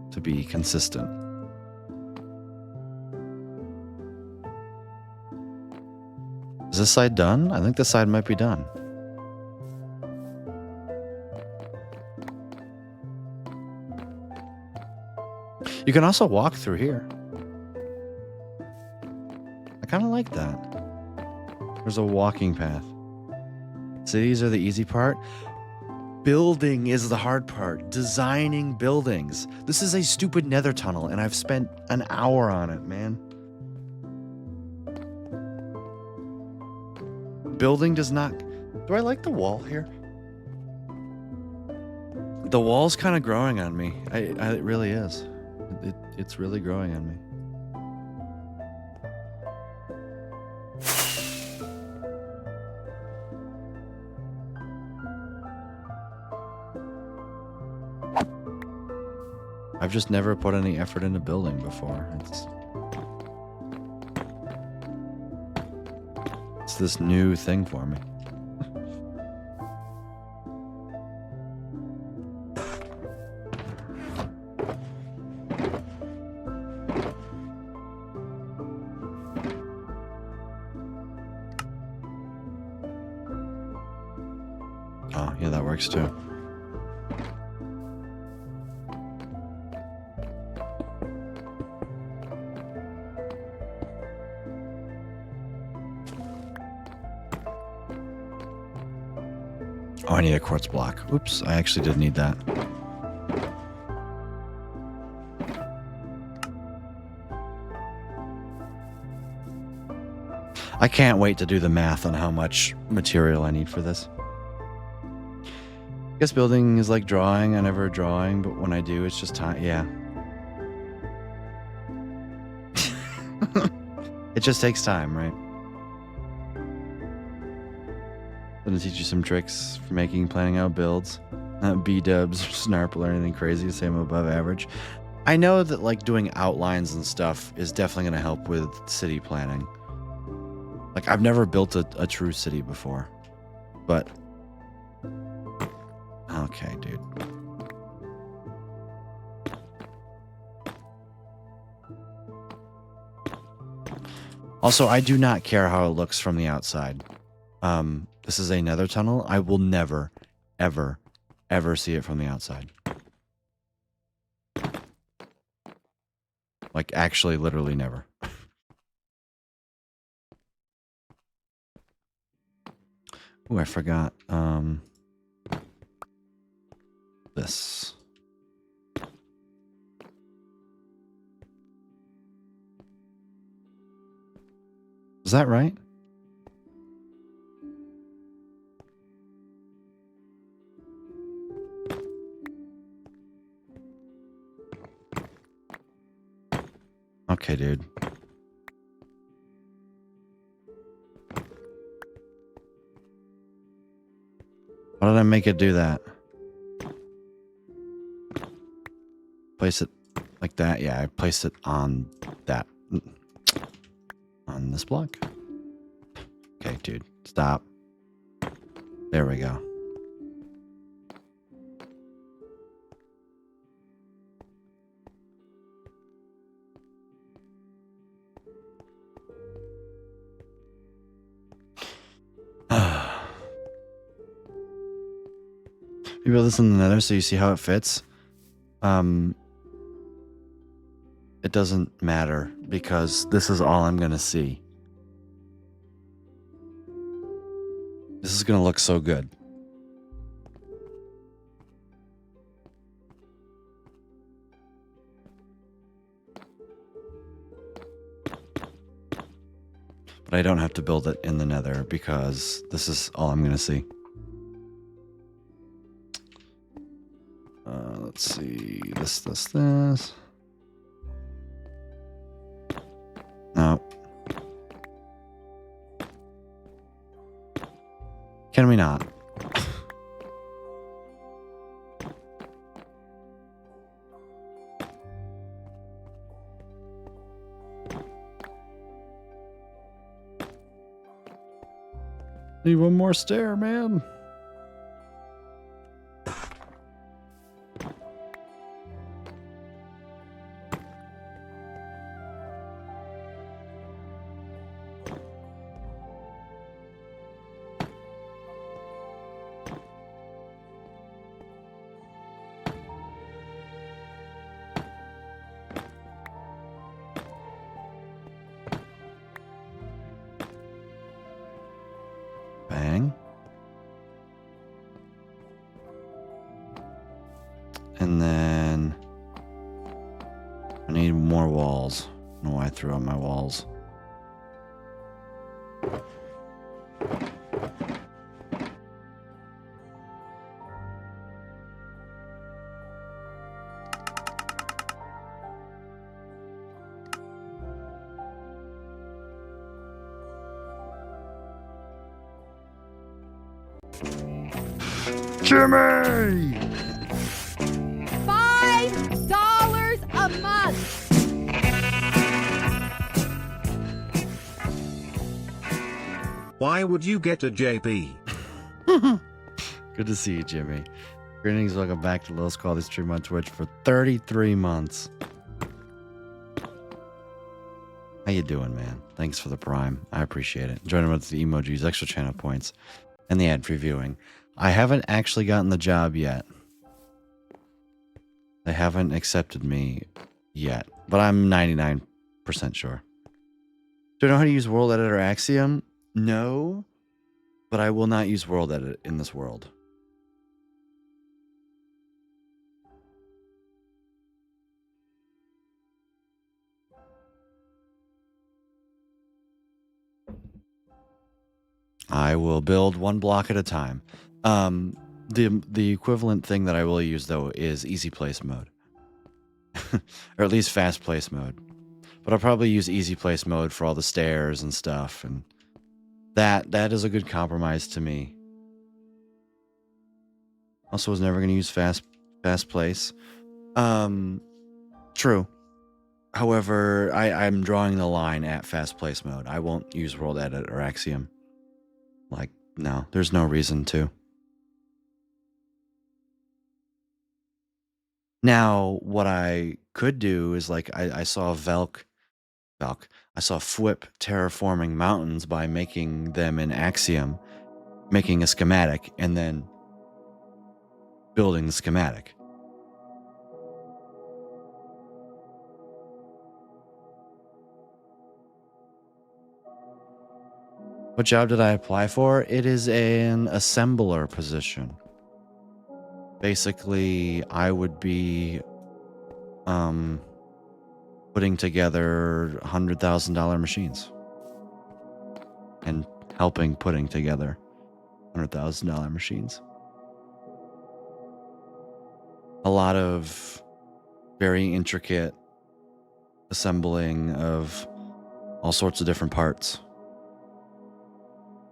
to be consistent. Is this side done? I think this side might be done. You can also walk through here. I kind of like that. There's a walking path. Cities are the easy part. Building is the hard part. Designing buildings. This is a stupid nether tunnel, and I've spent an hour on it, man. Building does not... Do I like the wall here? The wall's kind of growing on me. It really is. It's really growing on me. I've just never put any effort into building before. It's this new thing for me. Oh, yeah, that works too. Oh, I need a quartz block. Oops, I actually did need that. I can't wait to do the math on how much material I need for this. I guess building is like drawing. I never drawing, but when I do, it's just time. Yeah. It just takes time, right? Gonna teach you some tricks for making, planning out builds. Not B-dubs, Snarple, or anything crazy to say I'm above average. I know that like doing outlines and stuff is definitely gonna help with city planning. Like, I've never built a true city before, but... Okay, dude. Also, I do not care how it looks from the outside. This is a nether tunnel. I will never, ever, ever see it from the outside. Like, actually, literally never. Ooh, I forgot. This. Is that right? Okay, dude. Why did I make it do that? Place it like that? Yeah, I placed it on that. On this block? Okay, dude. Stop. There we go. You build this in the nether so you see how it fits. It doesn't matter because this is all I'm going to see. This is going to look so good. But I don't have to build it in the nether because this is all I'm going to see. Let's see. This. No. Can we not? Need one more stair, man. Bang. And then I need more walls. I don't know why I threw out my walls. Jimmy!
$5 a month.
Why would you get a JP?
Good to see you, Jimmy. Greetings, welcome back to Lowest Quality Stream on Twitch for 33 months. How you doing, man? Thanks for the prime. I appreciate it. Join him with the emojis, extra channel points, and the ad-free viewing. I haven't actually gotten the job yet. They haven't accepted me yet, but I'm 99% sure. Do I know how to use World Edit or Axiom? No, but I will not use World Edit in this world. I will build one block at a time. The equivalent thing that I will use though is easy place mode, or at least fast place mode. But I'll probably use easy place mode for all the stairs and stuff, and that is a good compromise to me. Also, was never going to use fast place. True. However, I'm drawing the line at fast place mode. I won't use World Edit or Axiom. Like, no, there's no reason to. Now, what I could do is like I saw I saw Fwip terraforming mountains by making them in Axiom, making a schematic, and then building the schematic. What job did I apply for? It is an assembler position. Basically, I would be putting together $100,000 machines and helping putting together $100,000 machines. A lot of very intricate assembling of all sorts of different parts.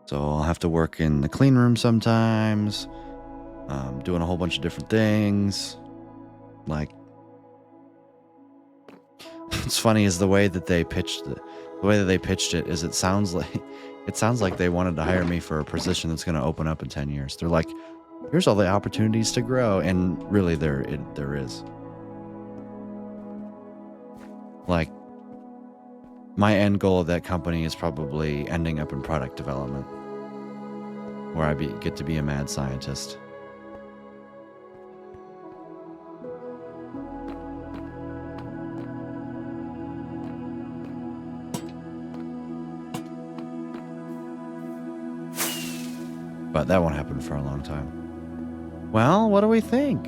So I'll have to work in the clean room sometimes, doing a whole bunch of different things. Like, what's funny is the way that they pitched it is it sounds like they wanted to hire me for a position that's going to open up in 10 years. They're like, here's all the opportunities to grow, and really there is. Like, my end goal of that company is probably ending up in product development, where I get to be a mad scientist. But that won't happen for a long time. Well, what do we think?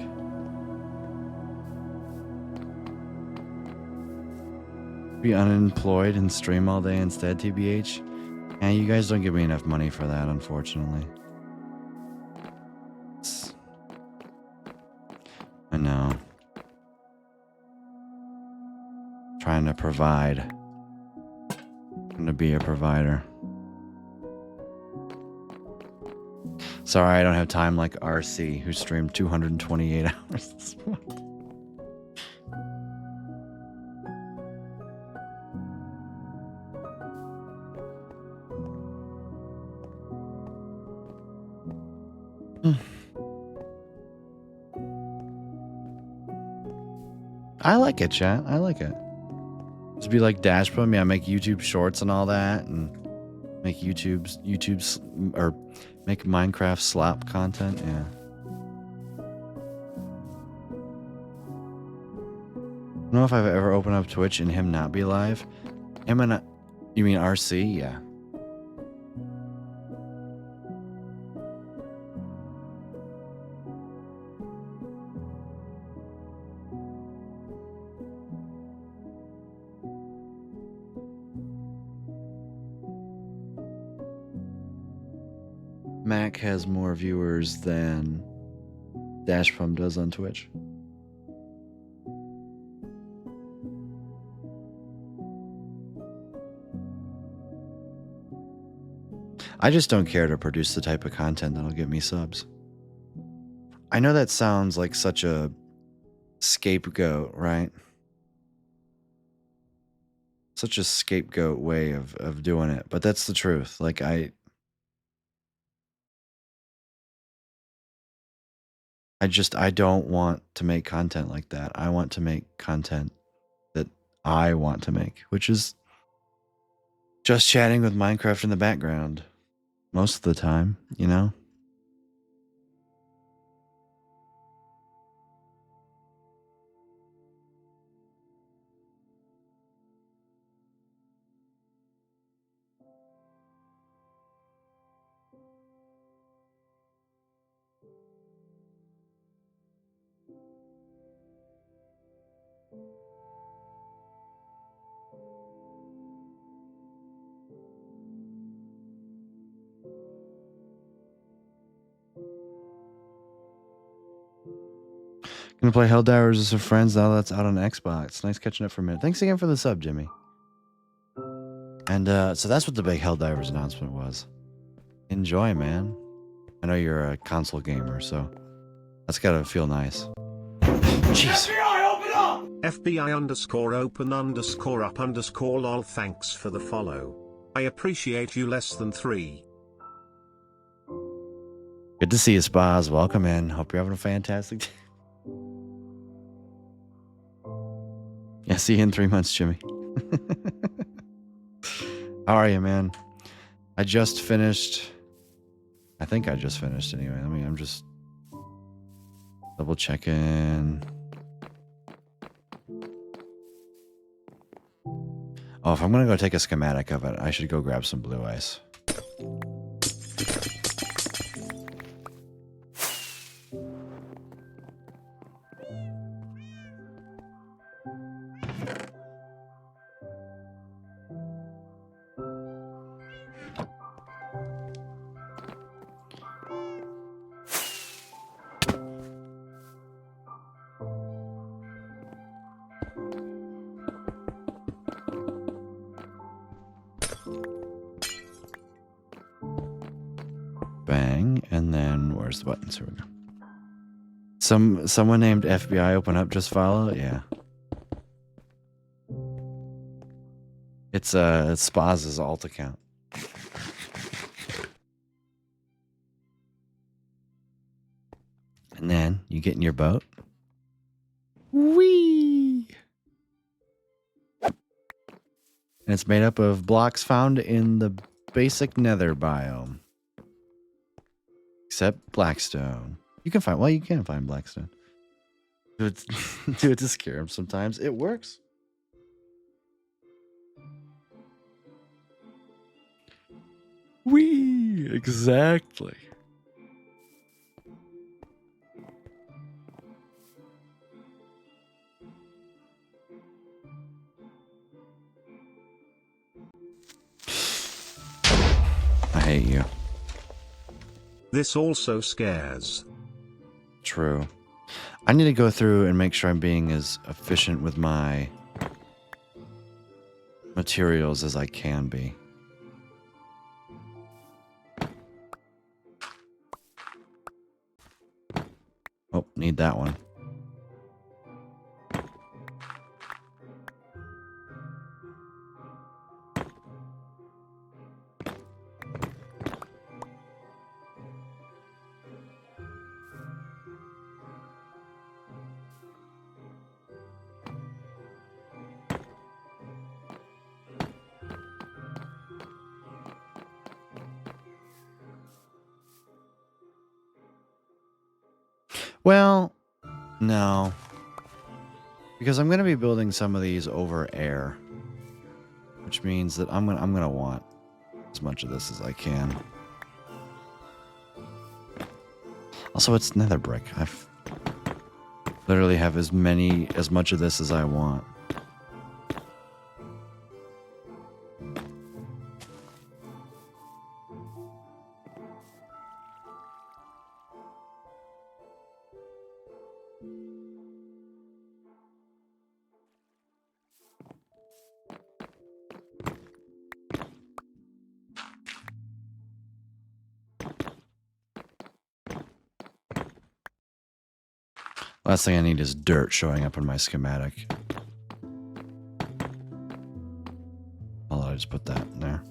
Be unemployed and stream all day instead, TBH? And you guys don't give me enough money for that, unfortunately. I know. Trying to provide. Trying to be a provider. Sorry, I don't have time like RC, who streamed 228 hours this month. I like it, chat. I like it. Just be like Dashbum. Yeah, make YouTube shorts and all that, and make YouTube's or make Minecraft slop content. Yeah. I don't know if I've ever opened up Twitch and him not be live. You mean RC? Yeah. Mac has more viewers than Dashpum does on Twitch. I just don't care to produce the type of content that'll get me subs. I know that sounds like such a scapegoat, right? Such a scapegoat way of doing it, but that's the truth. Like I don't want to make content like that. I want to make content that I want to make, which is just chatting with Minecraft in the background most of the time, you know? Gonna play Helldivers with some friends now that's out on Xbox. Nice catching up for a minute. Thanks again for the sub, Jimmy. And so that's what the big Helldivers announcement was. Enjoy, man. I know you're a console gamer, so that's gotta feel nice. Jeez.
FBI_open_up_lol. Thanks for the follow. I appreciate you less than 3.
Good to see you, Spaz. Welcome in. Hope you're having a fantastic day. Yeah, see you in 3 months, Jimmy. How are you, man? I just finished. I think I just finished anyway. I mean, I'm just double checking. Oh, if I'm gonna go take a schematic of it, I should go grab some blue ice. Bang, and then where's the buttons? Here we go. Someone named FBI open up just follow. Yeah, it's Spaz's alt account. And then you get in your boat. Whee! And it's made up of blocks found in the basic nether biome. Except Blackstone. You can find, well, you can find Blackstone. Do it, do it to scare him sometimes. It works. Whee! Exactly. I hate you.
This also scares.
True. I need to go through and make sure I'm being as efficient with my materials as I can be. Oh, need that one. Well, no. Because I'm going to be building some of these over air, which means that I'm going to want as much of this as I can. Also, it's nether brick. I literally have as much of this as I want. Last thing I need is dirt showing up in my schematic. I'll just put that in there.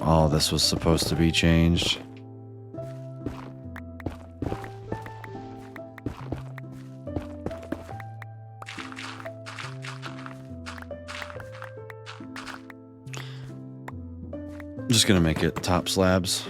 All this was supposed to be changed. I'm just gonna make it top slabs.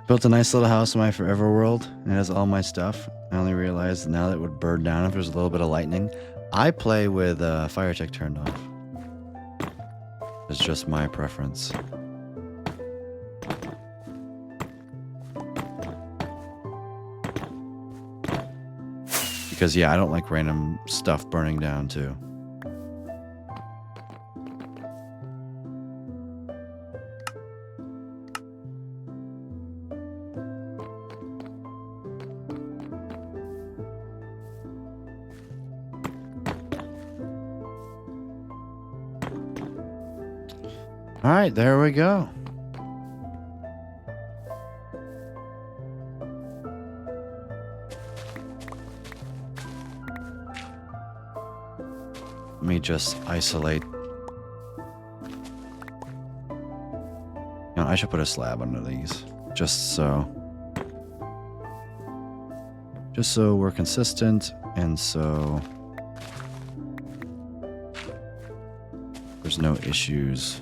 Built a nice little house in my forever world. It has all my stuff. I only realized now that it would burn down if there's a little bit of lightning. I play with fire tech turned off. It's just my preference. Because yeah, I don't like random stuff burning down too. All right, there we go. Let me just isolate. You know, I should put a slab under these, just so we're consistent, and so there's no issues.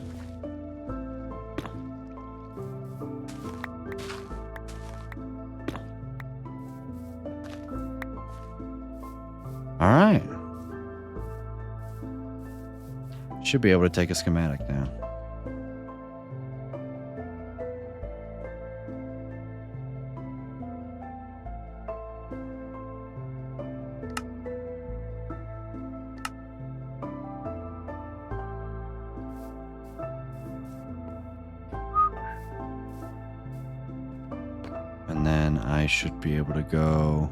All right. Should be able to take a schematic now. And then I should be able to go.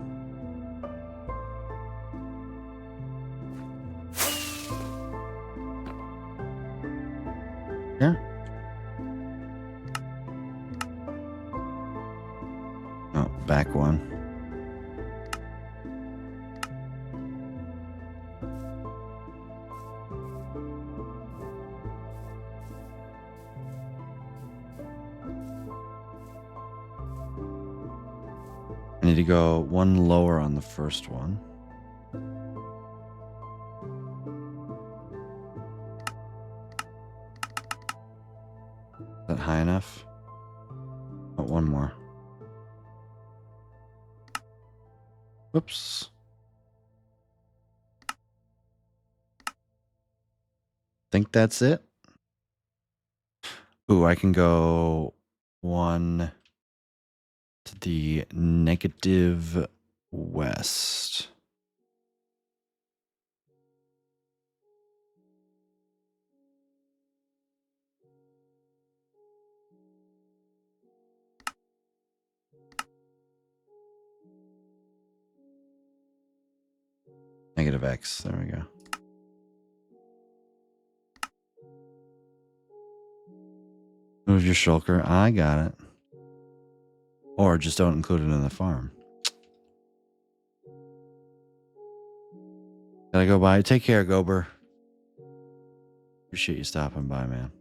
Here. Oh, back one. I need to go one lower on the first one. Is that high enough? Oh, one more. Whoops. Think that's it. Ooh, I can go one to the negative west. Negative X. There we go. Move your shulker. I got it. Or just don't include it in the farm. Gotta go by. Take care, Gober. Appreciate you stopping by, man.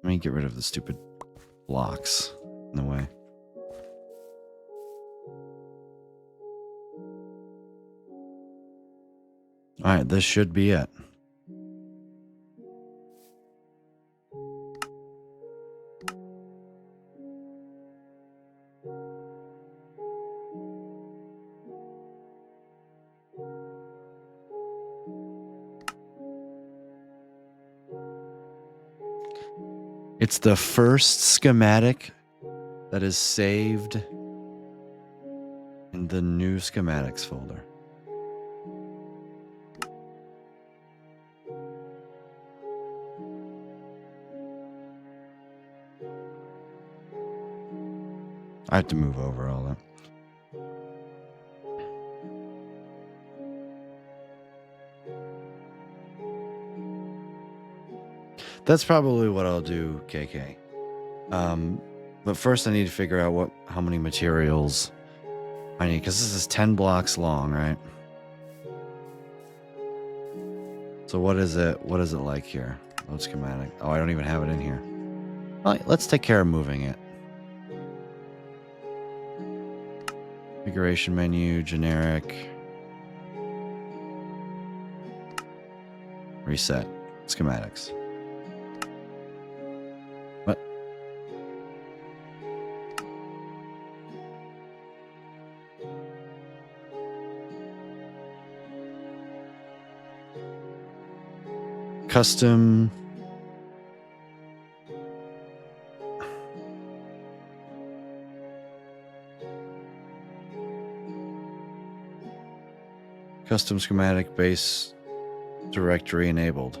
Let me get rid of the stupid blocks in the way. All right, this should be it. It's the first schematic that is saved in the new schematics folder. I have to move over all that. That's probably what I'll do, KK. But first I need to figure out how many materials I need, because this is 10 blocks long, right? So what is it like here? Load schematic. Oh, I don't even have it in here. All right, let's take care of moving it. Configuration menu, generic. Reset. Schematics. Custom. Custom schematic base directory enabled.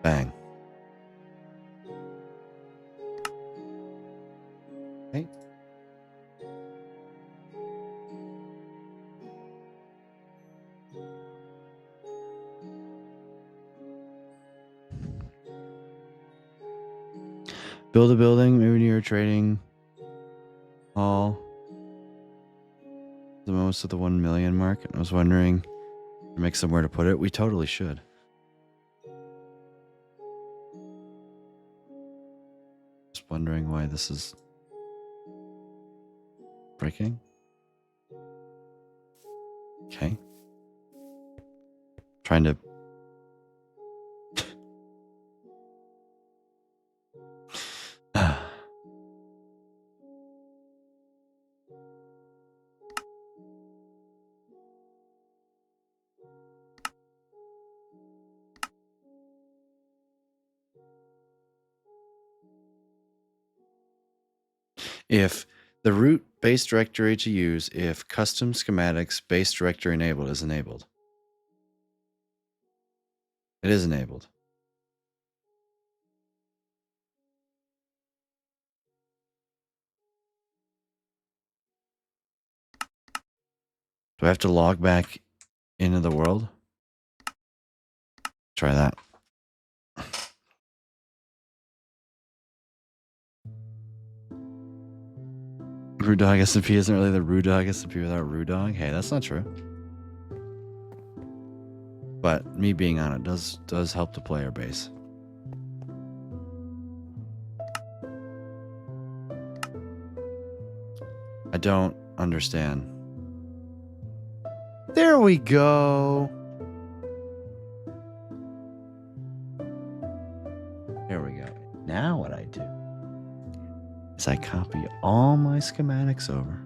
Bang. Okay. Build a building, maybe near a trading hall. The most of the 1 million mark. I was wondering to make somewhere to put it. We totally should. Just wondering why this is breaking. Okay. Trying to if the root base directory to use if custom schematics base directory enabled is enabled. It is enabled. Do I have to log back into the world? Try that. Rudog SMP isn't really the Rudog SMP without Rudog. Hey, that's not true. But me being on it does help the player base. I don't understand. There we go. There we go. Now what I do is I copy all my schematics over.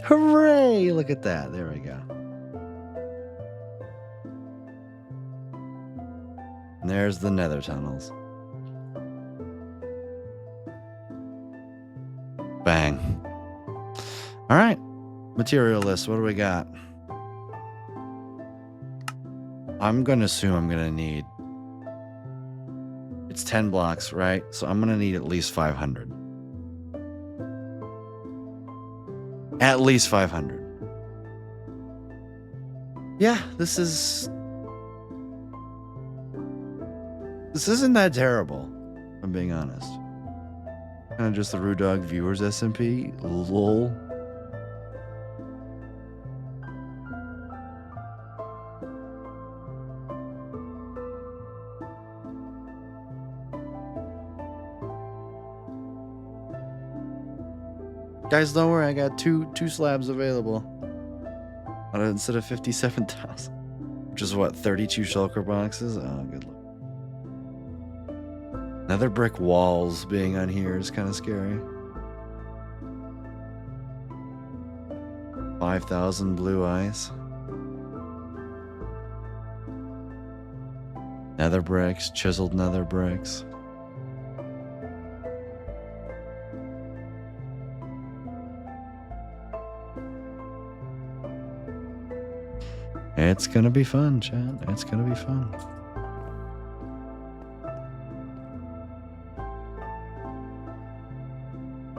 Hooray! Look at that. There we go. And there's the nether tunnels. Bang. All right. Material list. What do we got? I'm going to assume I'm going to need... It's 10 blocks, right? So I'm going to need at least 500. At least 500. Yeah, this isn't that terrible, if I'm being honest. Kind of just the Rudog viewers SMP. Lol. Guys, don't worry, I got two slabs available. Instead of 57,000. Which is what, 32 shulker boxes? Oh, good luck. Nether brick walls being on here is kind of scary. 5,000 blue eyes. Nether bricks, chiseled nether bricks. It's gonna be fun, chat. It's gonna be fun.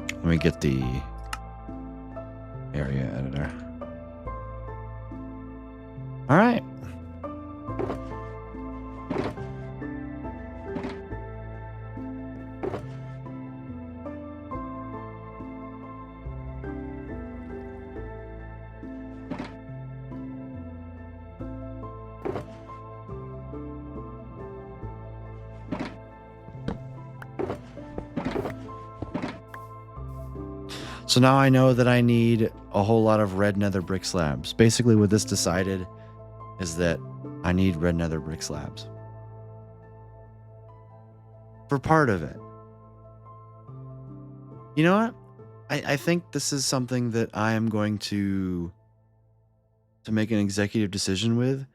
Let me get the area editor. All right. So now I know that I need a whole lot of red nether brick slabs. Basically what this decided is that I need red nether brick slabs. For part of it. You know what? I think this is something that I am going to make an executive decision with.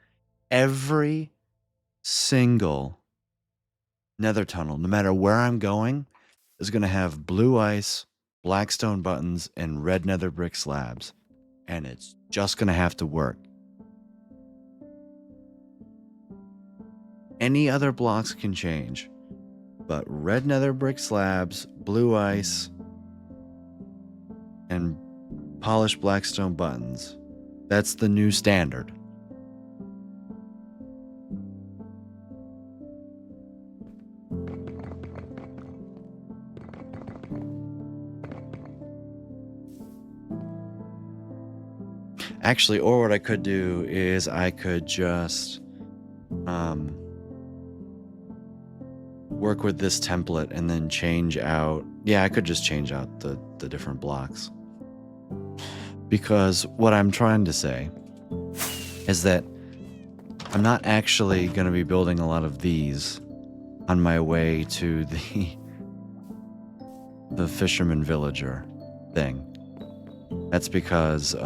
Every single nether tunnel, no matter where I'm going, is going to have blue ice, blackstone buttons, and red nether brick slabs. And it's just going to have to work. Any other blocks can change, but red nether brick slabs, blue ice, and polished blackstone buttons. That's the new standard. Actually, or what I could do is I could just work with this template and then change out. Yeah, I could just change out the different blocks. Because what I'm trying to say is that I'm not actually going to be building a lot of these on my way to the fisherman villager thing. That's because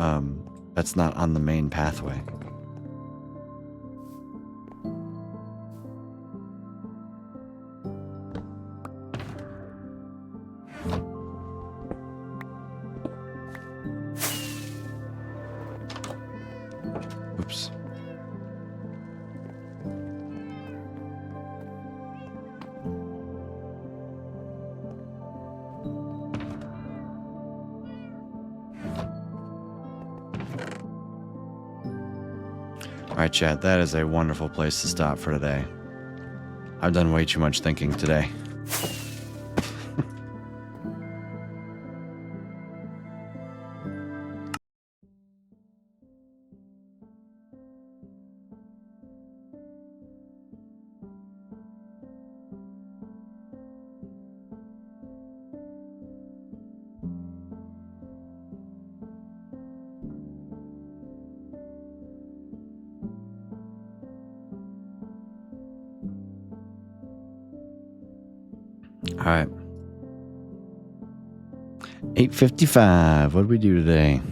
that's not on the main pathway. Oops. All right, chat, that is a wonderful place to stop for today. I've done way too much thinking today. All right. 8:55. What did we do today?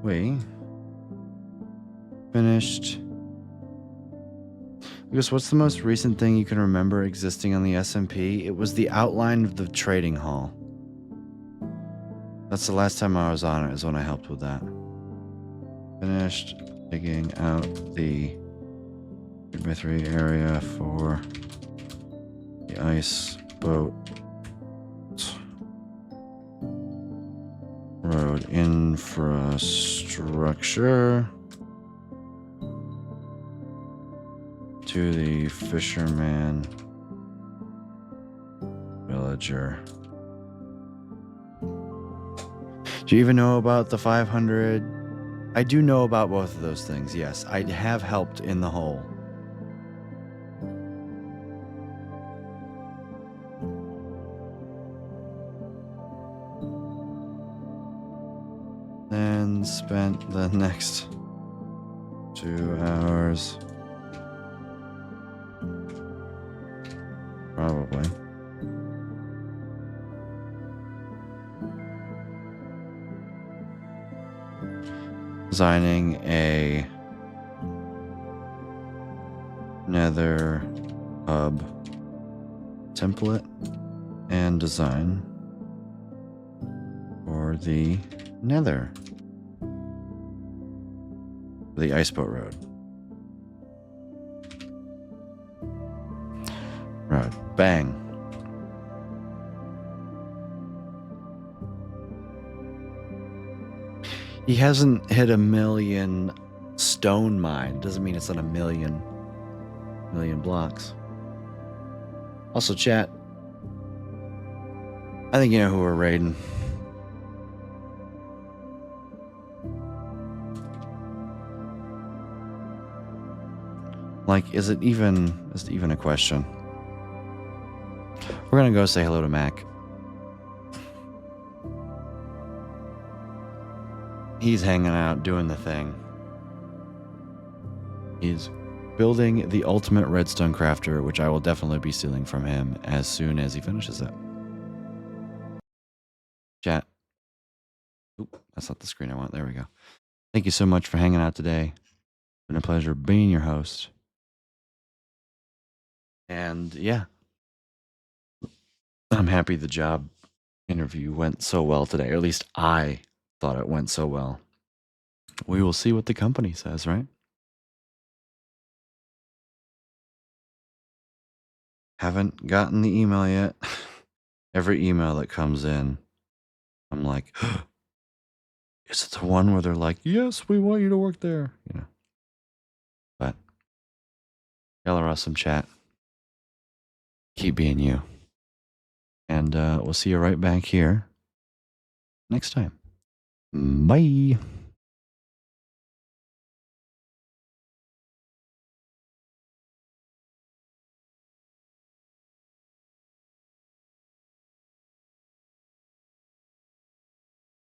We finished. Lucas, what's the most recent thing you can remember existing on the SMP? It was the outline of the trading hall. That's the last time I was on it, is when I helped with that. Finished digging out the 3x3 area for the ice boat road infrastructure to the fisherman villager. Do you even know about the 500? I do know about both of those things, yes. I have helped in the hole. Then spent the next 2 hours probably designing a nether hub template and design for the nether, the iceboat road. Bang. He hasn't hit 1,000,000 stone mine. Doesn't mean it's on 1,000,000 blocks. Also, chat, I think you know who we're raiding. Like, is it even a question? We're gonna go say hello to Mac. He's hanging out, doing the thing. He's building the ultimate redstone crafter, which I will definitely be stealing from him as soon as he finishes it. Chat. Oop, that's not the screen I want. There we go. Thank you so much for hanging out today. It's been a pleasure being your host. And yeah, I'm happy the job interview went so well today, or at least I thought it went so well. We will see what the company says, right? Haven't gotten the email yet. Every email that comes in, I'm like, is it the one where they're like, yes, we want you to work there? You know. But y'all are awesome, chat. Keep being you. And we'll see you right back here next time. Bye.